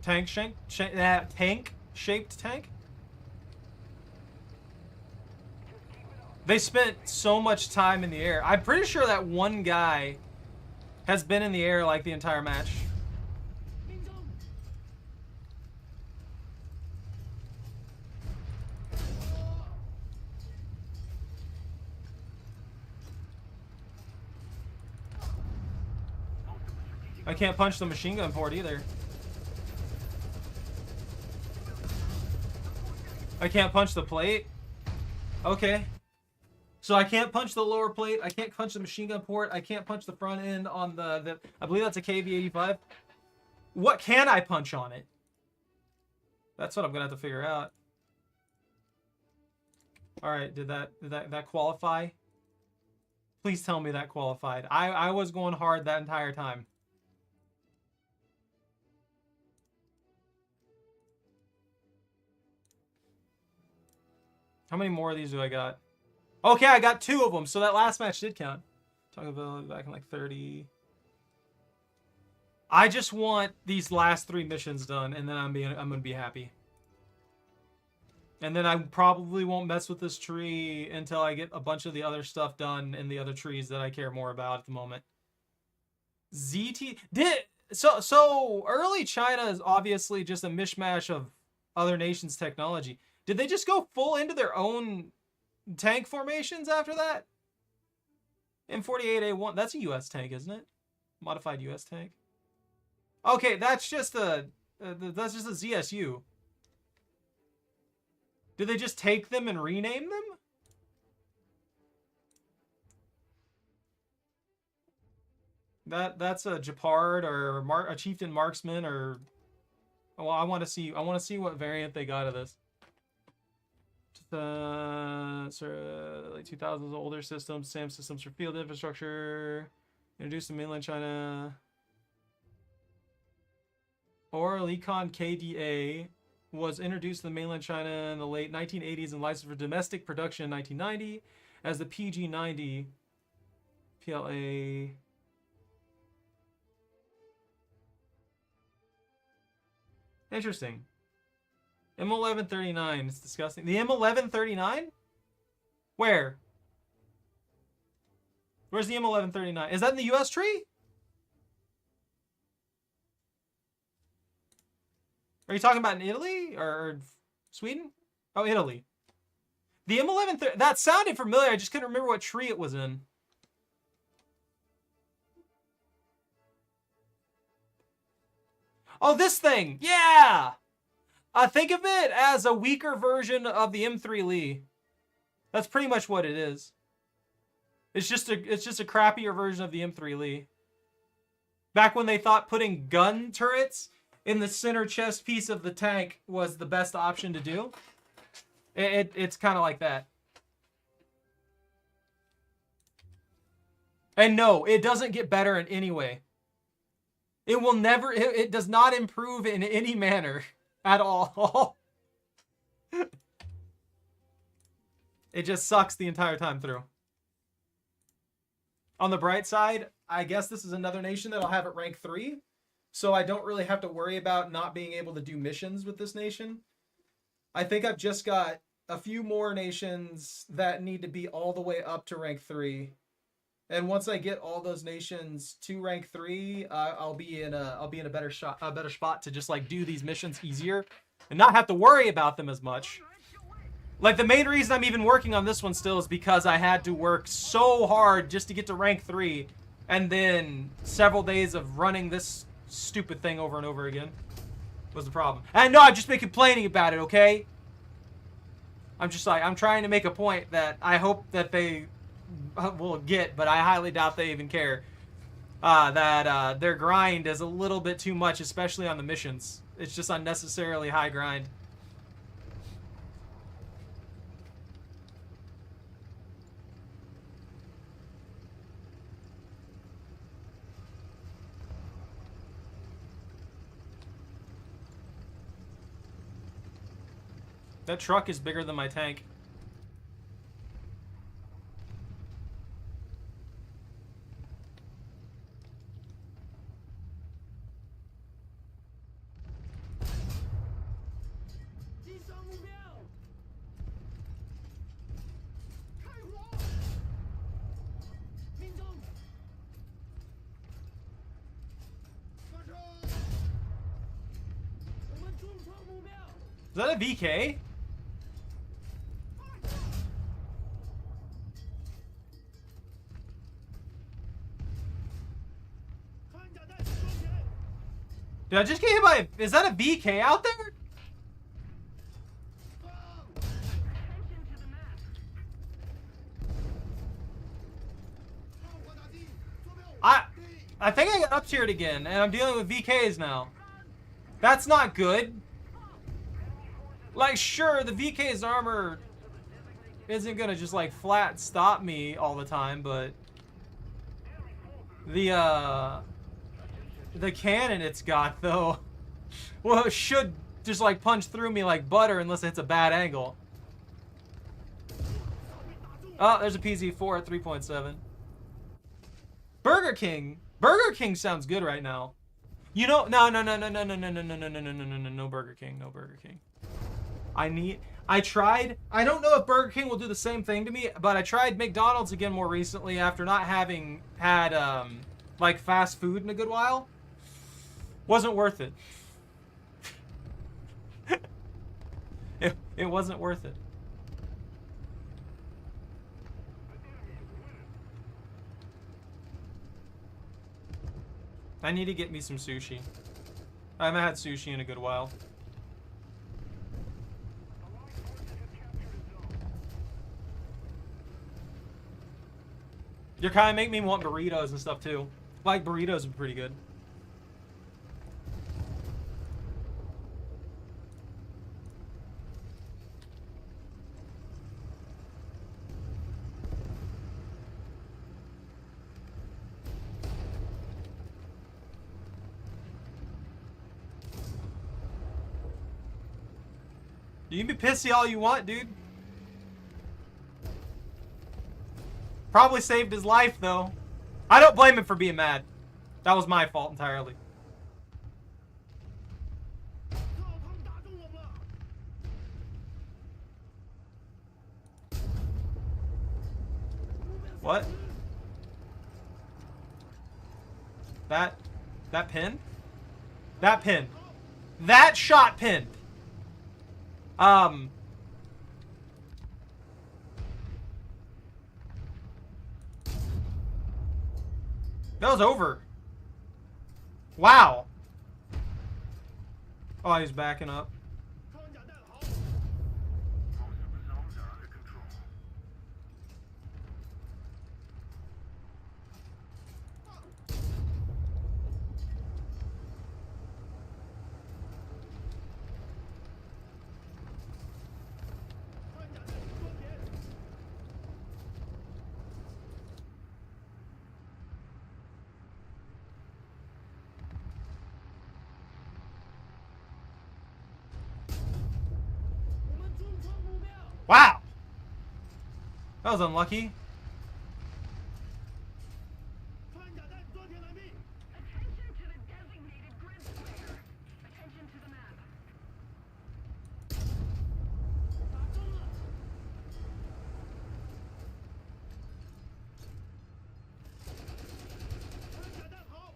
Tank shaped tank? They spent so much time in the air. I'm pretty sure that one guy has been in the air like the entire match.
命中。
I can't punch the machine gun port either. I can't punch the plate. Okay. So I can't punch the lower plate. I can't punch the machine gun port. I can't punch the front end on the I believe that's a KV-85. What can I punch on it? That's what I'm gonna have to figure out. All right, did that qualify? Please tell me that qualified. I was going hard that entire time. How many more of these do I got? Okay, I got 2 of them, so that last match did count. Talking about back in like 30. I just want these last 3 missions done, and then I'm gonna be happy. And then I probably won't mess with this tree until I get a bunch of the other stuff done in the other trees that I care more about at the moment. So early China is obviously just a mishmash of other nations' technology. Did they just go full into their own tank formations after that? M48A1, that's a US tank, isn't it? Modified US tank. Okay, that's just a ZSU. Did they just take them and rename them? That's a Japard or a Chieftain Marksman or. Well, I want to see what variant they got of this. Like 2000s older systems, SAM systems for field infrastructure, introduced in mainland China. Oral Econ KDA was introduced in mainland China in the late 1980s and licensed for domestic production in 1990 as the PG90 PLA. Interesting. M1139 is disgusting. The M1139? Where? Where's the M1139? Is that in the US tree? Are you talking about in Italy or Sweden? Oh, Italy. The M11, that sounded familiar. I just couldn't remember what tree it was in. Oh, this thing. Yeah. Think of it as a weaker version of the M3 Lee. That's pretty much what it is. It's just a crappier version of the M3 Lee. Back when they thought putting gun turrets in the center chest piece of the tank was the best option to do. It's kind of like that. And no, it doesn't get better in any way. It will never, it does not improve in any manner at all. It just sucks the entire time through. On the bright side, I guess this is another nation that'll have it rank 3. So I don't really have to worry about not being able to do missions with this nation. I think I've just got a few more nations that need to be all the way up to rank 3. And once I get all those nations to rank 3, I'll be in a better spot to just like do these missions easier and not have to worry about them as much. Like the main reason I'm even working on this one still is because I had to work so hard just to get to rank 3 and then several days of running this stupid thing over and over again was the problem. And no, I've just been complaining about it, okay? I'm just like, I'm trying to make a point that I hope that they will get, but I highly doubt they even care. That their grind is a little bit too much, especially on the missions. It's just unnecessarily high grind. That truck is bigger than my tank. Is that a VK? Did I just get hit by... Is that a VK out there? I think I got up-tiered again, and I'm dealing with VKs now. That's not good. Like, sure, the VK's armor isn't gonna just, like, flat stop me all the time, but... The cannon it's got, though, well, it should just, like, punch through me like butter unless it's a bad angle. Oh, there's a PZ4 at 3.7. Burger King. Burger King sounds good right now. You know, no Burger King, no Burger King. I tried. I don't know if Burger King will do the same thing to me, but I tried McDonald's again more recently after not having had, like, fast food in a good while. Wasn't worth it. It wasn't worth it. I need to get me some sushi. I haven't had sushi in a good while. You're kind of making me want burritos and stuff too. Like burritos are pretty good. You can be pissy all you want, dude. Probably saved his life, though. I don't blame him for being mad. That was my fault entirely.
靠，他们打中我们了！
What? That pin? That pin. That shot pinned. That was over. Wow. Oh, he's backing up.
装甲弹好，
Most of the zones are under control.
装甲弹多点， 我们重创目标，
Wow. That was unlucky.
装甲弹装填完毕，
Attention to the designated grid square. Attention to the map.
打中了， 装甲弹好，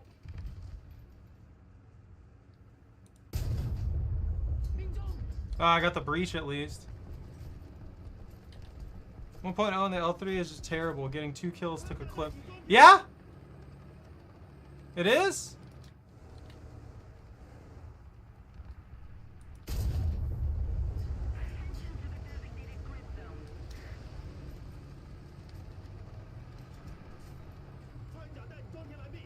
命中，
I got the breach at least. 1.0 on the L3 is just terrible. Getting 2 kills took a clip. Yeah? It is?
Attention to the designated grid zone.
装甲弹装填完毕，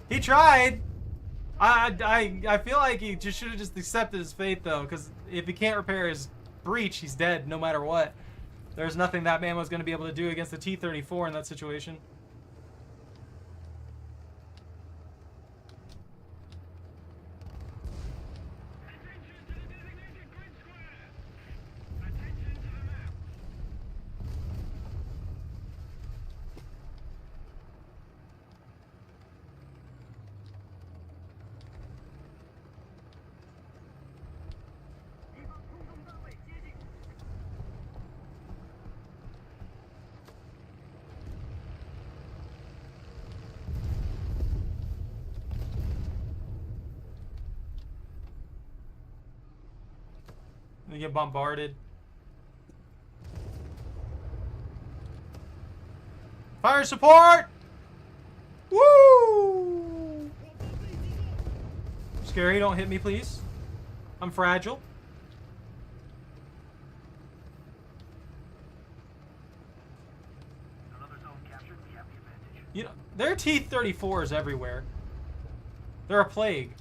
He tried. I feel like he just should have just accepted his fate though, because if he can't repair his breach, he's dead no matter what. There's nothing that man was going to be able to do against the T-34 in that situation.
Attention to the designated grid square. Attention to the map.
They get bombarded. Fire support! Woo! Scary, don't hit me, please. I'm fragile.
Another zone captured. We have the advantage.
You know, there are T-34s everywhere. They're a plague.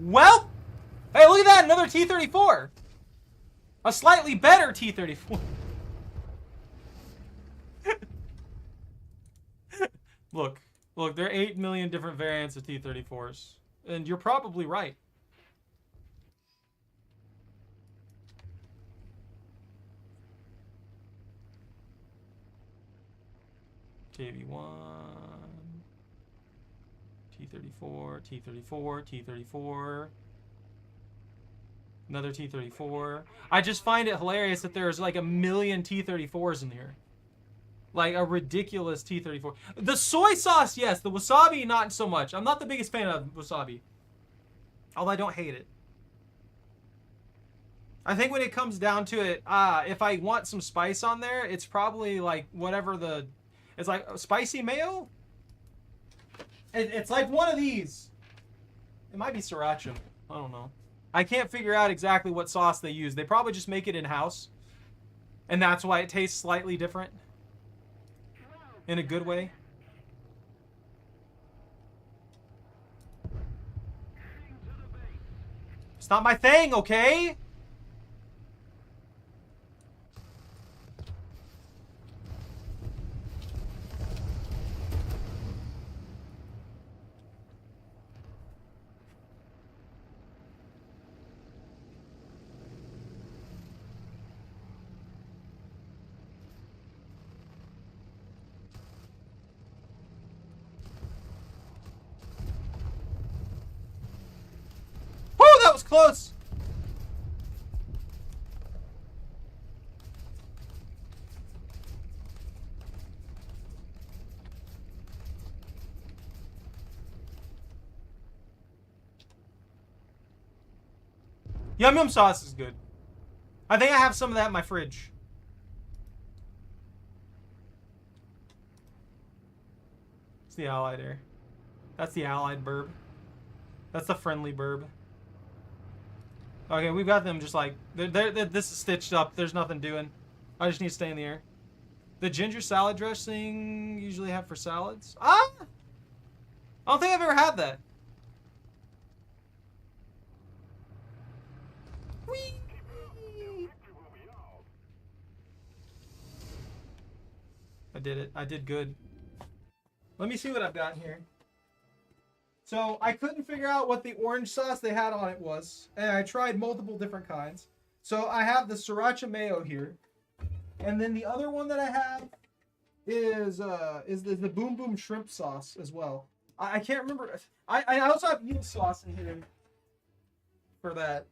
Well, hey, look at that, another T-34. A slightly better T-34. Look, there are 8 million different variants of T-34s. And you're probably right. KV-1, T-34, T-34, T-34, another T-34. I just find it hilarious that there's like a million T-34s in here. Like a ridiculous T34. The soy sauce, yes. The wasabi, not so much. I'm not the biggest fan of wasabi. Although I don't hate it. I think when it comes down to it, if I want some spice on there, it's probably like whatever the... It's like spicy mayo? It's like one of these. It might be sriracha. I don't know. I can't figure out exactly what sauce they use. They probably just make it in-house. And that's why it tastes slightly different. In a good way. It's not my thing, okay? Woo, that was close. Yum Yum sauce is good. I think I have some of that in my fridge. It's the allied air. That's the allied burb. That's the friendly burb. Okay, we've got them just like... this is stitched up. There's nothing doing. I just need to stay in the air. The ginger salad dressing usually have for salads. Ah! I don't think I've ever had that. Whee! I did it. I did good. Let me see what I've got here. So I couldn't figure out what the orange sauce they had on it was, and I tried multiple different kinds. So I have the sriracha mayo here, and then the other one that I have is the Boom Boom shrimp sauce as well. I can't remember. I also have eel sauce in here for that,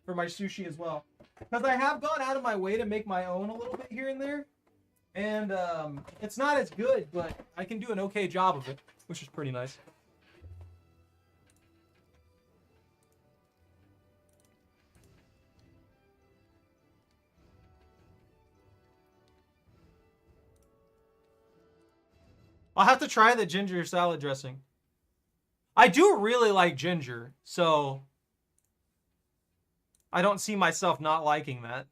for my sushi as well, because I have gone out of my way to make my own a little bit here and there, and it's not as good, but I can do an okay job of it, which is pretty nice. I'll have to try the ginger salad dressing. I do really like ginger, so I don't see myself not liking that.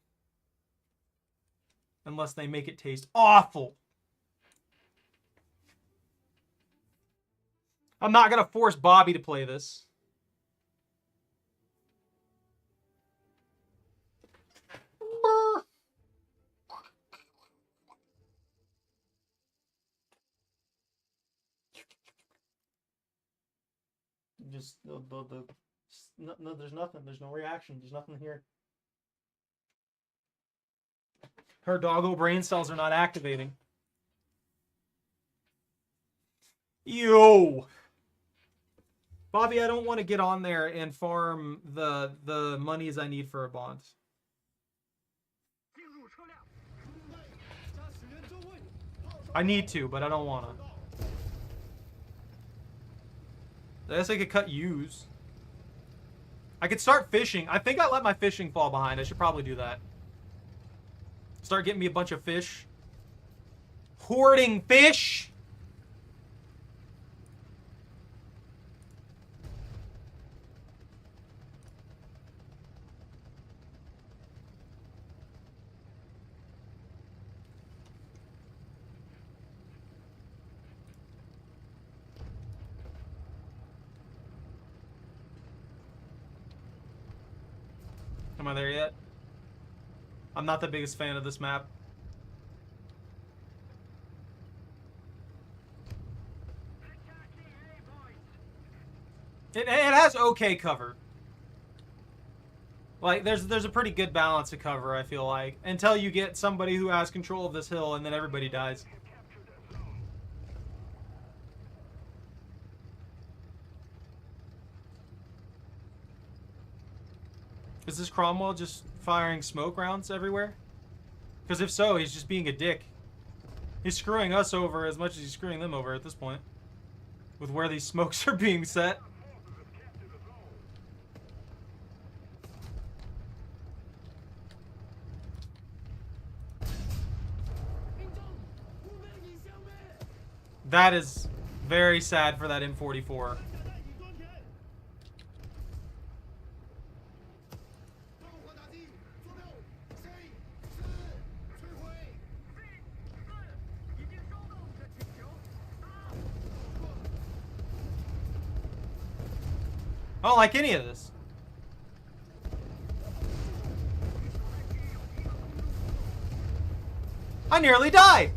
Unless they make it taste awful. I'm not going to force Bobby to play this. Just no, there's nothing. There's no reaction. There's nothing here. Her doggo brain cells are not activating. Yo, Bobby, I don't want to get on there and farm the monies I need for a bond. I need to, but I don't want to. I guess I could cut U's. I could start fishing. I think I let my fishing fall behind. I should probably do that. Start getting me a bunch of fish. Hoarding fish! Am I there yet? I'm not the biggest fan of this map. It has okay cover. Like, there's a pretty good balance of cover, I feel like. Until you get somebody who has control of this hill, and then everybody dies. Is this Cromwell just firing smoke rounds everywhere? Because if so, he's just being a dick. He's screwing us over as much as he's screwing them over at this point. With where these smokes are being set. That is very sad for that M44.
炮火打击，坐标 C 4摧毁。
已经收到你的请求。
I don't like any of this. I nearly died.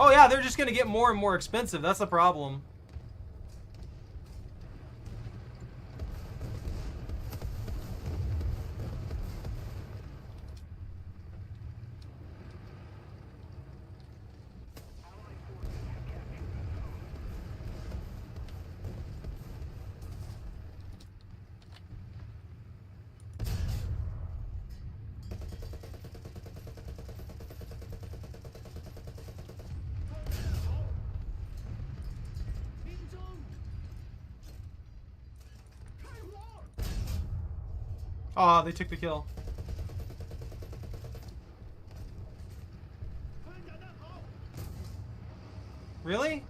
Oh yeah, they're just gonna get more and more expensive. That's the problem. Oh, they took the kill.
穿甲弹好，
Really?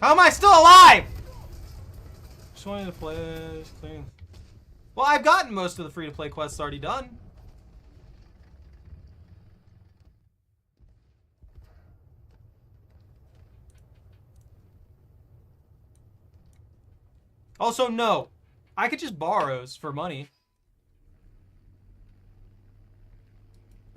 How am I still alive? Just wanted to play thing. Well, I've gotten most of the free-to-play quests already done. Also, no. I could just borrows for money.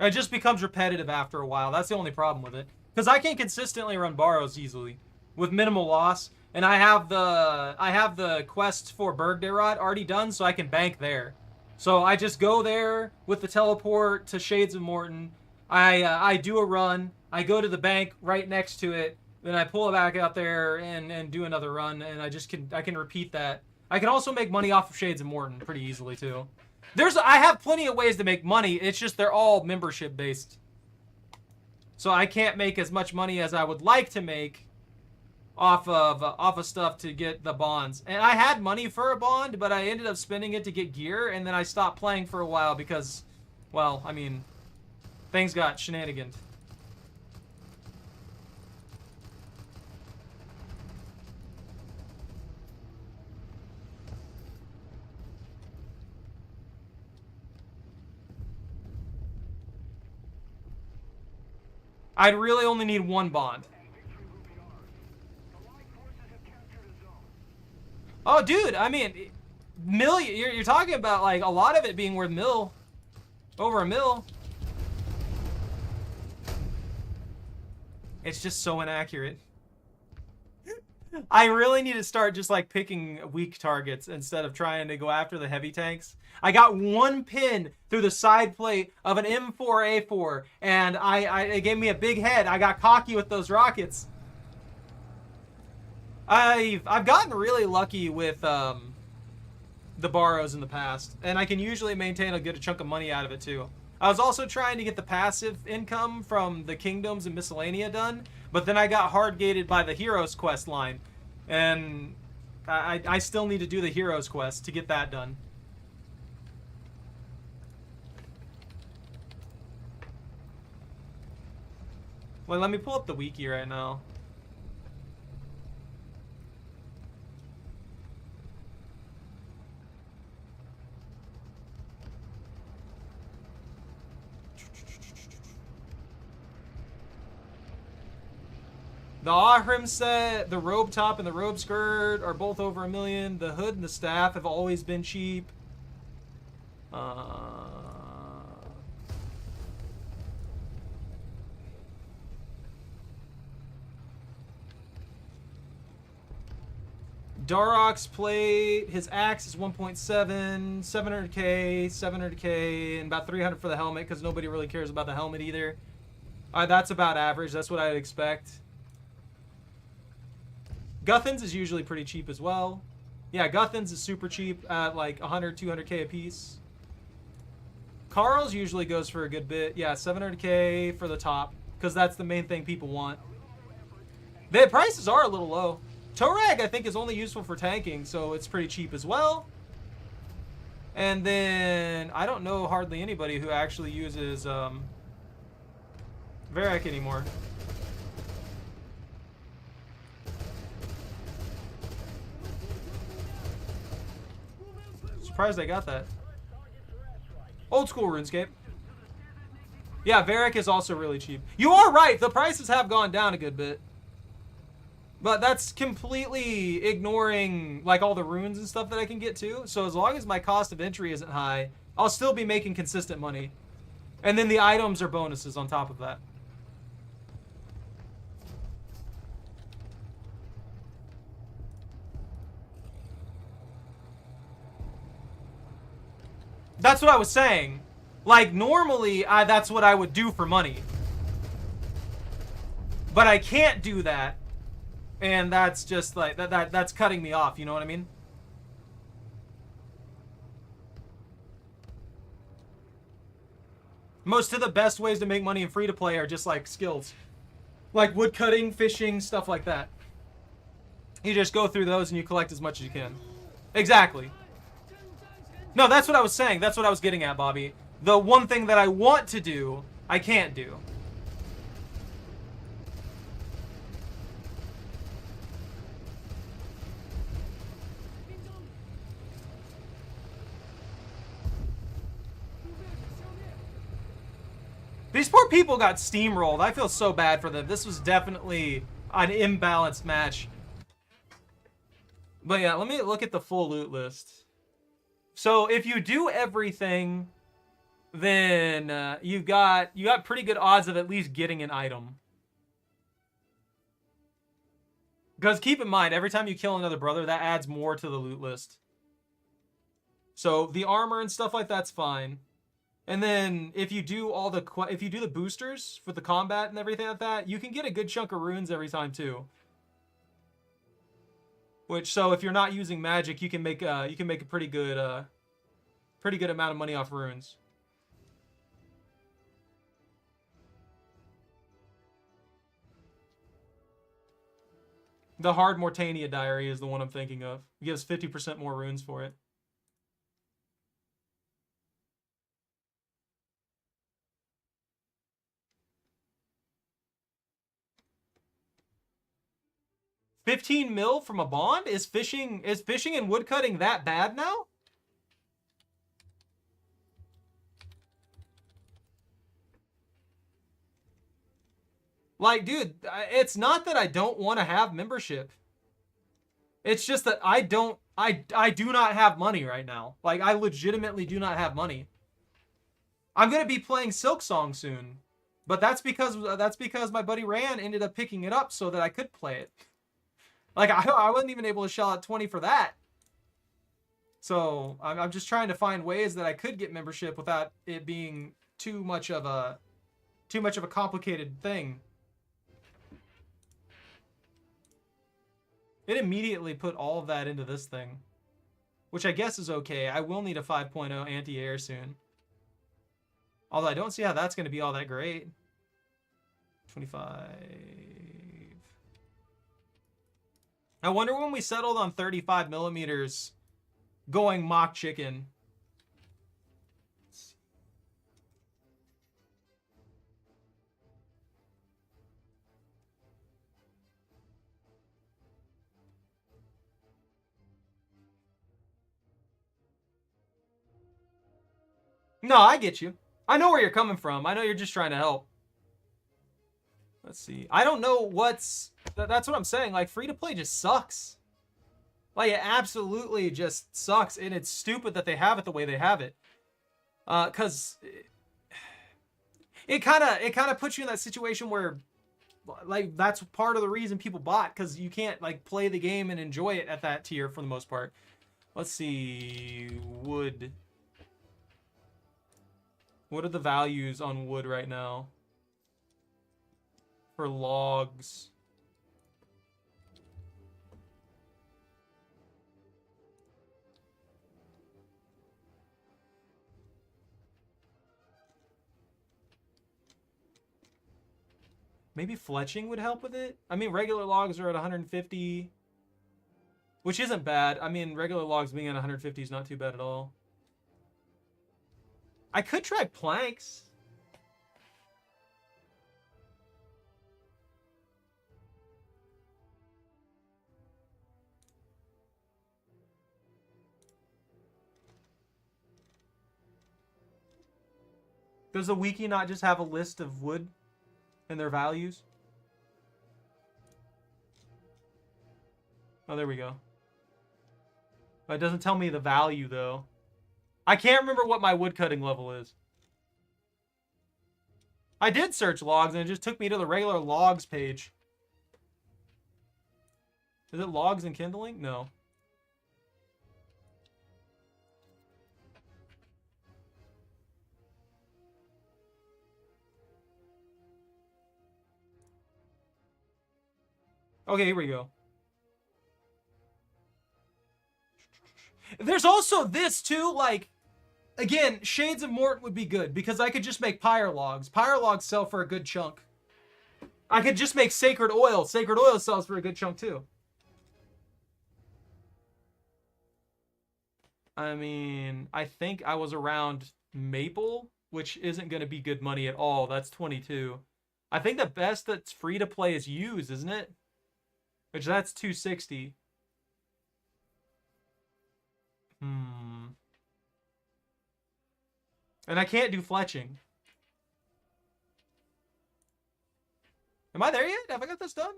It just becomes repetitive after a while. That's the only problem with it. Because I can consistently run borrows easily with minimal loss, and I have the quests for Bergderot already done, so I can bank there. So I just go there with the teleport to Shades of Morton. I do a run. I go to the bank right next to it. Then I pull it back out there and do another run, and I can repeat that. I can also make money off of Shades of Morton pretty easily too. I have plenty of ways to make money. It's just they're all membership based. So I can't make as much money as I would like to make off of stuff to get the bonds. And I had money for a bond, but I ended up spending it to get gear, and then I stopped playing for a while because, well, I mean, things got shenaniganed. I'd really only need one bond. Oh, dude, I mean, you're talking about, like, a lot of it being worth over a mil. It's just so inaccurate. I really need to start just, like, picking weak targets instead of trying to go after the heavy tanks. I got one pin through the side plate of an M4A4, and it gave me a big head. I got cocky with those rockets. I've gotten really lucky with the borrows in the past, and I can usually maintain a good chunk of money out of it too. I was also trying to get the passive income from the kingdoms and miscellanea done, but then I got hard gated by the heroes quest line, and I still need to do the heroes quest to get that done. Well, let me pull up the wiki right now. The Ahrim set, the robe top and the robe skirt are both over $1 million. The hood and the staff have always been cheap. Darok's plate, his axe is 1.7, 700k, 700k, and about 300 for the helmet because nobody really cares about the helmet either. That's about average. That's what I'd expect. Guthin's is usually pretty cheap as well. Yeah, Guthin's is super cheap at like 100, 200k a piece. Carl's usually goes for a good bit. Yeah, 700k for the top because that's the main thing people want. The prices are a little low. Torag, I think, is only useful for tanking, so it's pretty cheap as well. And then I don't know hardly anybody who actually uses Varric anymore. Surprised I got that. Old school RuneScape. Yeah, Varric is also really cheap. You are right, the prices have gone down a good bit. But that's completely ignoring like all the runes and stuff that I can get to. So as long as my cost of entry isn't high, I'll still be making consistent money. And then the items are bonuses on top of that. That's what I was saying. Like normally, that's what I would do for money. But I can't do that. And that's just like, that's cutting me off, you know what I mean? Most of the best ways to make money in free-to-play are just like skills. Like woodcutting, fishing, stuff like that. You just go through those and you collect as much as you can. Exactly. No, that's what I was saying. That's what I was getting at, Bobby. The one thing that I want to do, I can't do. These poor people got steamrolled. I feel so bad for them. This was definitely an imbalanced match. But yeah, let me look at the full loot list. So if you do everything, then you got pretty good odds of at least getting an item. Because keep in mind, every time you kill another brother, that adds more to the loot list. So the armor and stuff like that's fine. And then if you do the boosters for the combat and everything like that, you can get a good chunk of runes every time too. Which, so if you're not using magic, you can make a pretty good amount of money off runes. The Hard Mortania Diary is the one I'm thinking of. It gives 50% more runes for it. $15 mil from a bond? Is fishing and woodcutting that bad now? Like, dude, it's not that I don't want to have membership. It's just that I do not have money right now. Like, I legitimately do not have money. I'm going to be playing Silksong soon. But that's because my buddy Rand ended up picking it up so that I could play it. Like, I wasn't even able to shell out 20 for that. So, I'm just trying to find ways that I could get membership without it being too much of a complicated thing. It immediately put all of that into this thing, which I guess is okay. I will need a 5.0 anti-air soon. Although I don't see how that's going to be all that great. 25. I wonder when we settled on 35 millimeters going mock chicken. No, I get you. I know where you're coming from. I know you're just trying to help. Let's see. I don't know what's... That's what I'm saying. Like, free-to-play just sucks. Like, it absolutely just sucks. And it's stupid that they have it the way they have it. Because... It kind of puts you in that situation where... Like, that's part of the reason people bought. Because you can't, like, play the game and enjoy it at that tier for the most part. Let's see... Wood... What are the values on wood right now? For logs. Maybe fletching would help with it? I mean, regular logs are at 150. Which isn't bad. I mean, regular logs being at 150 is not too bad at all. I could try planks. Does a wiki not just have a list of wood and their values? Oh, there we go. It doesn't tell me the value, though. I can't remember what my woodcutting level is. I did search logs, and it just took me to the regular logs page. Is it logs and kindling? No. Okay, here we go. There's also this, too, like... Again, Shades of Mort would be good, because I could just make pyre logs. Pyre logs sell for a good chunk. I could just make Sacred Oil. Sacred Oil sells for a good chunk, too. I mean, I think I was around Maple, which isn't going to be good money at all. That's 22. I think the best that's free to play is Use, isn't it? Which that's 260. And I can't do fletching. Am I there yet? Have I got this done?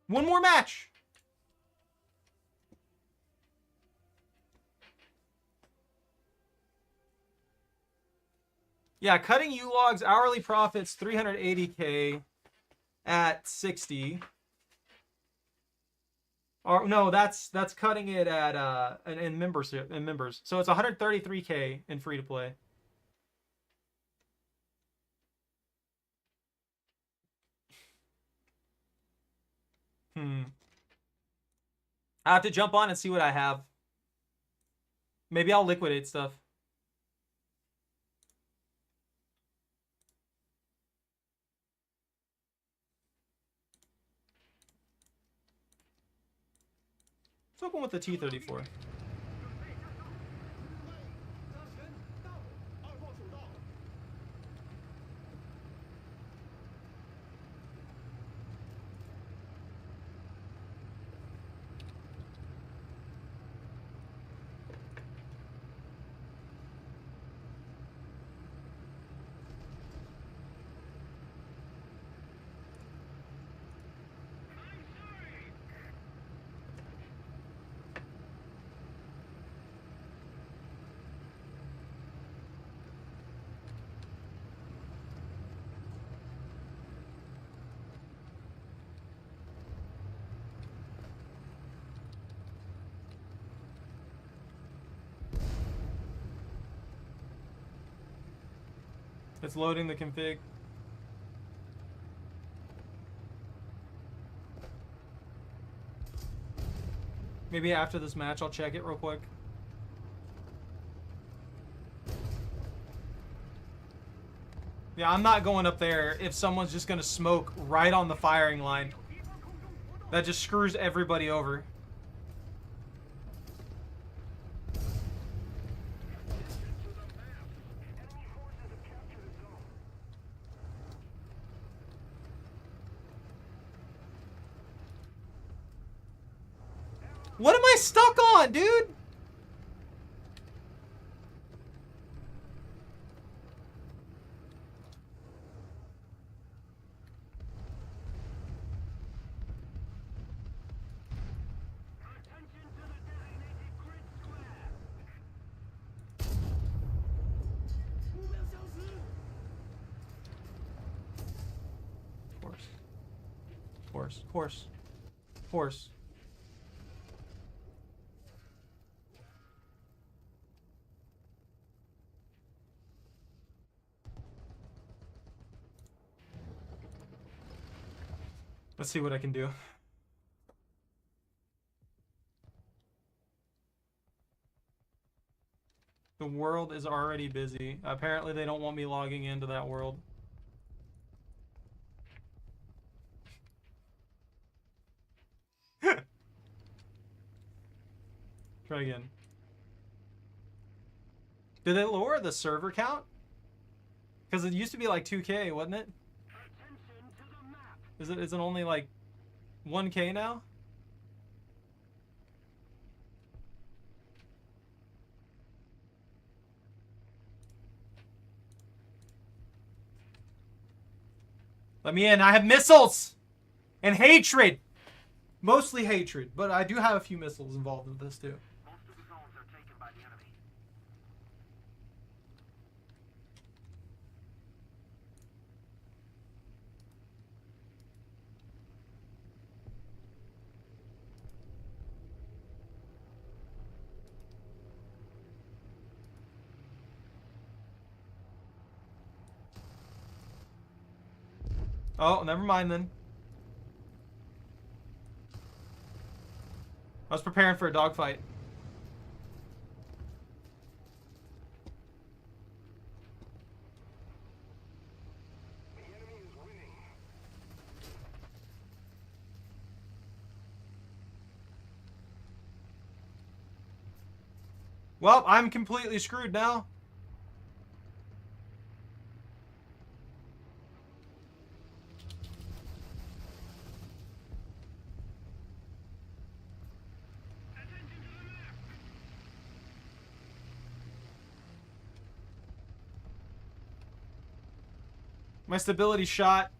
One more match. Yeah, cutting U-logs, hourly profits, 380K at 60. Or no, that's cutting it at in members. So it's 133K in free to play. I have to jump on and see what I have. Maybe I'll liquidate stuff. Let's open with the T-34. 'It's loading the config. Maybe after this match, I'll check it real quick. Yeah, I'm not going up there if someone's just going to smoke right on the firing line. That just screws everybody over. What am I stuck on, dude? Horse. Let's see what I can do. The world is already busy. Apparently they don't want me logging into that world. Try again. Did they lower the server count? Because it used to be like 2K, wasn't it? Is it only like 1K now? Let me in. I have missiles and hatred. Mostly hatred, but I do have a few missiles involved with this too.
Most of the zones are taken by the enemy.
Oh, never mind then. I was preparing for a dogfight.
The enemy is winning.
Well, I'm completely screwed now. My stability shot.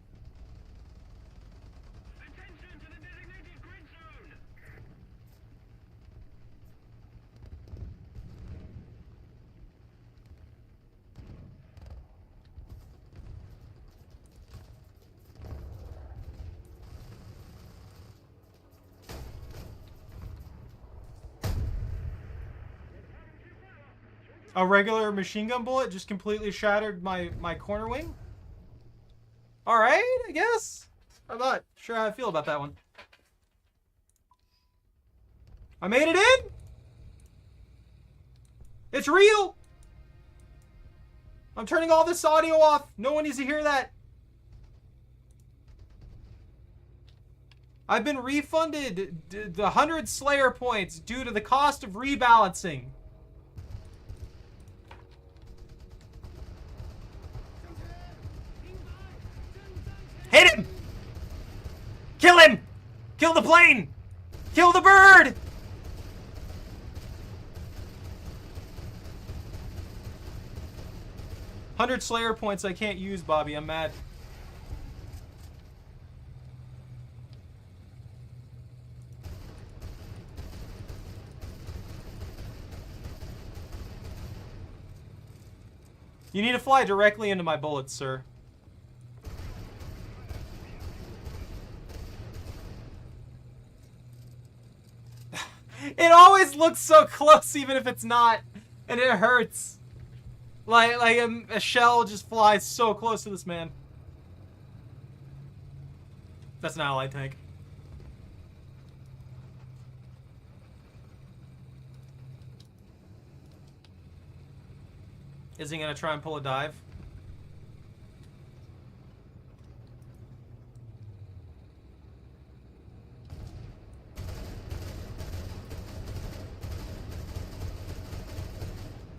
Attention to the designated grid zone.
A regular machine gun bullet just completely shattered my corner wing. All right, I guess. I'm not sure how I feel about that one. I made it in. It's real. I'm turning all this audio off. No one needs to hear that. I've been refunded the 100 Slayer points due to the cost of rebalancing. Hit him! Kill him! Kill the plane! Kill the bird! $100 Slayer points I can't use, Bobby. I'm mad. You need to fly directly into my bullets, sir. It always looks so close, even if it's not, and it hurts. Like a shell just flies so close to this man. That's an ally tank. Is he gonna try and pull a dive?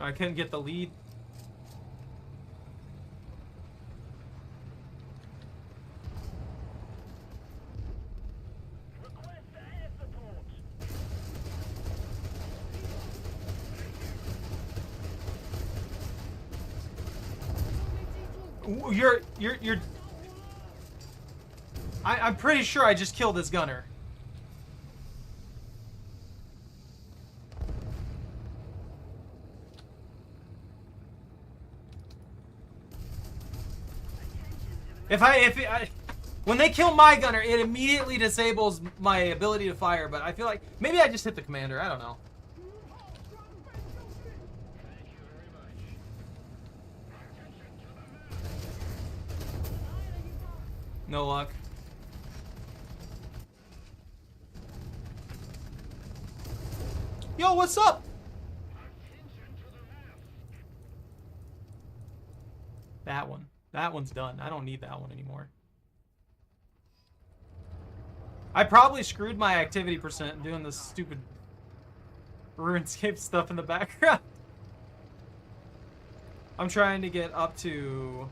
I couldn't get the lead.
Request air support.
You're I'm pretty sure I just killed this gunner. If I When they kill my gunner, it immediately disables my ability to fire, but I feel like maybe I just hit the commander. I don't know. No luck. Yo, what's up? That one. That one's done. I don't need that one anymore. I probably screwed my activity percent doing this stupid RuneScape stuff in the background. I'm trying to get up to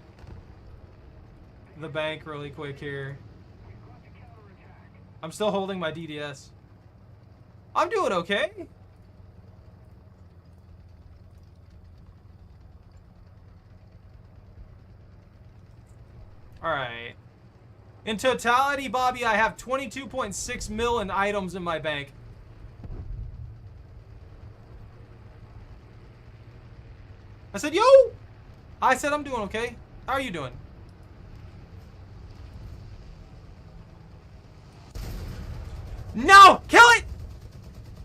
the bank really quick here. I'm still holding my DDS. I'm doing okay. Alright. In totality, Bobby, I have 22.6 mil in items in my bank. I said, yo! I said I'm doing okay. How are you doing? No! Kill it!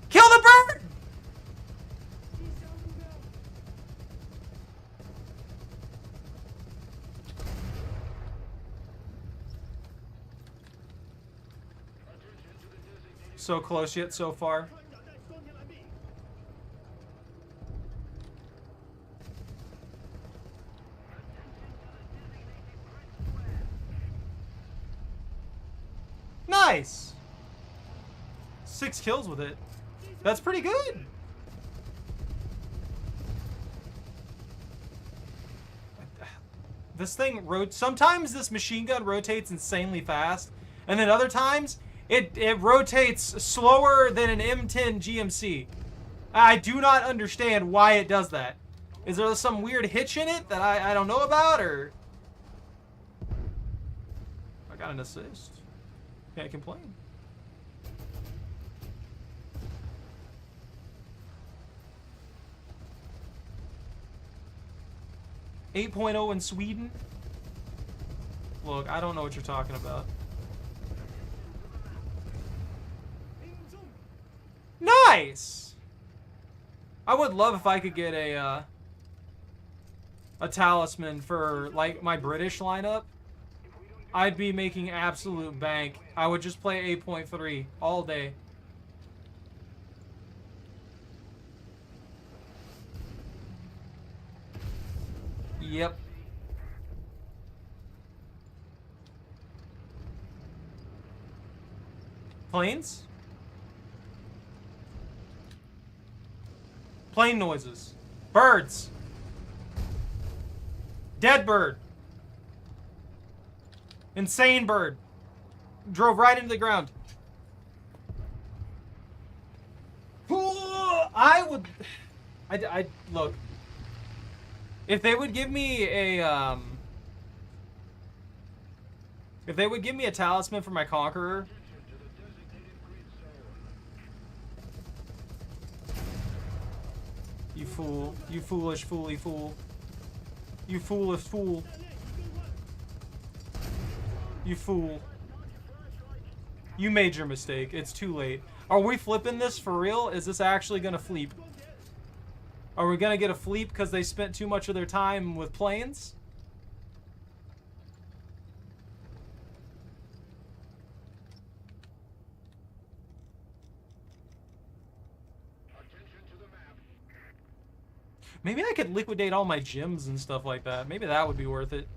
Kill the bird! So close yet so far. Nice! 6 kills with it. That's pretty good. This thing sometimes this machine gun rotates insanely fast, and then other times it rotates slower than an M10 GMC. I do not understand why it does that. Is there some weird hitch in it that I don't know about, or I got an assist. Can't complain. .8 in Sweden? Look, I don't know what you're talking about. Nice! I would love if I could get a talisman for, like, my British lineup. I'd be making absolute bank. I would just play 8.3 all day. Yep. Planes? Plane noises. Birds. Dead bird. Insane bird. Drove right into the ground. I look. If they would give me a if they would give me a talisman for my Conqueror. You fool. You foolish fooly fool. You foolish fool. You fool. You made your mistake. It's too late. Are we flipping this for real? Is this actually gonna fleep? Are we gonna get a fleep because they spent too much of their time with planes? Maybe I could liquidate all my gems and stuff like that. Maybe that would be worth it.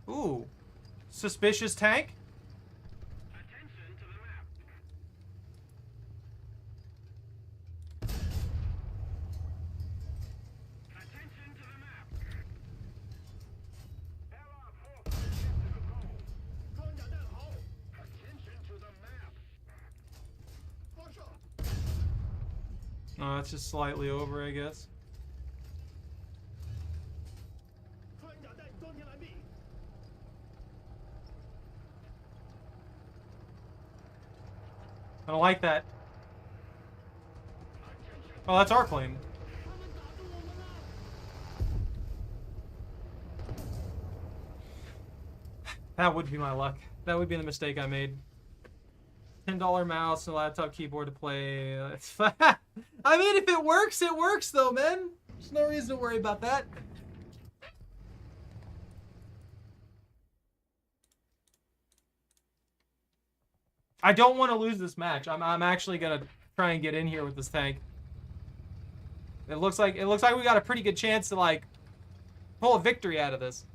Ooh. Suspicious tank?
Attention to the map. Attention to the map. Allied forces get to the goal.
装甲弹好，
Attention to the map.
发射，
Oh, that's just slightly over, I guess.
穿甲弹装填完毕，
I don't like that. Oh, that's our plane.
他们打住我们了！
That would be my luck. That would be the mistake I made. $10 mouse and laptop keyboard to play. It's fine. I mean, if it works though, man. There's no reason to worry about that. I don't want to lose this match. I'm actually gonna try and get in here with this tank. It looks like we got a pretty good chance to like pull a victory out of this.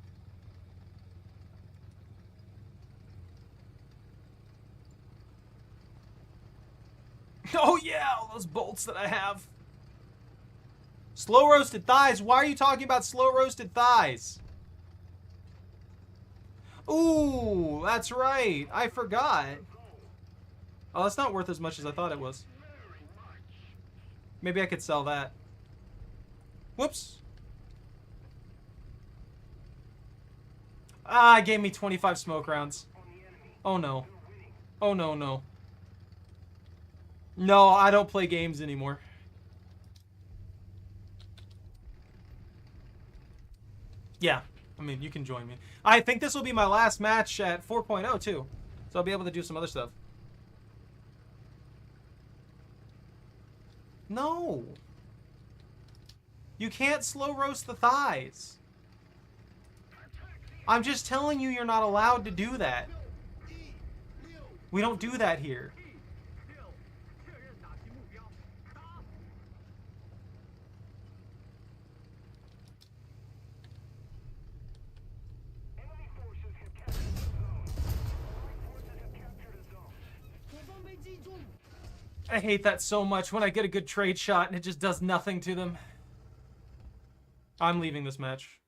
Oh yeah, all those bolts that I have. Slow roasted thighs. Why are you talking about slow roasted thighs? Ooh, that's right. I forgot. Oh, that's not worth as much as I thought it was. Maybe I could sell that. Whoops. Ah, it gave me 25 smoke rounds. Oh no. Oh no, no. No, I don't play games anymore. Yeah, I mean, you can join me. I think this will be my last match at 4.0 too. So I'll be able to do some other stuff. No. You can't slow roast the thighs. I'm just telling you, you're not allowed to do that. We don't do that here.
6，确认打击目标，打！ Enemy forces have captured the zone. Allied forces have captured a zone.
我方被击中，
I hate that so much when I get a good trade shot and it just does nothing to them. I'm leaving this match.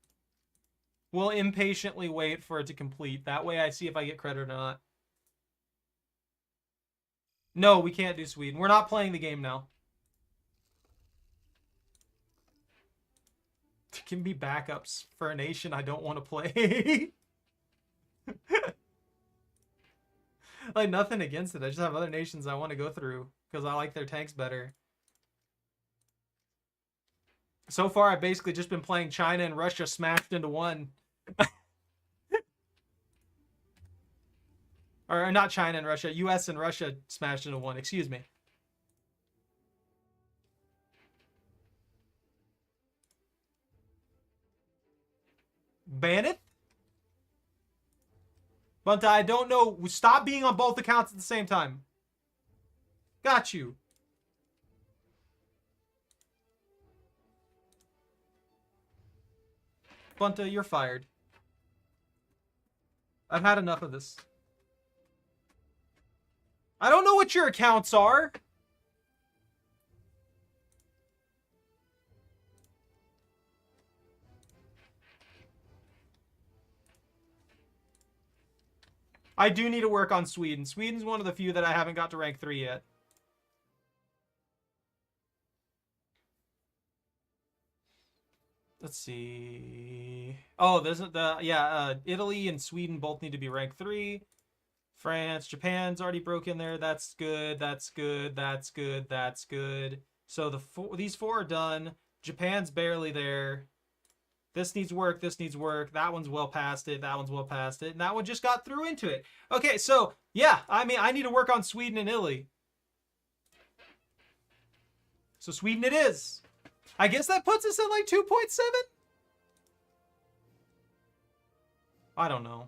We'll impatiently wait for it to complete. That way I see if I get credit or not. No, we can't do Sweden. We're not playing the game now. There can be backups for a nation I don't want to play. Like, nothing against it. I just have other nations I want to go through because I like their tanks better. So far, I've basically just been playing China and Russia smashed into one. Or not China and Russia, US and Russia smashed into one, excuse me. Baneth? Bunta, I don't know. Stop being on both accounts at the same time. Got you. Bunta, you're fired. I've had enough of this. I don't know what your accounts are. I do need to work on Sweden. Sweden's one of the few that I haven't got to rank 3 yet. Let's see. Oh, there's the Italy and Sweden both need to be rank 3. France, Japan's already broke in there. That's good. That's good. That's good. That's good. So these 4 are done. Japan's barely there. This needs work. This needs work. That one's well past it. That one's well past it. And that one just got through into it. Okay, so yeah, I mean, I need to work on Sweden and Italy. So Sweden it is. I guess that puts us at like 2.7? I don't know.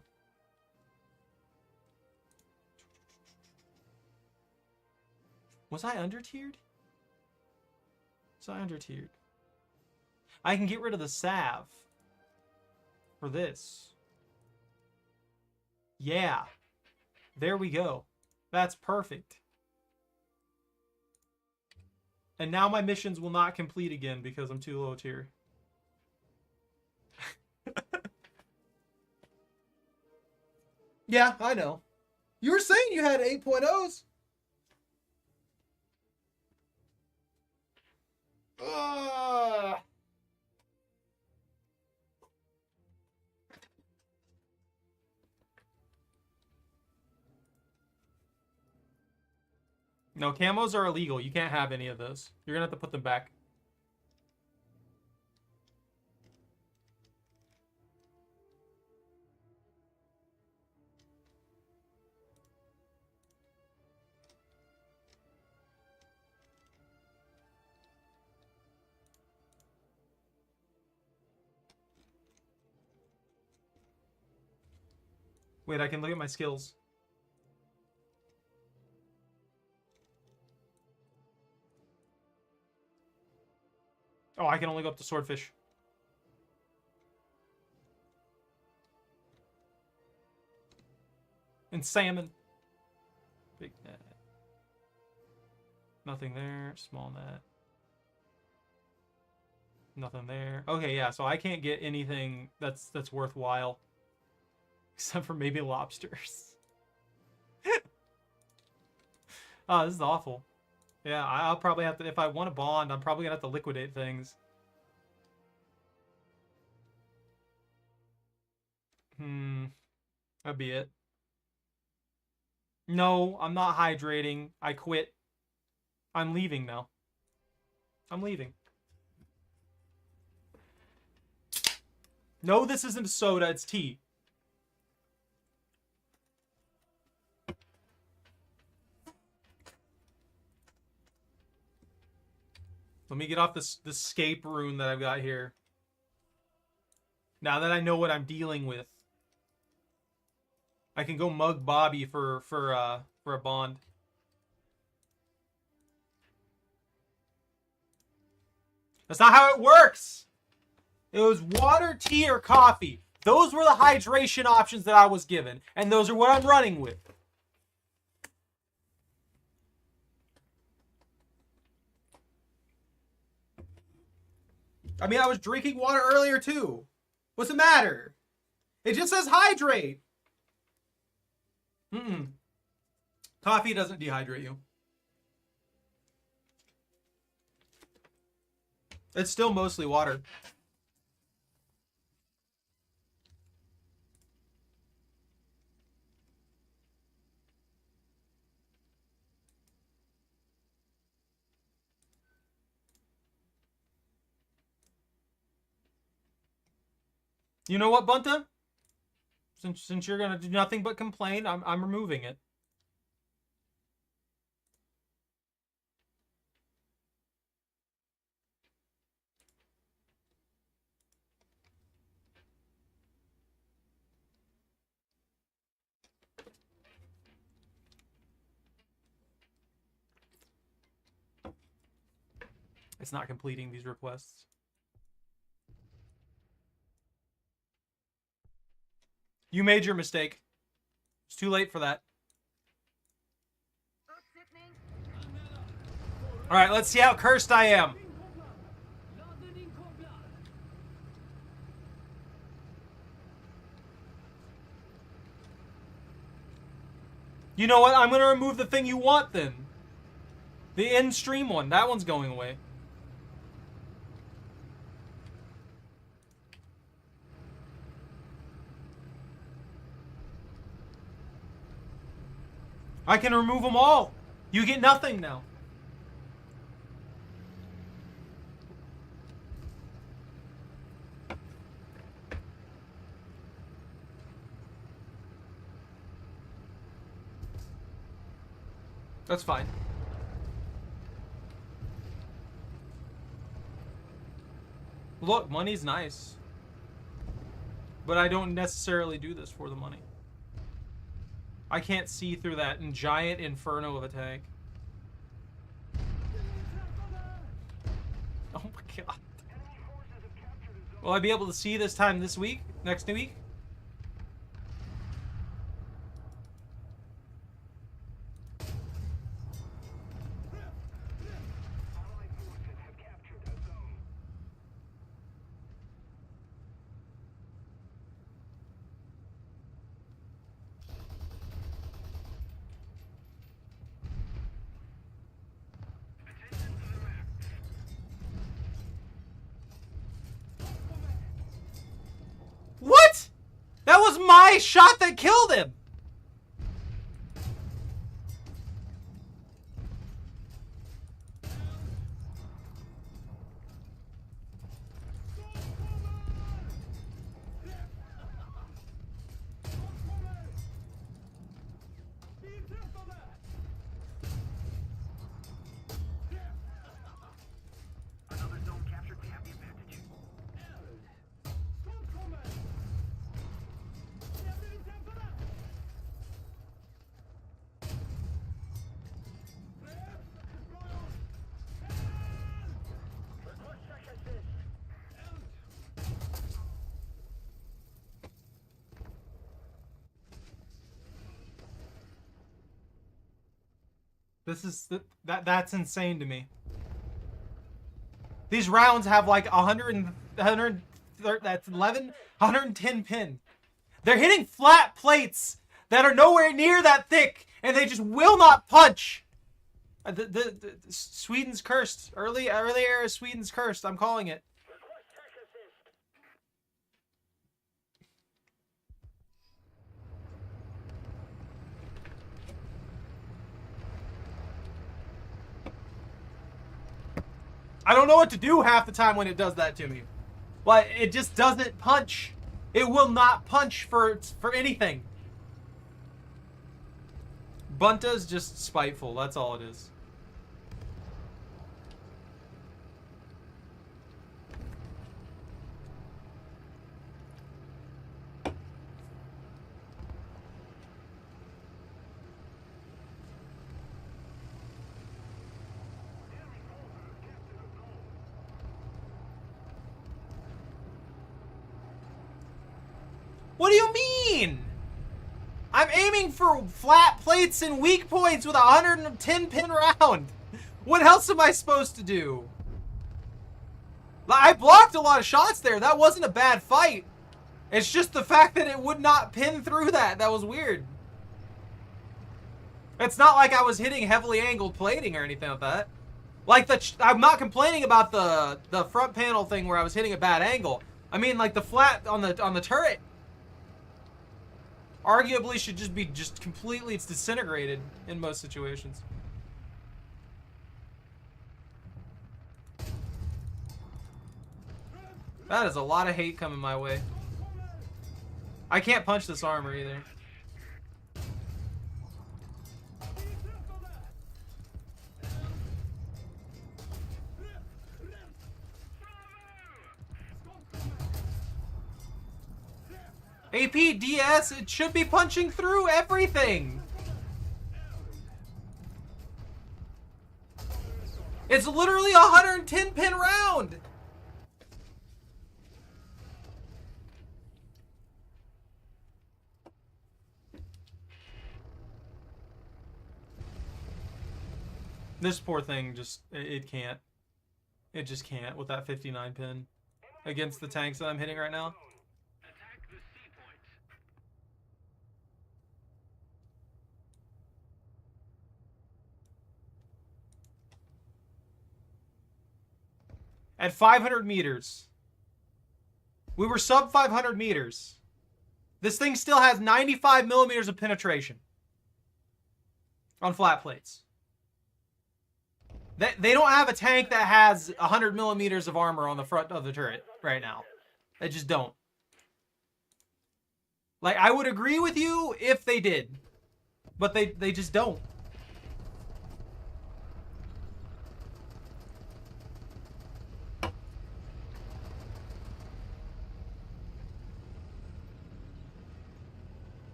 Was I under-tiered? Was I under-tiered? I can get rid of the salve for this. Yeah. There we go. That's perfect. And now my missions will not complete again because I'm too low tier. Yeah, I know. You were saying you had 8.0s. No, camos are illegal. You can't have any of those. You're gonna have to put them back. Wait, I can look at my skills. Oh, I can only go up to swordfish. And salmon. Big net. Nothing there. Small net. Nothing there. Okay, yeah, so I can't get anything that's worthwhile. Except for maybe lobsters. Oh, this is awful. Yeah, I'll probably have to, if I want a bond, I'm probably gonna have to liquidate things. That'd be it. No, I'm not hydrating. I quit. I'm leaving now. I'm leaving. No, this isn't soda, it's tea. Let me get off this escape rune that I've got here. Now that I know what I'm dealing with, I can go mug Bobby for a bond. That's not how it works. It was water, tea, or coffee. Those were the hydration options that I was given, and those are what I'm running with. I mean, I was drinking water earlier too. What's the matter? It just says hydrate. Coffee doesn't dehydrate you. It's still mostly water. You know what, Bunta? Since you're gonna do nothing but complain, I'm removing it. It's not completing these requests. You made your mistake. It's too late for that. Alright, let's see how cursed I am. You know what? I'm going to remove the thing you want then. The in-stream one. That one's going away. I can remove them all. You get nothing now. That's fine. Look, money's nice. But I don't necessarily do this for the money. I can't see through that giant inferno of a tank. Oh my god. Will I be able to see this time this week? Next week? What? That was my shot that killed him. This is that's insane to me. These rounds have like 110 pin. They're hitting flat plates that are nowhere near that thick, and they just will not punch. Sweden's cursed. Early era Sweden's cursed. I'm calling it. I don't know what to do half the time when it does that to me. But it just doesn't punch. It will not punch for anything. Bunta's just spiteful. That's all it is. What do you mean? I'm aiming for flat plates and weak points with a 110 pin round. What else am I supposed to do? I blocked a lot of shots there. That wasn't a bad fight. It's just the fact that it would not pin through that. That was weird. It's not like I was hitting heavily angled plating or anything like that. Like I'm not complaining about the front panel thing where I was hitting a bad angle. I mean like the flat on the turret. Arguably should just be completely disintegrated in most situations. That is a lot of hate coming my way. I can't punch this armor either. AP, DS, it should be punching through everything. It's literally a 110 pin round. This poor thing it can't. It just can't with that 59 pin against the tanks that I'm hitting right now. At 500 meters. We were sub 500 meters. This thing still has 95 millimeters of penetration on flat plates. They don't have a tank that has 100 millimeters of armor on the front of the turret right now. They just don't. Like, I would agree with you if they did. But they just don't.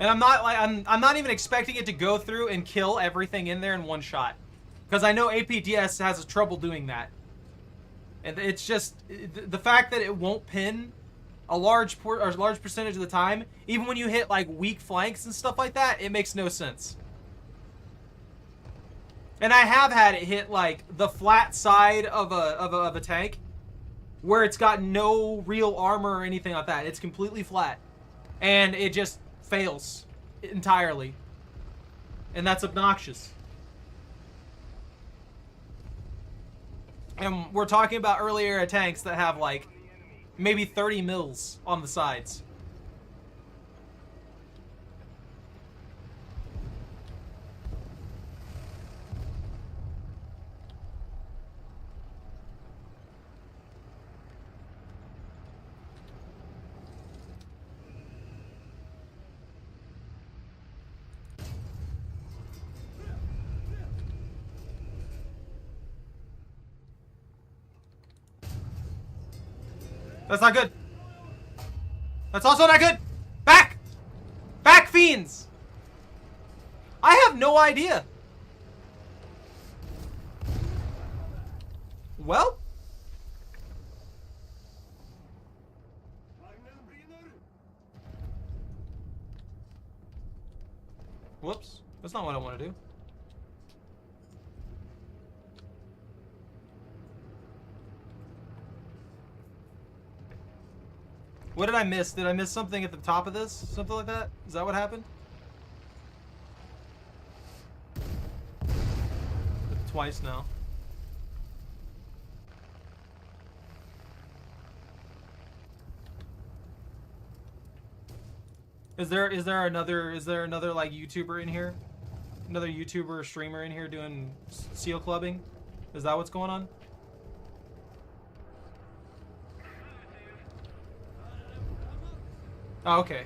And I'm not even expecting it to go through and kill everything in there in one shot. Because I know APDS has trouble doing that. And it's just the fact that it won't pin a large percentage of the time, even when you hit like weak flanks and stuff like that, it makes no sense. And I have had it hit like the flat side of a tank where it's got no real armor or anything like that. It's completely flat. And it just fails entirely. And that's obnoxious. And we're talking about earlier tanks that have like maybe 30 mils on the sides. That's not good. That's also not good. Back! Back, fiends! I have no idea. Well? Whoops. That's not what I want to do. What did I miss? Did I miss something at the top of this? Something like that? Is that what happened? Twice now. Is there another like YouTuber in here? Another YouTuber or streamer in here doing seal clubbing? Is that what's going on? Oh, okay.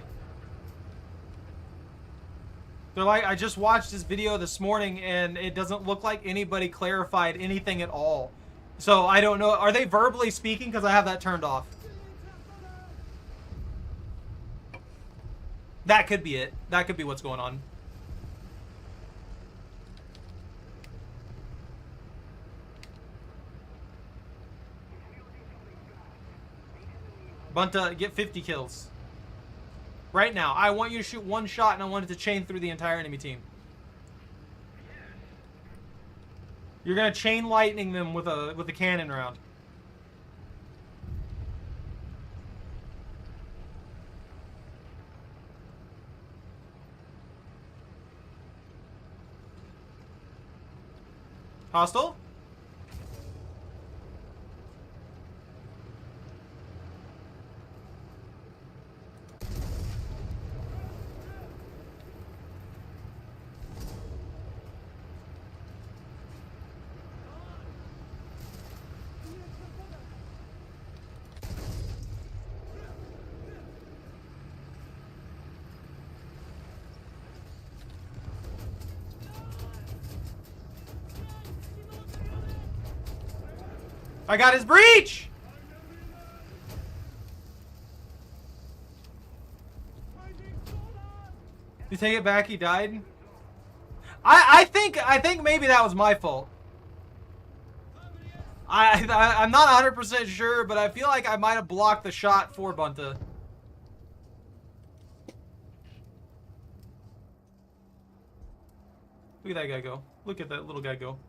They're like, I just watched this video this morning and it doesn't look like anybody clarified anything at all. So I don't know. Are they verbally speaking? Because I have that turned off. That could be it. That could be what's going on. Bunta, get 50 kills. Right now. I want you to shoot one shot and I want it to chain through the entire enemy team. You're gonna chain lightning them with a cannon round. Hostile? I got his breach! You take it back, he died? I think maybe that was my fault. I'm not 100% sure, but I feel like I might have blocked the shot for Bunta. Look at that guy go. Look at that little guy go.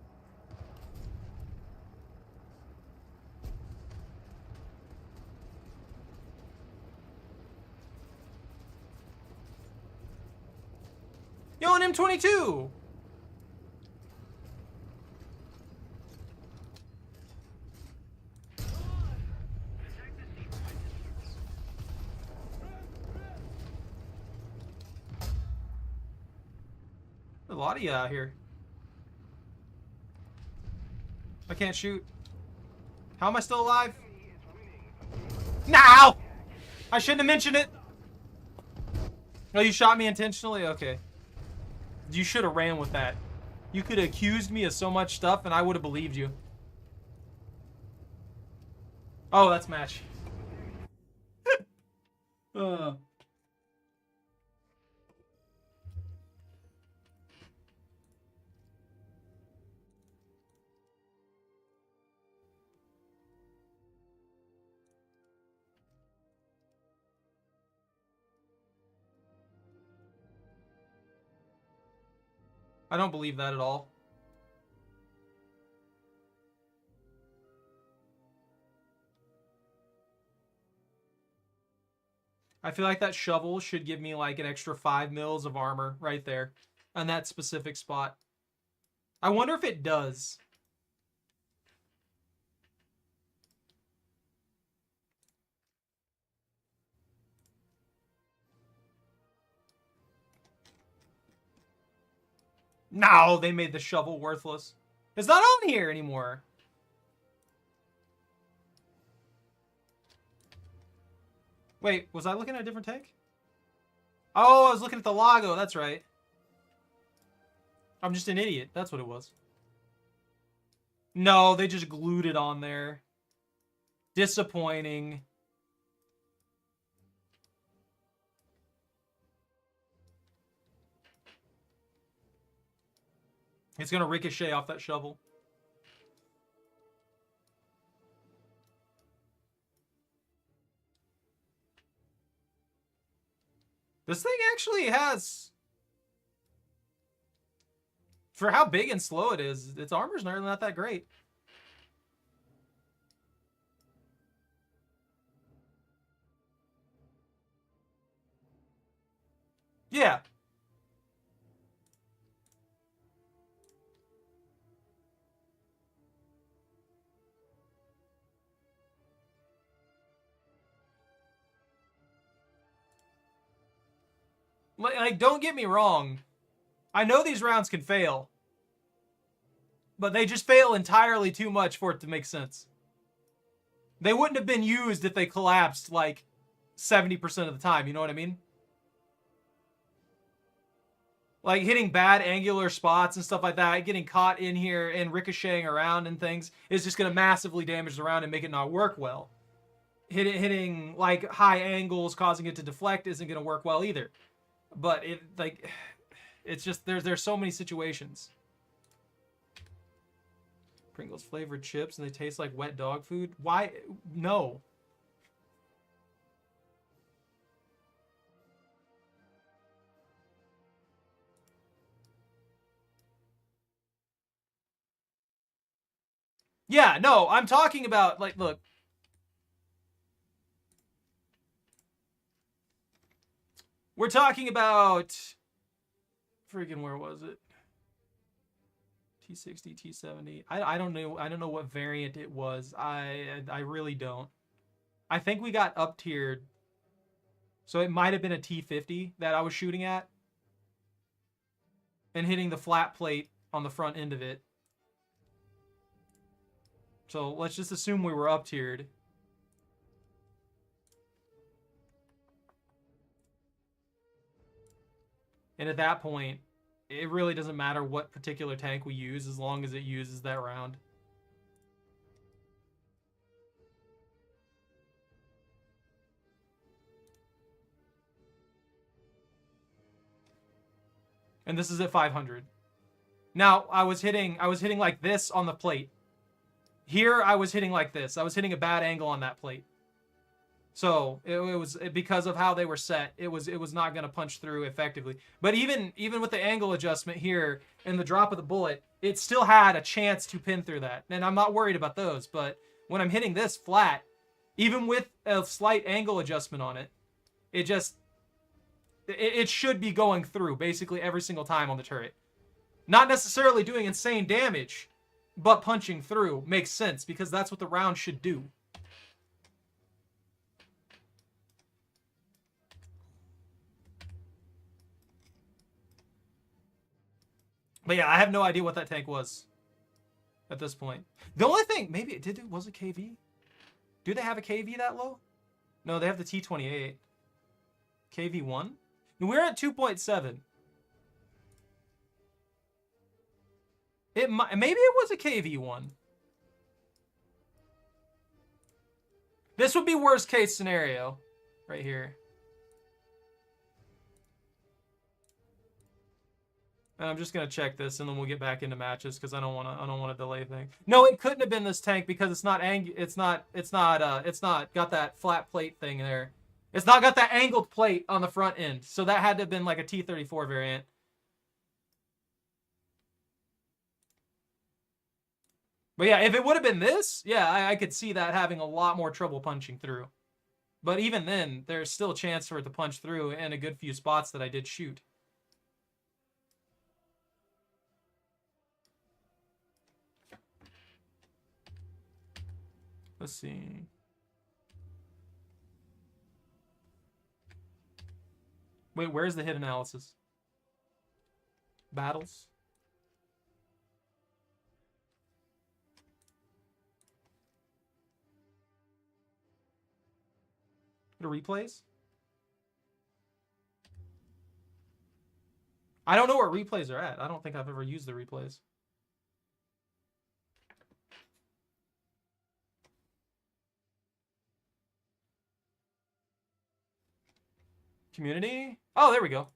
Yo, an M22! A lot of you out here. I can't shoot. How am I still alive? Now! I shouldn't have mentioned it! Oh, you shot me intentionally? Okay. You should have ran with that. You could have accused me of so much stuff and I would have believed you. Oh, that's match. I don't believe that at all. I feel like that shovel should give me like an extra 5 mils of armor right there on that specific spot. I wonder if it does. No, they made the shovel worthless. It's not on here anymore. Wait, was I looking at a different tank? Oh, I was looking at the logo. That's right. I'm just an idiot. That's what it was. No, they just glued it on there. Disappointing. It's going to ricochet off that shovel. This thing actually has... For how big and slow it is, its armor's not that great. Yeah. Like, don't get me wrong. I know these rounds can fail. But they just fail entirely too much for it to make sense. They wouldn't have been used if they collapsed, like, 70% of the time. You know what I mean? Like, hitting bad angular spots and stuff like that, getting caught in here and ricocheting around and things is just going to massively damage the round and make it not work well. Hitting, like, high angles, causing it to deflect isn't going to work well either. But, it's just, there's so many situations. Pringles flavored chips and they taste like wet dog food? Why? No. Yeah, no, I'm talking about, like, look. We're talking about, freaking, where was it? T60, T70. I don't know. I don't know what variant it was. I really don't. I think we got up tiered. So it might have been a T50 that I was shooting at. And hitting the flat plate on the front end of it. So let's just assume we were up tiered. And at that point, it really doesn't matter what particular tank we use as long as it uses that round. And this is at 500. Now, I was hitting like this on the plate. Here, I was hitting like this. I was hitting a bad angle on that plate. So it was because of how they were set. It was not going to punch through effectively. But even with the angle adjustment here and the drop of the bullet, it still had a chance to pin through that. And I'm not worried about those. But when I'm hitting this flat, even with a slight angle adjustment on it, it should be going through basically every single time on the turret. Not necessarily doing insane damage, but punching through makes sense because that's what the round should do. But yeah, I have no idea what that tank was at this point. The only thing, maybe it was a KV? Do they have a KV that low? No, they have the T28. KV1? We're at 2.7. Maybe it was a KV1. This would be worst case scenario right here. And I'm just gonna check this, and then we'll get back into matches because I don't want to delay things. No, it couldn't have been this tank because it's not got that flat plate thing there. It's not got that angled plate on the front end, so that had to have been like a T34 variant. But yeah, if it would have been this, yeah, I could see that having a lot more trouble punching through. But even then, there's still a chance for it to punch through in a good few spots that I did shoot. Let's see. Wait, where's the hit analysis? Battles? The replays? I don't know where replays are at. I don't think I've ever used the replays. Community? Oh, there we go.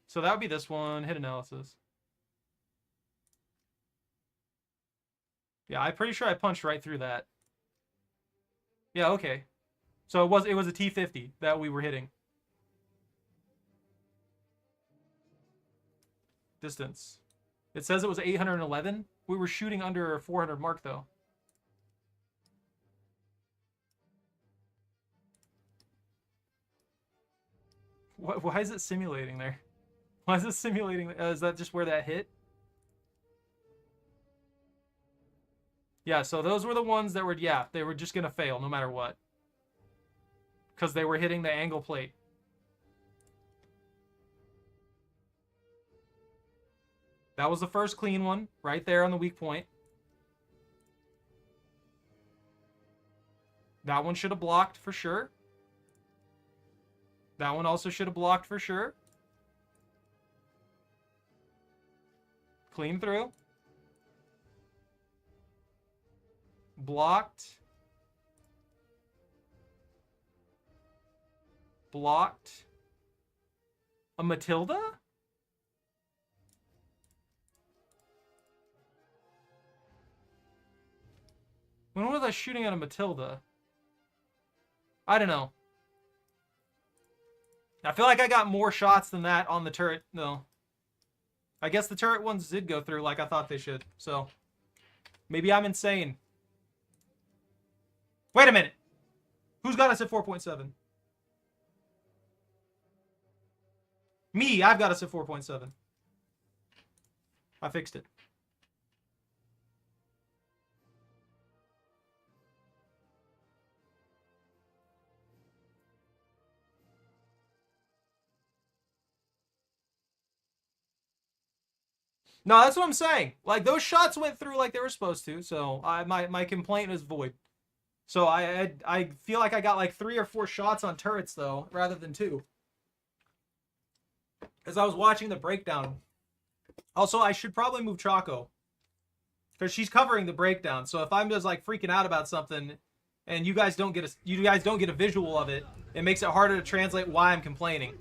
So that would be this one, hit analysis. Yeah, I'm pretty sure I punched right through that. Yeah, okay. So it was a T50 that we were hitting. distance. It says it was 811. We were shooting under 400 mark, though. Why is it simulating there? Why is it simulating? Is that just where that hit? Yeah, so those were the ones that were, yeah, they were just going to fail no matter what. Because they were hitting the angle plate. That was the first clean one, right there on the weak point. That one should have blocked for sure. That one also should have blocked for sure. Clean through. Blocked. Blocked. A Matilda? When was I shooting at a Matilda? I don't know. I feel like I got more shots than that on the turret. No. I guess the turret ones did go through like I thought they should. So, maybe I'm insane. Wait a minute. Who's got us at 4.7? Me, I've got us at 4.7. I fixed it. No, that's what I'm saying. Like, those shots went through like they were supposed to, so my complaint is void. So I feel like I got like 3 or 4 shots on turrets, though, rather than 2. As I was watching the breakdown. Also, I should probably move Choco. Because she's covering the breakdown, so if I'm just like freaking out about something and you guys don't get a visual of it, it makes it harder to translate why I'm complaining.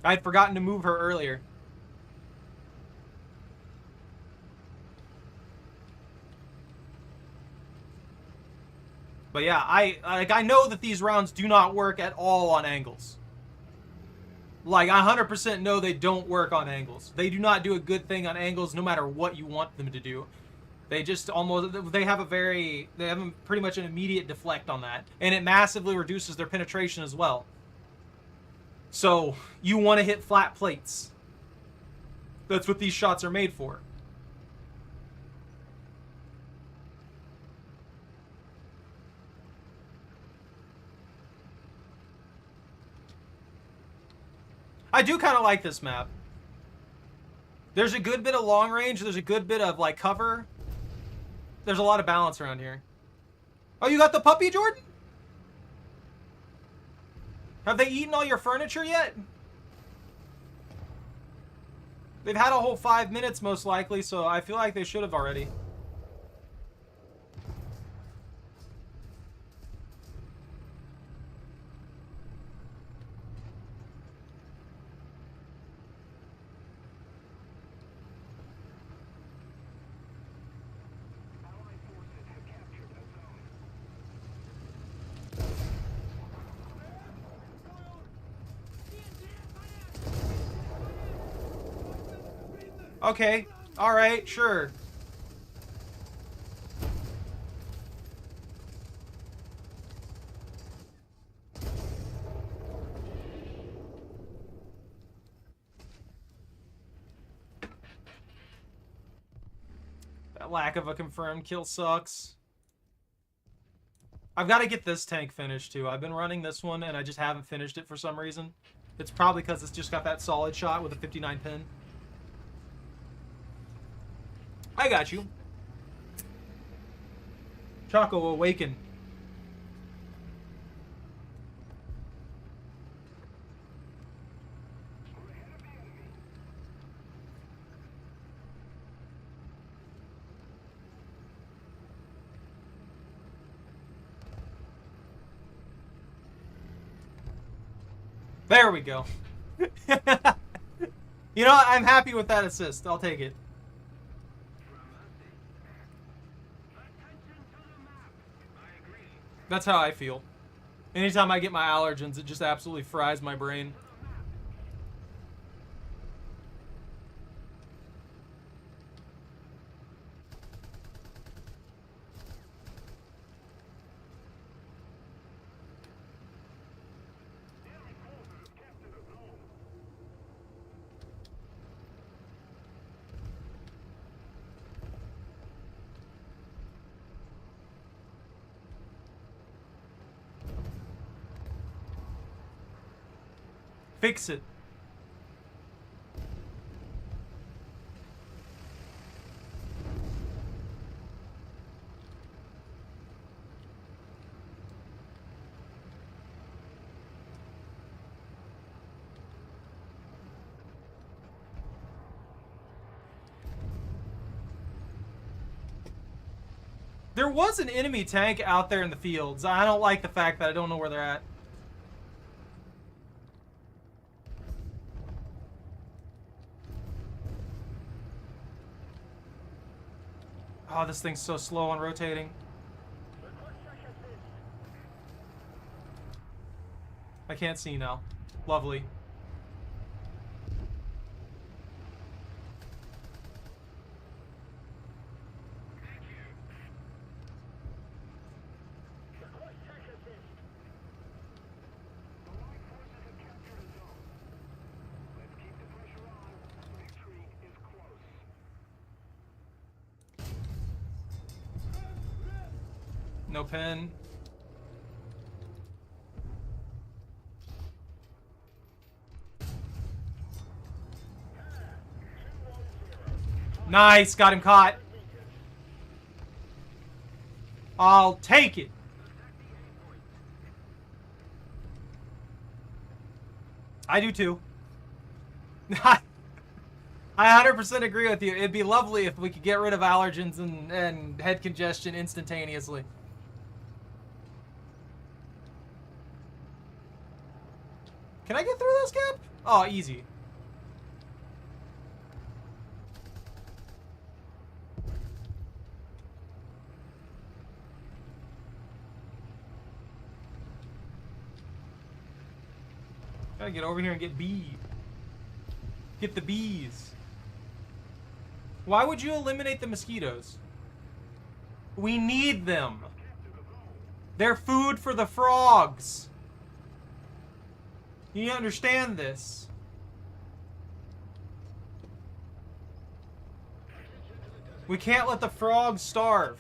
I had forgotten to move her earlier. But yeah, I know that these rounds do not work at all on angles. Like, I 100% know they don't work on angles. They do not do a good thing on angles no matter what you want them to do. They just they have pretty much an immediate deflect on that. And it massively reduces their penetration as well. So, you want to hit flat plates. That's what these shots are made for. I do kind of like this map. There's a good bit of long range. There's a good bit of, like, cover. There's a lot of balance around here. Oh, you got the puppy, Jordan? Have they eaten all your furniture yet? They've had a whole 5 minutes, most likely, so I feel like they should have already. Okay, alright, sure. That lack of a confirmed kill sucks. I've got to get this tank finished too. I've been running this one and I just haven't finished it for some reason. It's probably because it's just got that solid shot with a 59 pin. I got you. Choco, awaken. There we go. You know what? I'm happy with that assist. I'll take it. That's how I feel. Anytime I get my allergens, it just absolutely fries my brain. Fix it. There was an enemy tank out there in the fields. I don't like the fact that I don't know where they're at. Oh, this thing's so slow on rotating. I can't see now. Lovely. No pen. Nice, got him caught. I'll take it. I do too. I 100% agree with you. It'd be lovely if we could get rid of allergens and head congestion instantaneously. Can I get through this gap? Oh, easy. Gotta get over here and get bees. Get the bees. Why would you eliminate the mosquitoes? We need them. They're food for the frogs. You understand this. We can't let the frogs starve.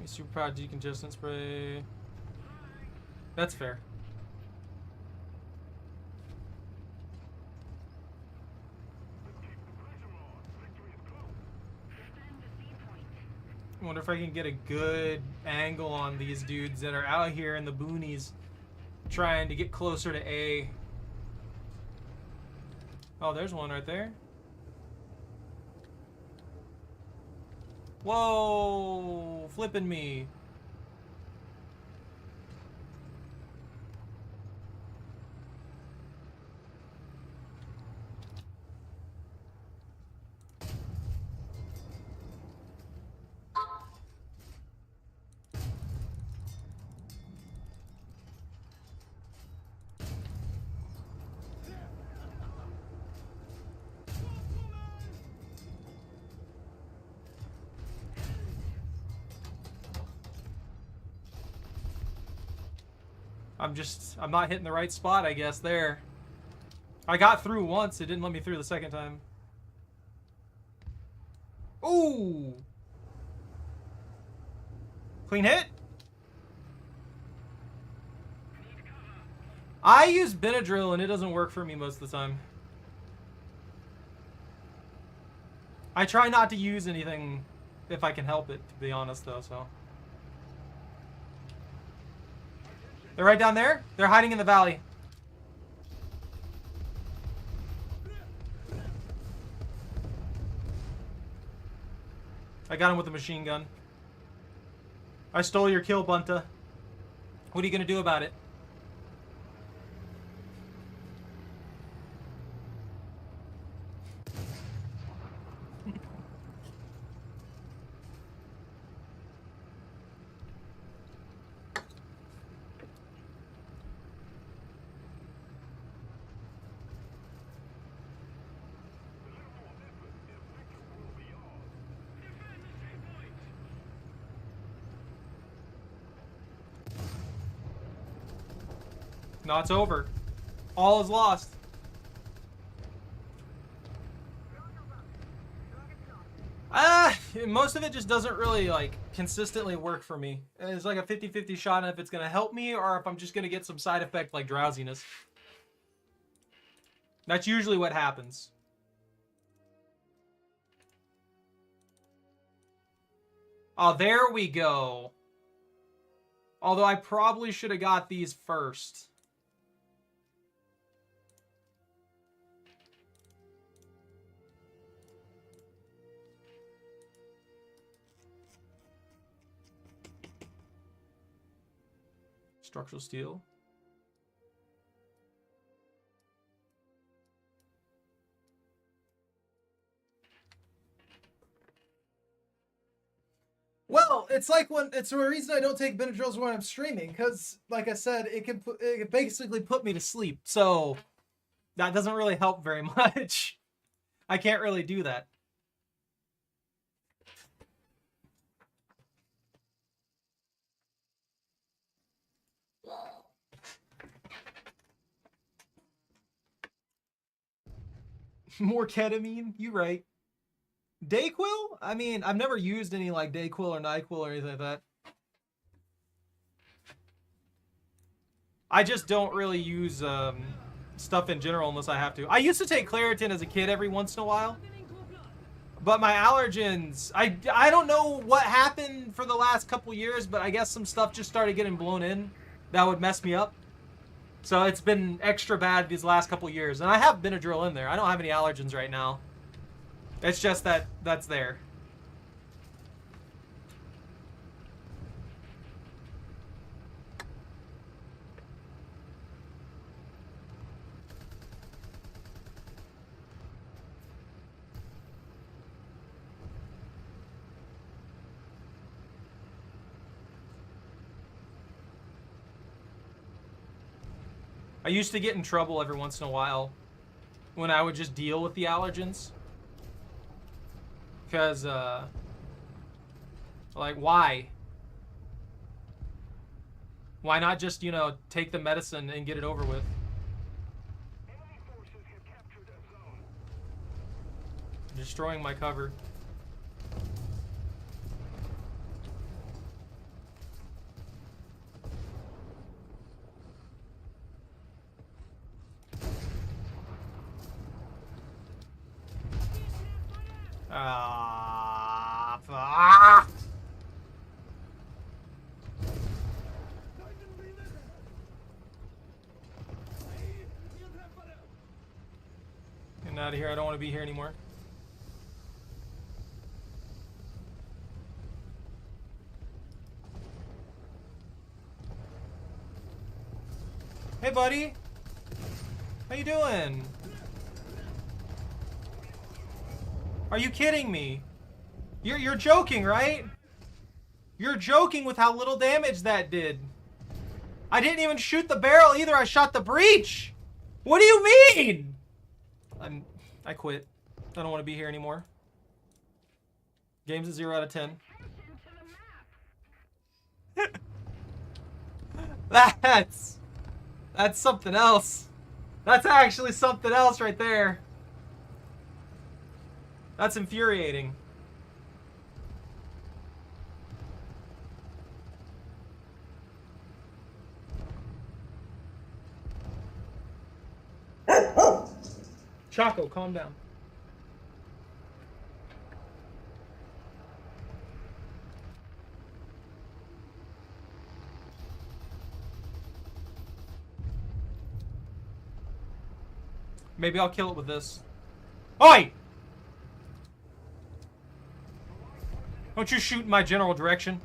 Super powered decongestant spray. That's fair. I wonder if I can get a good angle on these dudes that are out here in the boonies trying to get closer to A. Oh, there's one right there. Whoa, flipping me. I'm not hitting the right spot, I guess, there. I got through once, it didn't let me through the second time. Ooh! Clean hit? I use Benadryl and it doesn't work for me most of the time. I try not to use anything if I can help it, to be honest, though, so. They're right down there. They're hiding in the valley. I got him with a machine gun. I stole your kill, Bunta. What are you gonna do about it? No, it's over. All is lost. Most of it just doesn't really, like, consistently work for me. It's like a 50-50 shot on if it's going to help me or if I'm just going to get some side effect like drowsiness. That's usually what happens. Oh, there we go. Although I probably should have got these first. Structural steel. Well, it's like it's the reason I don't take Benadryls when I'm streaming, because, like I said, it can basically put me to sleep. So that doesn't really help very much. I can't really do that. More ketamine? You right. Dayquil? I mean, I've never used any like Dayquil or NyQuil or anything like that. I just don't really use stuff in general unless I have to. I used to take Claritin as a kid every once in a while. But my allergens, I don't know what happened for the last couple years, but I guess some stuff just started getting blown in that would mess me up. So it's been extra bad these last couple years. And I have Benadryl in there. I don't have any allergens right now. It's just that that's there. I used to get in trouble every once in a while when I would just deal with the allergens. Because, like, why? Why not just, you know, take the medicine and get it over with?
Enemy forces have captured a zone.
Destroying my cover. Ah! Getting out of here. I don't want to be here anymore. Hey, buddy. How you doing? Are you kidding me? You're joking, right? You're joking with how little damage that did. I didn't even shoot the barrel either. I shot the breach. What do you mean? I quit. I don't want to be here anymore. Game's a 0 out of 10. That's something else. That's actually something else right there. That's infuriating. Choco, calm down. Maybe I'll kill it with this. Oi! Don't you shoot in my general direction.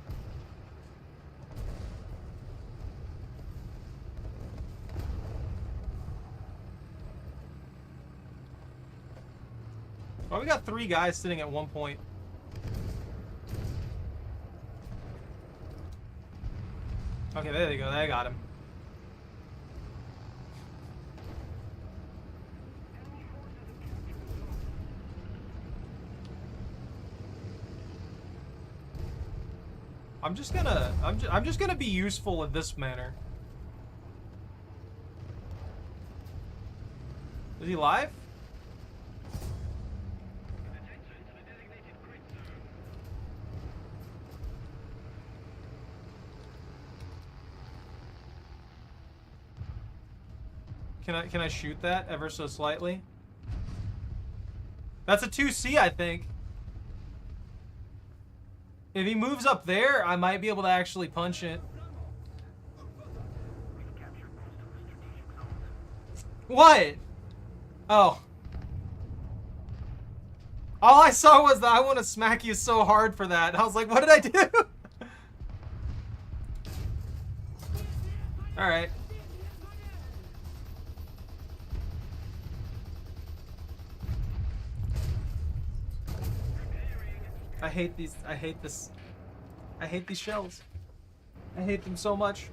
Well, we got 3 guys sitting at one point. Okay, there they go. They got him. I'm just gonna be useful in this manner. Is he live? Can I shoot that ever so slightly? That's a 2C, I think. If he moves up there, I might be able to actually punch it. What? Oh. All I saw was that I want to smack you so hard for that. I was like, what did I do? Alright. I hate these. I hate this. I hate these shells. I hate them so much.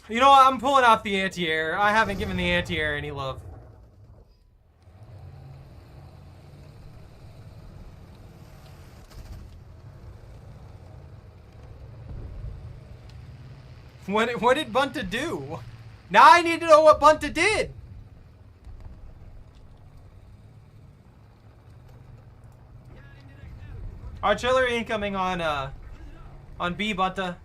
You know what? I'm pulling out the anti-air. I haven't given the anti-air any love. What did Bunta do? Now I need to know what Bunta did. Artillery incoming on B, Bunta.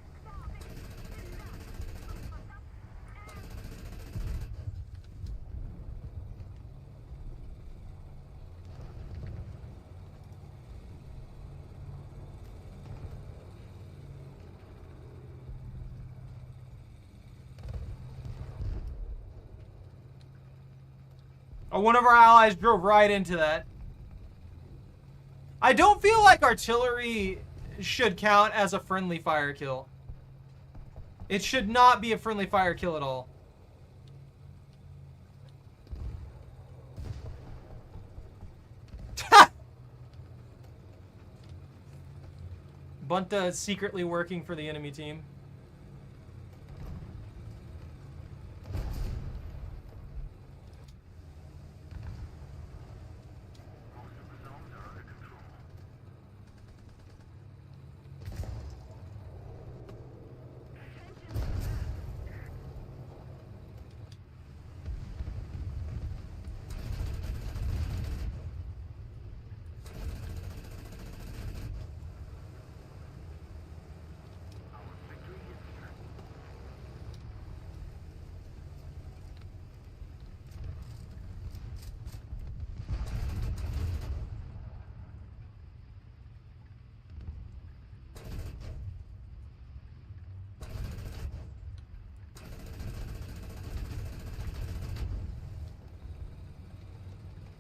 Oh, one of our allies drove right into that. I don't feel like artillery should count as a friendly fire kill. It should not be a friendly fire kill at all. Bunta is secretly working for the enemy team.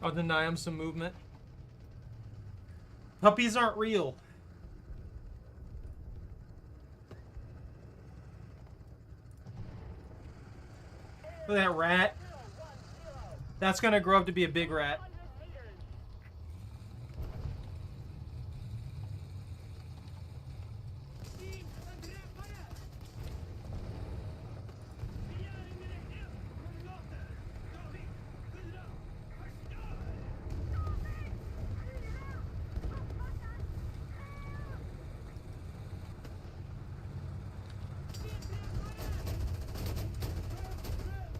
I'll deny him some movement. Puppies aren't real. Look at that rat. That's gonna grow up to be a big rat.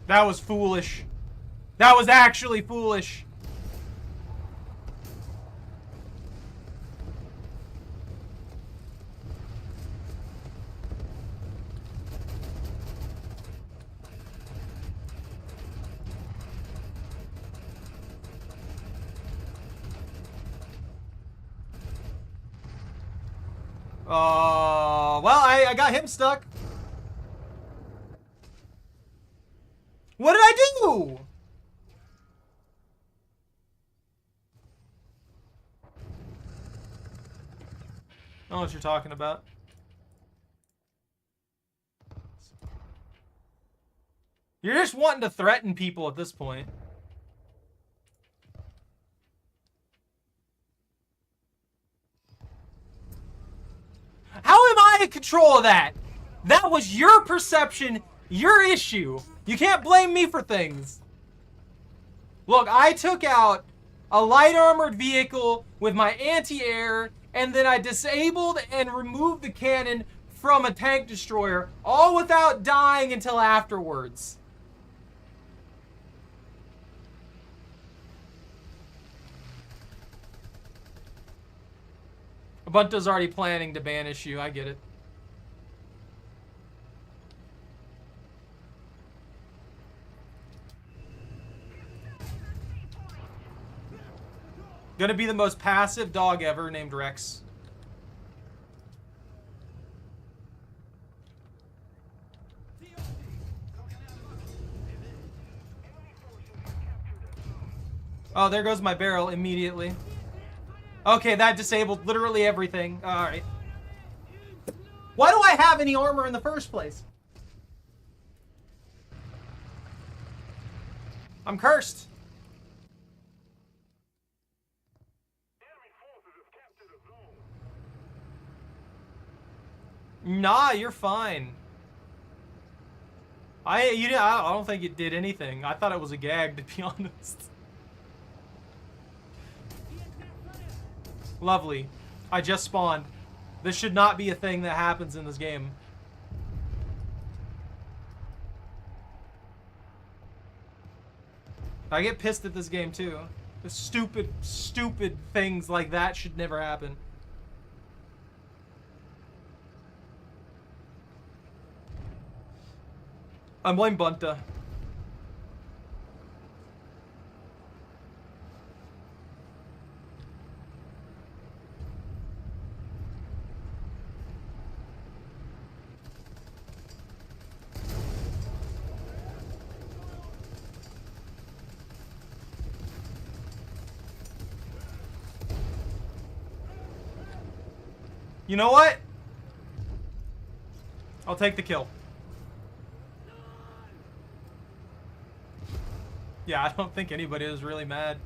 That was foolish. That was actually foolish. Well, I got him stuck. What did I do? I don't know what you're talking about. You're just wanting to threaten people at this point. How am I in control of that? That was your perception, your issue. You can't blame me for things. Look, I took out a light armored vehicle with my anti-air, and then I disabled and removed the cannon from a tank destroyer, all without dying until afterwards. Ubuntu's already planning to banish you, I get it. Gonna be the most passive dog ever, named Rex. Oh, there goes my barrel immediately. Okay, that disabled literally everything. Alright. Why do I have any armor in the first place? I'm cursed. Nah, you're fine. I don't think it did anything. I thought it was a gag, to be honest. Lovely. I just spawned. This should not be a thing that happens in this game. I get pissed at this game too. The stupid, stupid things like that should never happen. I blame Bunta. You know what? I'll take the kill. Yeah, I don't think anybody is really mad.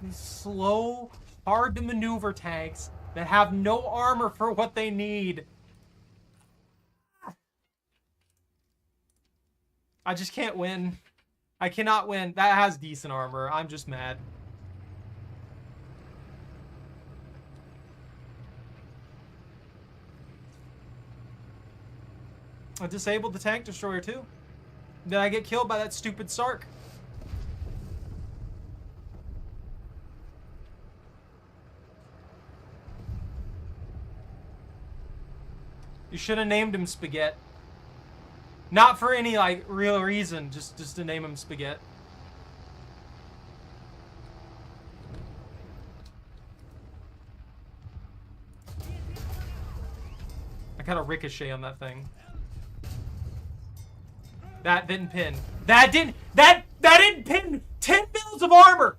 These slow, hard to maneuver tanks that have no armor for what they need. I just can't win. I cannot win. That has decent armor. I'm just mad. I disabled the tank destroyer too. Then I get killed by that stupid Sark. You should have named him Spaghetti. Not for any, like, real reason, just to name him Spaghetti. I got a ricochet on that thing. That didn't pin. That didn't pin 10 mils of armor!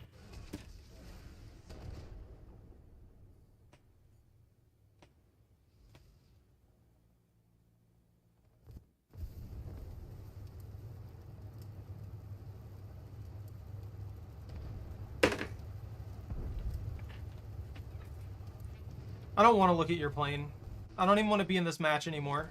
I don't want to look at your plane. I don't even want to be in this match anymore.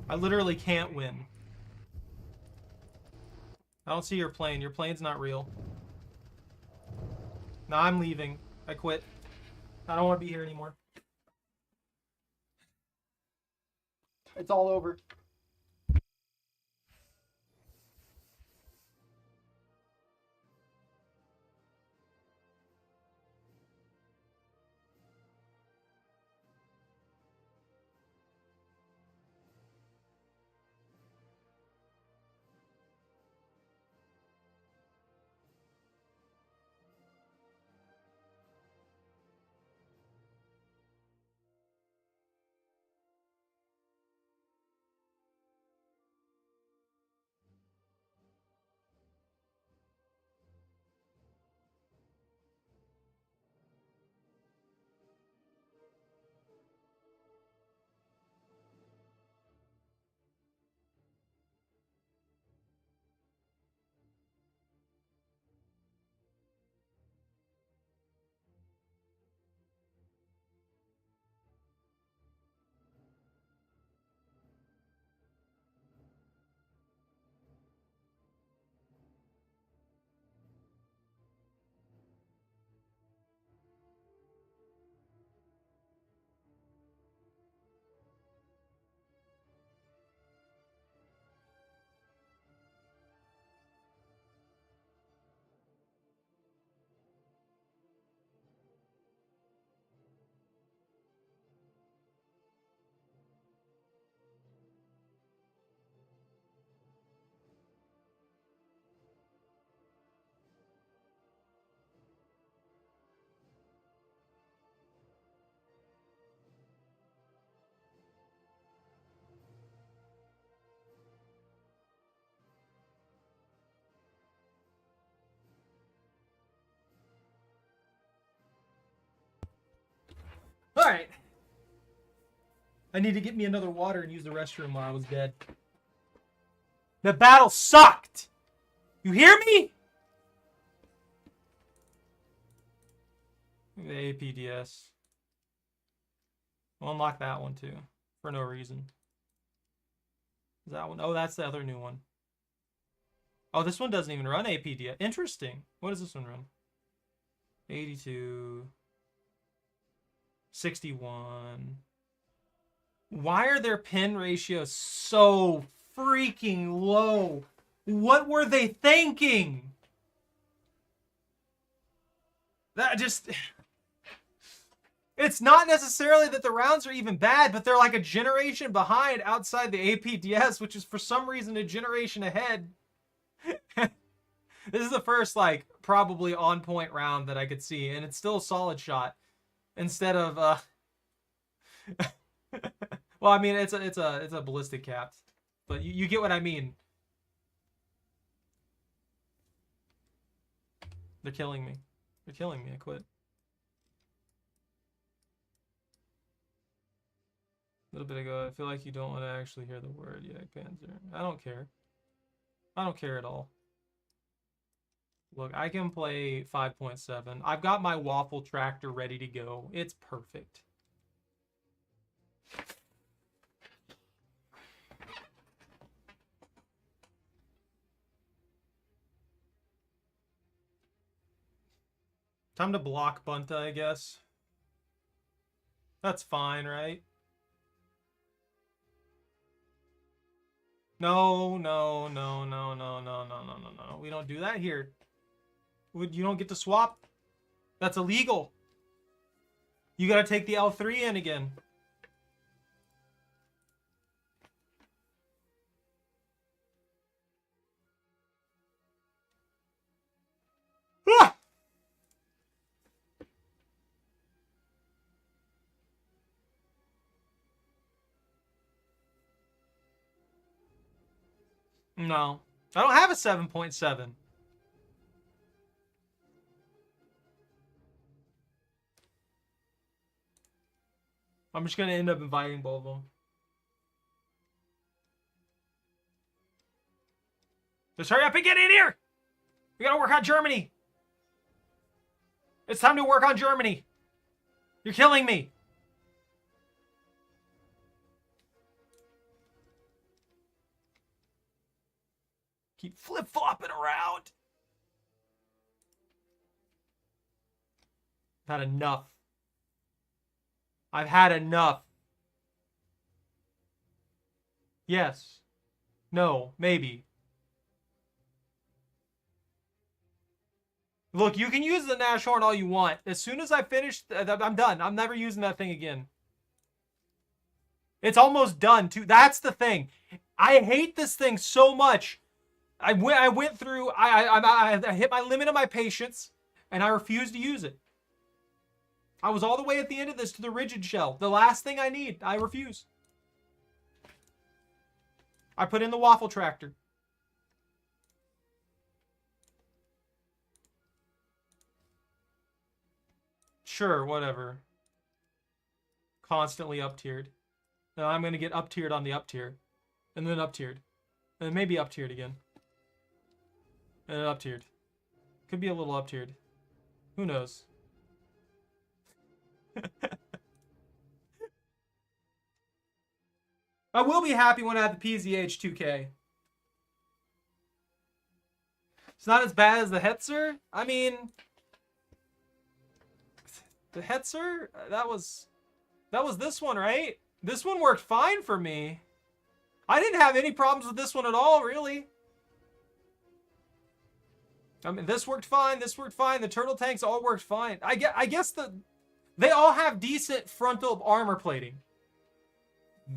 I literally can't win. I don't see your plane. Your plane's not real. No, I'm leaving. I quit. I don't want to be here anymore. It's all over. All right. I need to get me another water and use the restroom while I was dead. The battle sucked. You hear me? The APDS. We'll unlock that one too, for no reason. Is that one? Oh, that's the other new one. Oh, this one doesn't even run APDS. Interesting. What does this one run? 82. 61. Why are their pin ratios so freaking low? What were they thinking? That just... It's not necessarily that the rounds are even bad, but they're like a generation behind outside the APDS, which is for some reason a generation ahead. This is the first, like, probably on-point round that I could see, and it's still a solid shot. Instead of, well, I mean, it's a ballistic cap, but you get what I mean. They're killing me. They're killing me. I quit. A little bit ago, I feel like you don't want to actually hear the word Yak Panzer. I don't care. I don't care at all. Look, I can play 5.7. I've got my waffle tractor ready to go. It's perfect. Time to block Bunta, I guess. That's fine, right? No. We don't do that here. You don't get to swap. That's illegal. You gotta take the L3 in again. Ah! No. I don't have a 7.7. I'm just gonna end up inviting both of them. Just hurry up and get in here! We gotta work on Germany! It's time to work on Germany! You're killing me! Keep flip-flopping around! I've had enough. I've had enough. Yes. No. Maybe. Look, you can use the Nashorn all you want. As soon as I finish, I'm done. I'm never using that thing again. It's almost done, too. That's the thing. I hate this thing so much. I went through, I hit my limit of my patience, and I refused to use it. I was all the way at the end of this to the rigid shell. The last thing I need. I refuse. I put in the waffle tractor. Sure, whatever. Constantly up-tiered. Now I'm going to get up-tiered on the up-tier. And then up-tiered. And then maybe up-tiered again. And then up-tiered. Could be a little up-tiered. Who knows? I will be happy when I have the PZH 2K. It's not as bad as the Hetzer. I mean, the Hetzer, that was this one, right? This one worked fine for me. I didn't have any problems with this one at all, really. I mean, this worked fine. This worked fine. The turtle tanks all worked fine. I guess they all have decent frontal armor plating.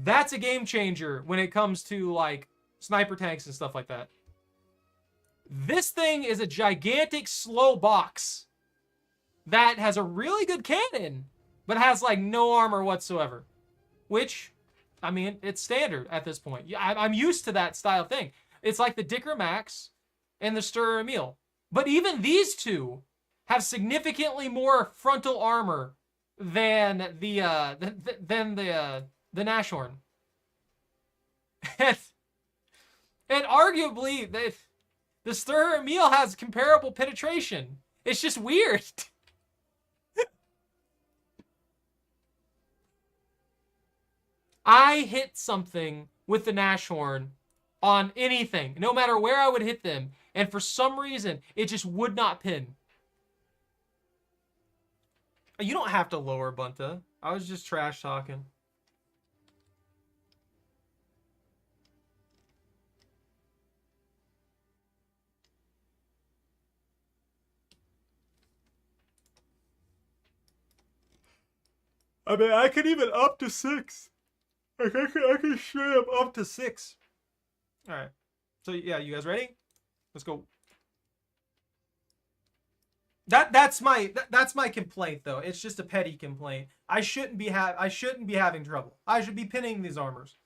That's a game changer when it comes to, like, sniper tanks and stuff like that. This thing is a gigantic slow box that has a really good cannon, but has, like, no armor whatsoever. Which, I mean, it's standard at this point. I'm used to that style thing. It's like the Dicker Max and the Sturr Emil. But even these two have significantly more frontal armor than the Nashorn. And arguably, the Sturr Emil has comparable penetration. It's just weird. I hit something with the Nashorn on anything, no matter where I would hit them, and for some reason, it just would not pin. You don't have to lower Bunta. I was just trash talking. I mean, I could even up to 6. Like, I could straight up to 6. All right. So, yeah, you guys ready? Let's go. That's my complaint, though. It's just a petty complaint. I shouldn't be having trouble. I should be pinning these armors.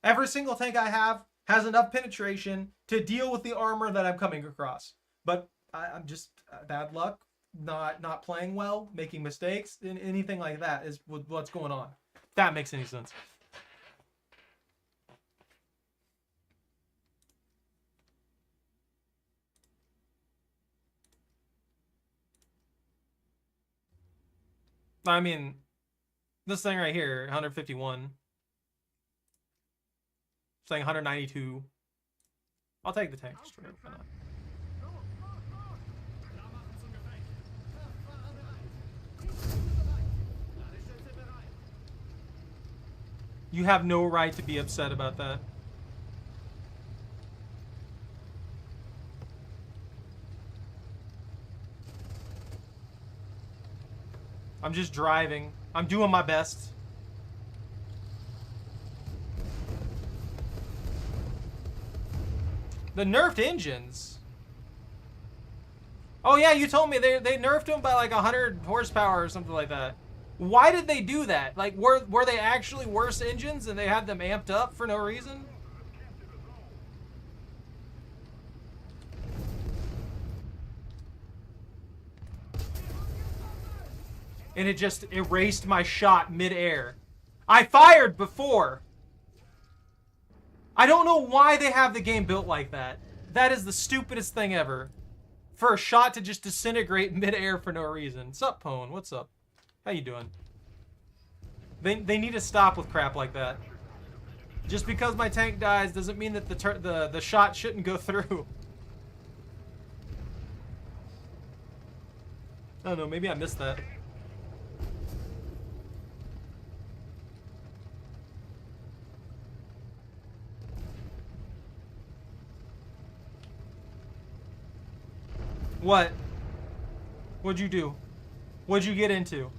Every single tank I have has enough penetration to deal with the armor that I'm coming across. But I'm just bad luck, not playing well, making mistakes, anything like that is what's going on. If that makes any sense. I mean, this thing right here, 151. Saying 192. I'll take the tank. Straight up, why not? You have no right to be upset about that. I'm just driving. I'm doing my best. The nerfed engines. Oh yeah, you told me they nerfed them by like 100 horsepower or something like that. Why did they do that? Like, were they actually worse engines and they had them amped up for no reason? And it just erased my shot mid-air. I fired before. I don't know why they have the game built like that. That is the stupidest thing ever. For a shot to just disintegrate mid-air for no reason. Sup, Pone? What's up? How you doing? They need to stop with crap like that. Just because my tank dies doesn't mean that the shot shouldn't go through. I don't know, maybe I missed that. What? What'd you do? What'd you get into?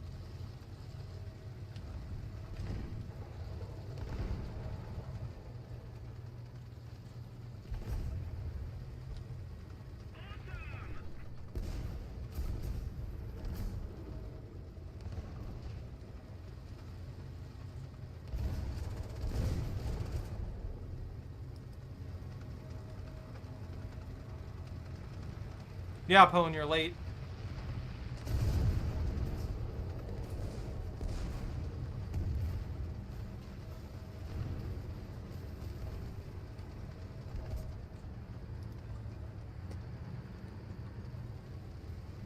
Yeah, Pone, you're late.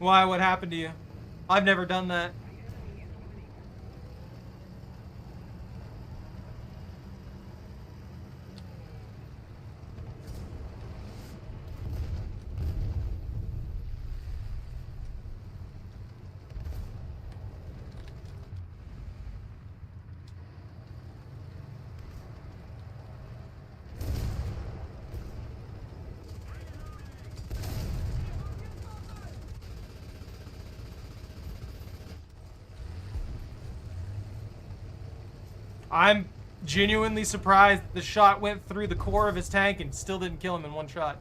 Why? What happened to you? I've never done that. I'm genuinely surprised the shot went through the core of his tank and still didn't kill him in one shot.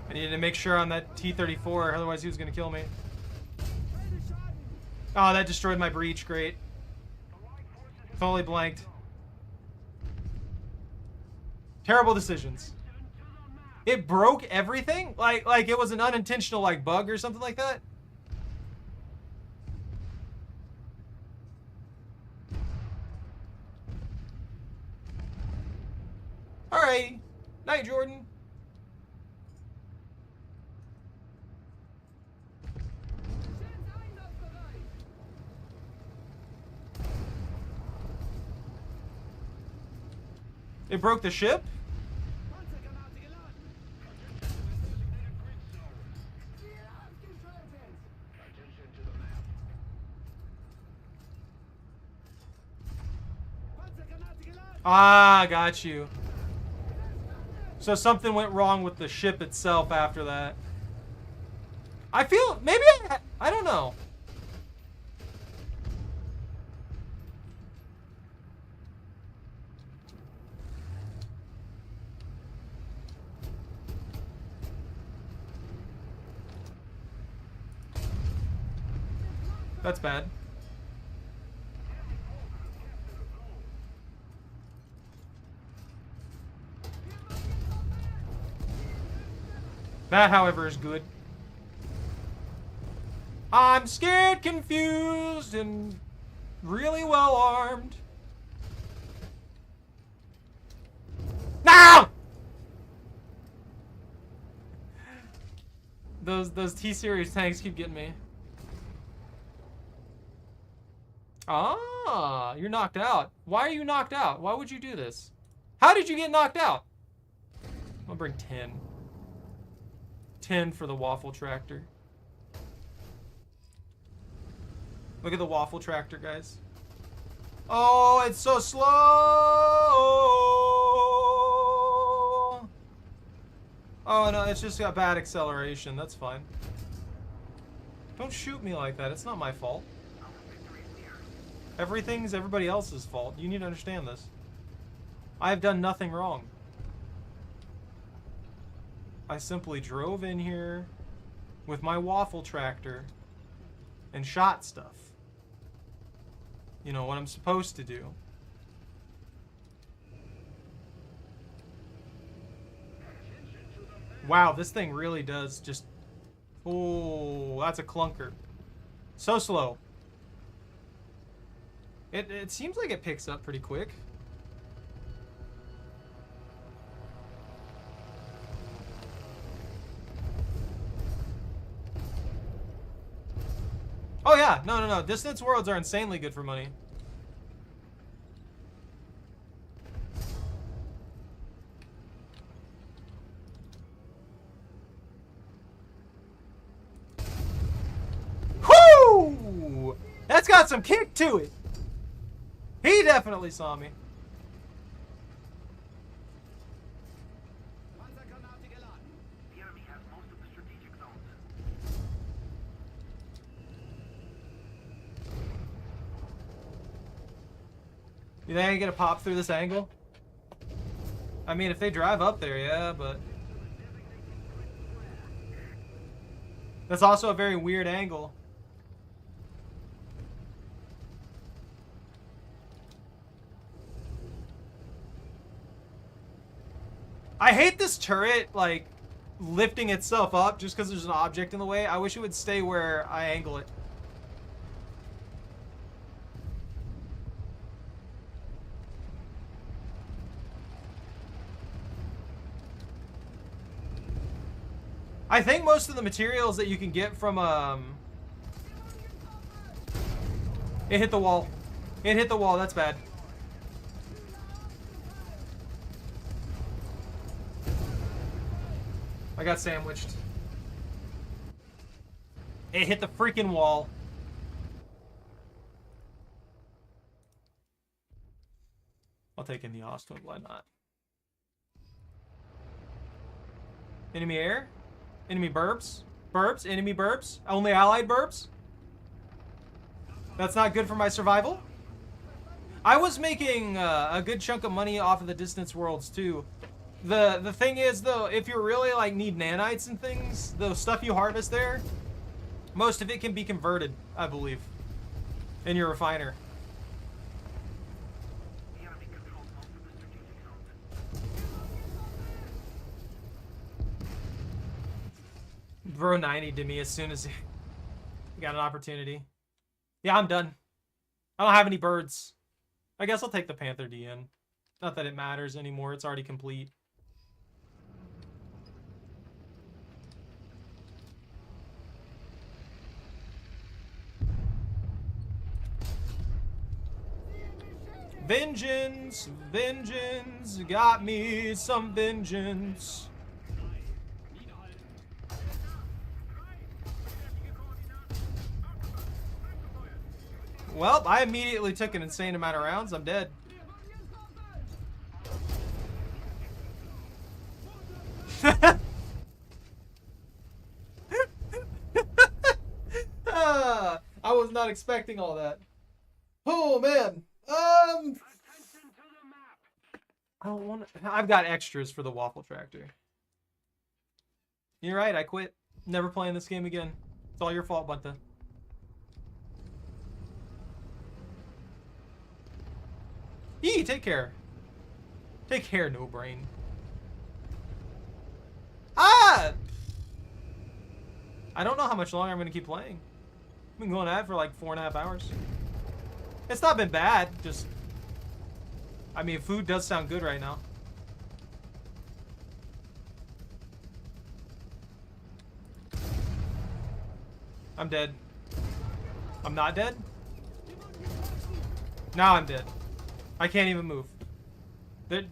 I needed to make sure on that T-34, otherwise he was going to kill me. Oh, that destroyed my breach. Great. Totally blanked. Terrible decisions. It broke everything? Like it was an unintentional like bug or something like that? Alright. Night, Jordan. It broke the ship? Ah, got you. So something went wrong with the ship itself after that. I feel, maybe I don't know. That's bad. That, however, is good. I'm scared, confused, and really well armed. No! Those T-Series tanks keep getting me. Ah, you're knocked out. Why are you knocked out? Why would you do this? How did you get knocked out? I'll bring 10. 10 for the waffle tractor. Look at the waffle tractor, guys. Oh, it's so slow. Oh, no, it's just got bad acceleration. That's fine. Don't shoot me like that. It's not my fault. Everything's everybody else's fault. You need to understand this. I've done nothing wrong. I simply drove in here with my waffle tractor and shot stuff. You know, what I'm supposed to do. Wow, this thing really does just... Oh, that's a clunker. So slow. It seems like it picks up pretty quick. Oh yeah, no. Distance worlds are insanely good for money. Whoo! That's got some kick to it. He definitely saw me.
Panzergranate geladen.
The enemy has most of the strategic zones.
You think I can get a pop through this angle? I mean, if they drive up there, yeah, but... That's also a very weird angle. I hate this turret, like, lifting itself up just because there's an object in the way. I wish it would stay where I angle it. I think most of the materials that you can get from, It hit the wall. It hit the wall, that's bad. I got sandwiched. It hit the freaking wall. I'll take in the Austin, why not? Enemy air? Enemy burbs? Burbs? Enemy burbs? Only allied burbs? That's not good for my survival? I was making a good chunk of money off of the distance worlds too. The thing is though, if you really like need nanites and things, the stuff you harvest there, most of it can be converted, I believe, in your refiner.
The enemy controls most of the strategic zones.
Bro 90 to me as soon as he got an opportunity. Yeah, I'm done. I don't have any birds. I guess I'll take the Panther DN. Not that it matters anymore, it's already complete. Vengeance, vengeance, got me some vengeance. Well, I immediately took an insane amount of rounds. I'm dead. I was not expecting all that. Oh man.
Attention to the map.
I don't want to. I've got extras for the waffle tractor. You're right. I quit. Never playing this game again. It's all your fault, Bunta. Yee, take care. Take care, no brain. Ah! I don't know how much longer I'm going to keep playing. I've been going at it for like 4.5 hours. It's not been bad, just... I mean, food does sound good right now. I'm dead. I'm not dead? Now I'm dead. I can't even move. They're...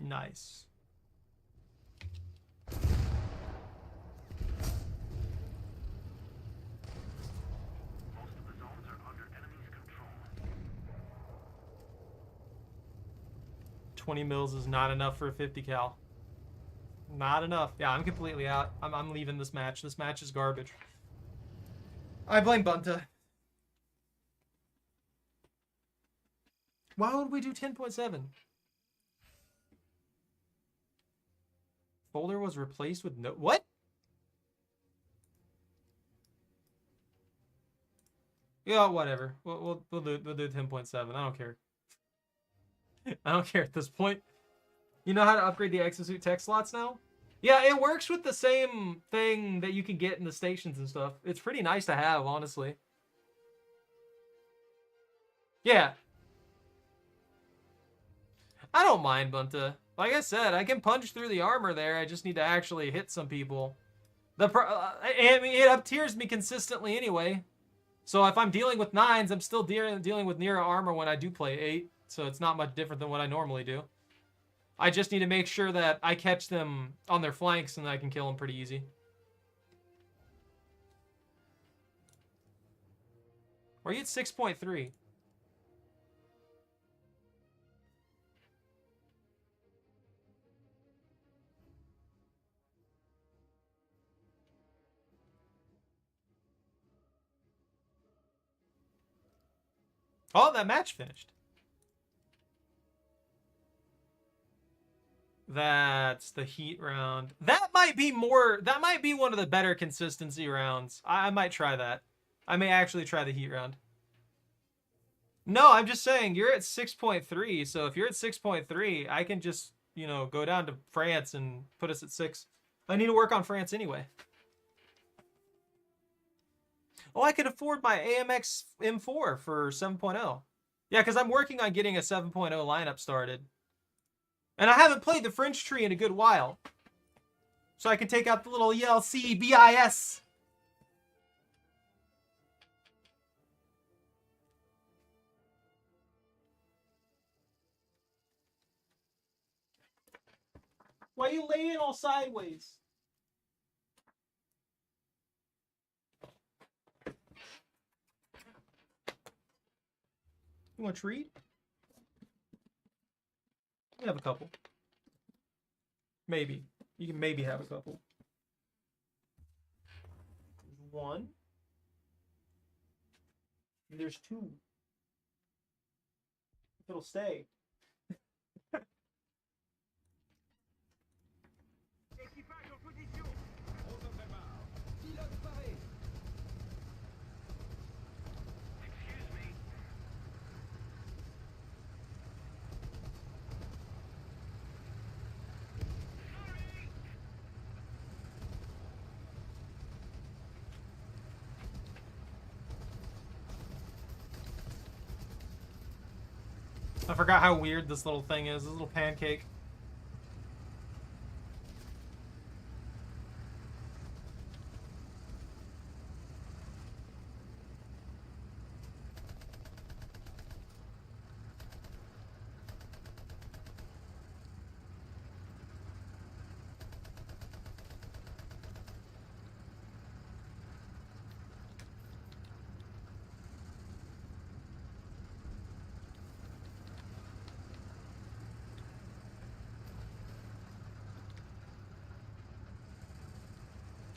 Nice.
Most of the zones are under enemy's control.
20 mils is not enough for a 50 cal. Not enough. Yeah, I'm completely out. I'm leaving this match. This match is garbage. I blame Bunta. Why would we do 10.7? Folder was replaced with no... What? Yeah, whatever. We'll do 10.7. I don't care. I don't care at this point. You know how to upgrade the exosuit tech slots now? Yeah, it works with the same thing that you can get in the stations and stuff. It's pretty nice to have, honestly. Yeah. I don't mind Bunta. Like I said, I can punch through the armor there. I just need to actually hit some people. I mean, it up tiers me consistently anyway. So if I'm dealing with 9s, I'm still dealing with near armor when I do play 8. So it's not much different than what I normally do. I just need to make sure that I catch them on their flanks and I can kill them pretty easy. Are you at 6.3? Oh, that match finished. That's the heat round. That might be one of the better consistency rounds. I might try that. I may actually try the heat round. No, I'm just saying, you're at 6.3, so if you're at 6.3, I can just, you know, go down to France and put us at 6. I need to work on France anyway. Oh, I could afford my AMX M4 for 7.0. Yeah, because I'm working on getting a 7.0 lineup started. And I haven't played the French tree in a good while. So I can take out the little ELC BIS. Why are you laying all sideways? You want a treat? You have a couple. Maybe. You can maybe have a couple. There's 1. There's 2. If it'll stay.
Équipage en position.
On se prépare. Pilote paré.
Excuse me.
I forgot how weird this little thing is. This little pancake.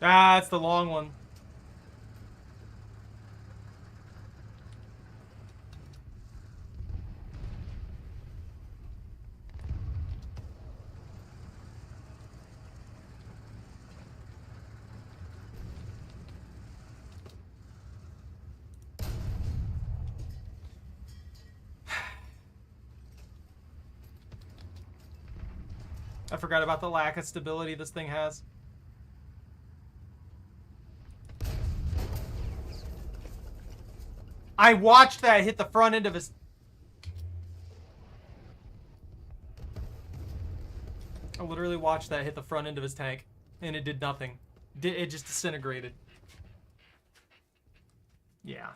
Ah, it's the long one. I forgot about the lack of stability this thing has. I watched that hit the front end of his... I literally watched that hit the front end of his tank, and it did nothing. It just disintegrated. Yeah.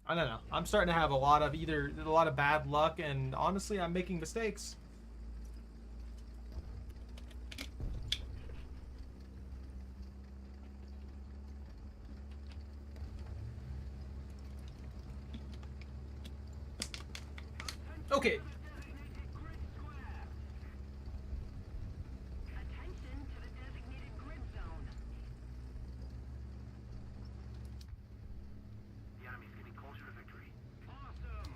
I don't know. I'm starting to have a lot of bad luck, and honestly, I'm making mistakes. Okay.
Designated grid square. Attention to the designated grid zone. The enemy's getting closer to victory. Awesome.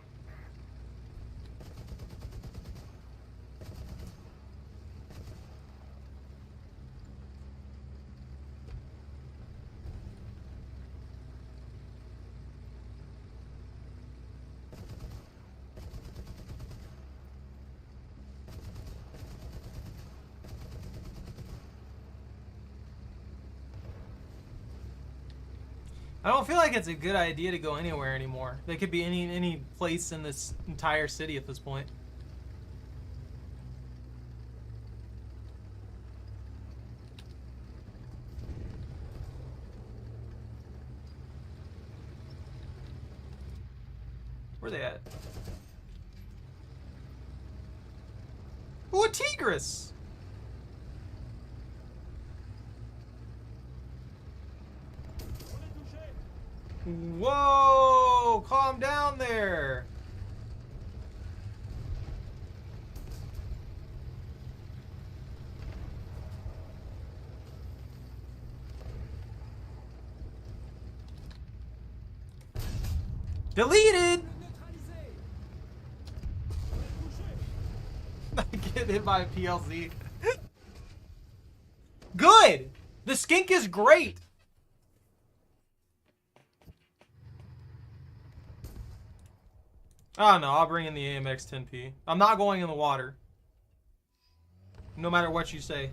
I don't feel like it's a good idea to go anywhere anymore. They could be any place in this entire city at this point. Where are they at? Ooh, a Tigris! Whoa! Calm down there! Deleted! I get hit by a PLZ. Good! The skink is great! Oh no, I'll bring in the AMX 10P. I'm not going in the water. No matter what you say.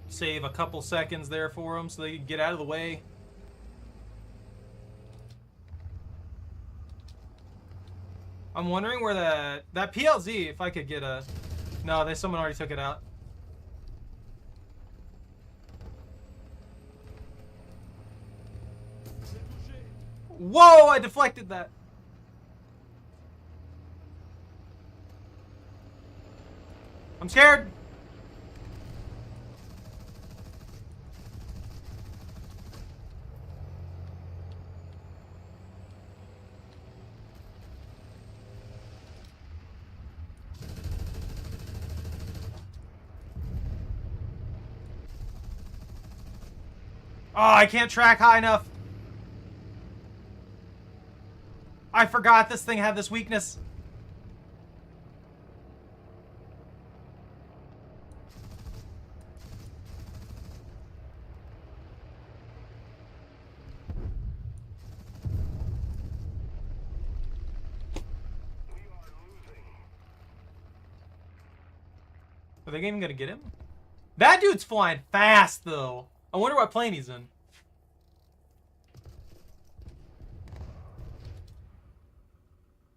Save a couple seconds there for them so they can get out of the way. I'm wondering where that PLZ, if I could get a... No, someone already took it out. Whoa, I deflected that. I'm scared. Oh, I can't track high enough. I forgot this thing had this weakness. Are they even gonna get him? That dude's flying fast, though. I wonder what plane he's in.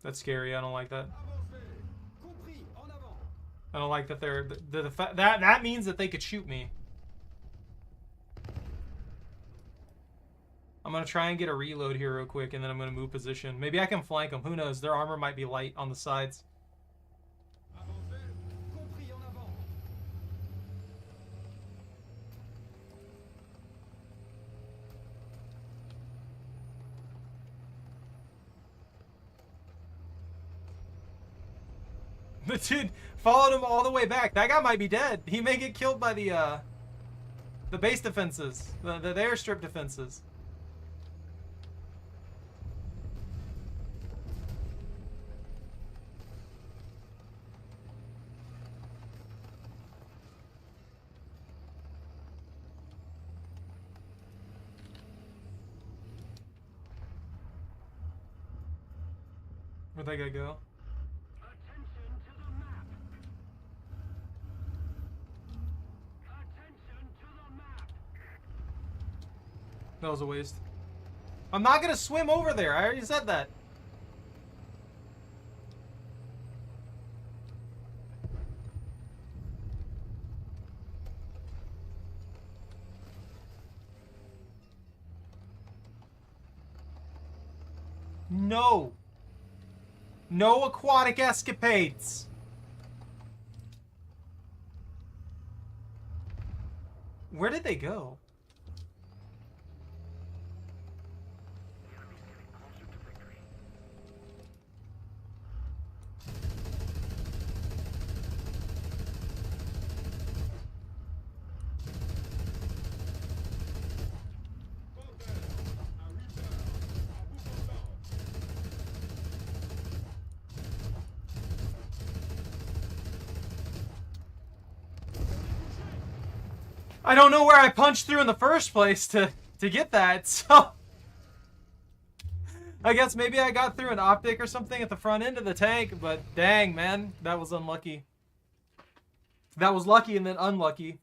That's scary. I don't like that. I don't like that they're that means that they could shoot me. I'm gonna try and get a reload here real quick, and then I'm gonna move position. Maybe I can flank them. Who knows? Their armor might be light on the sides. The dude followed him all the way back. That guy might be dead. He may get killed by the base defenses, the airstrip defenses. Where'd that guy go? That was a waste. I'm not gonna swim over there. I already said that. No. No aquatic escapades. Where did they go? I don't know where I punched through in the first place to get that, so... I guess maybe I got through an optic or something at the front end of the tank, but dang, man, that was unlucky. That was lucky and then unlucky.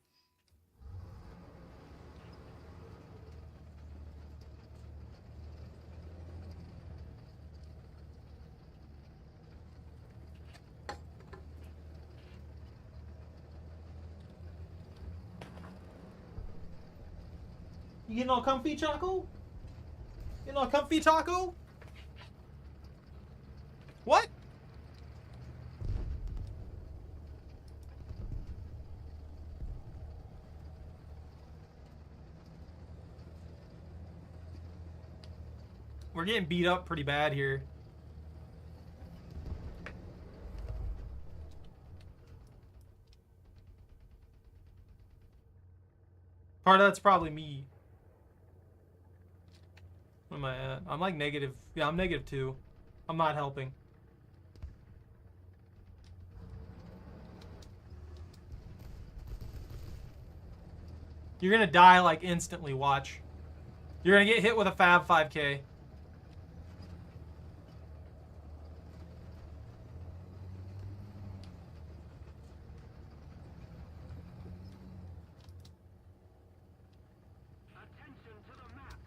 You getting all comfy, Choco? Getting all comfy, Taco? What? We're getting beat up pretty bad here. Part of that's probably me. What am I at? I'm like negative. Yeah, I'm -2. I'm not helping. You're gonna die like instantly, watch. You're gonna get hit with a Fab 5K.
Attention to the map.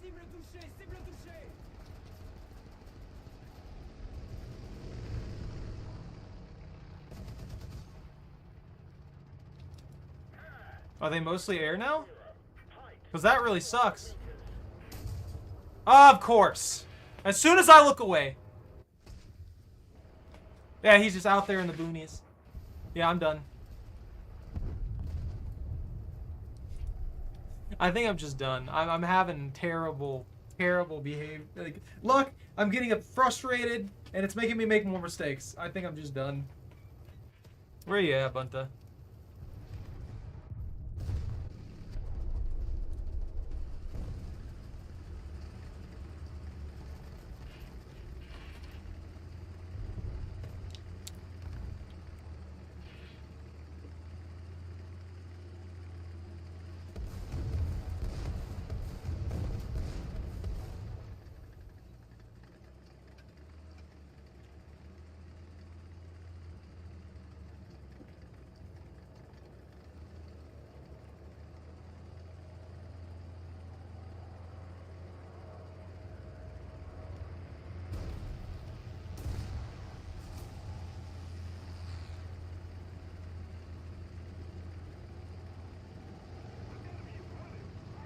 Cible touchée, cible touchée.
Are they mostly air now? Because that really sucks. Of course. As soon as I look away. Yeah, he's just out there in the boonies. Yeah, I'm done. I think I'm just done. I'm having terrible behavior. Like, look, I'm getting frustrated, and it's making me make more mistakes. I think I'm just done. Where you at, Bunta?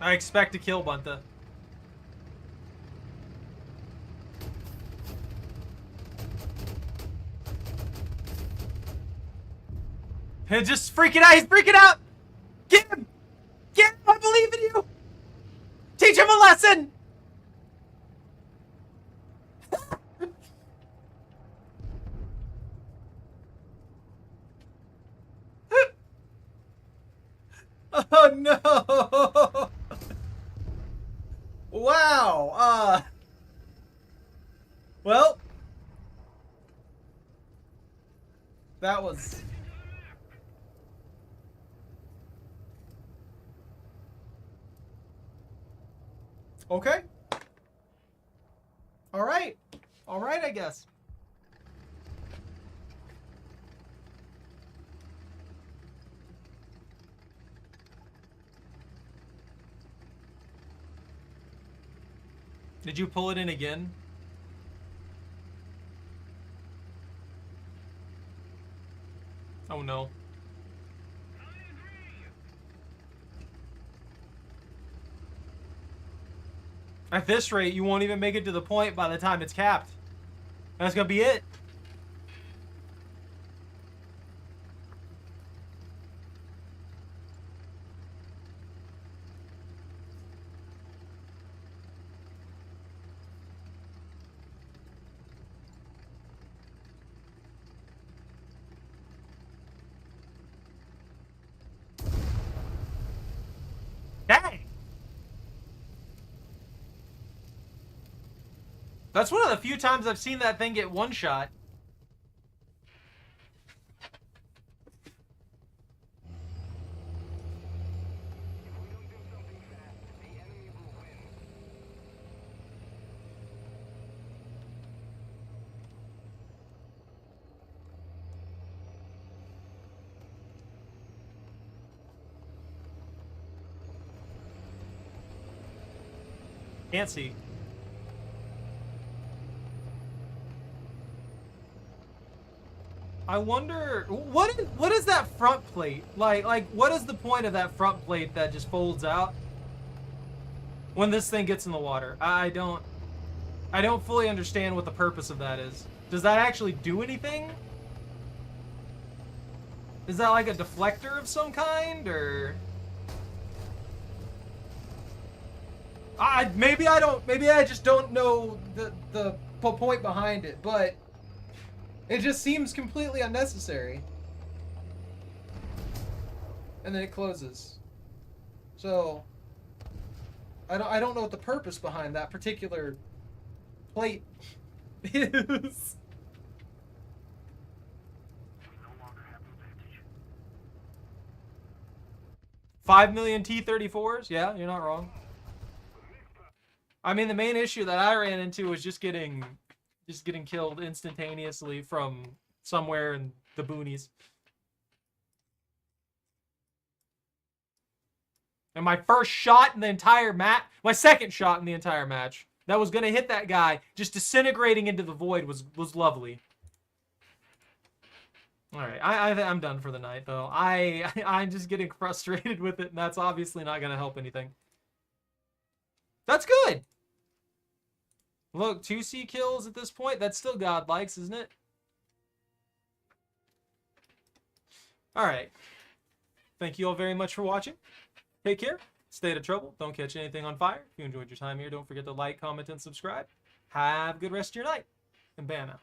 I expect to kill Bunta. Just freaking out. He's freaking out. Get him. Get him. I believe in you. Teach him a lesson. Oh no. Wow. Well, that was... Okay. All right. All right, I guess. Did you pull it in again? Oh no. At this rate, you won't even make it to the point by the time it's capped. That's gonna be it. That's one of the few times I've seen that thing get one shot. Can't see. I wonder what is that front plate? Like what is the point of that front plate that just folds out when this thing gets in the water? I don't fully understand what the purpose of that is. Does that actually do anything? Is that like a deflector of some kind, or maybe I just don't know the point behind it, but it just seems completely unnecessary. And then it closes. So I don't know what the purpose behind that particular plate is. 5 million T-34s? Yeah, you're not wrong. I mean, the main issue that I ran into was just getting killed instantaneously from somewhere in the boonies. And my first shot in the entire match, my second shot in the entire match, that was gonna hit that guy, just disintegrating into the void was lovely. All right, I'm done for the night though. I'm just getting frustrated with it, and that's obviously not gonna help anything. That's good. Look, 2C kills at this point. That's still godlikes, isn't it? All right. Thank you all very much for watching. Take care. Stay out of trouble. Don't catch anything on fire. If you enjoyed your time here, don't forget to like, comment, and subscribe. Have a good rest of your night. And ban out.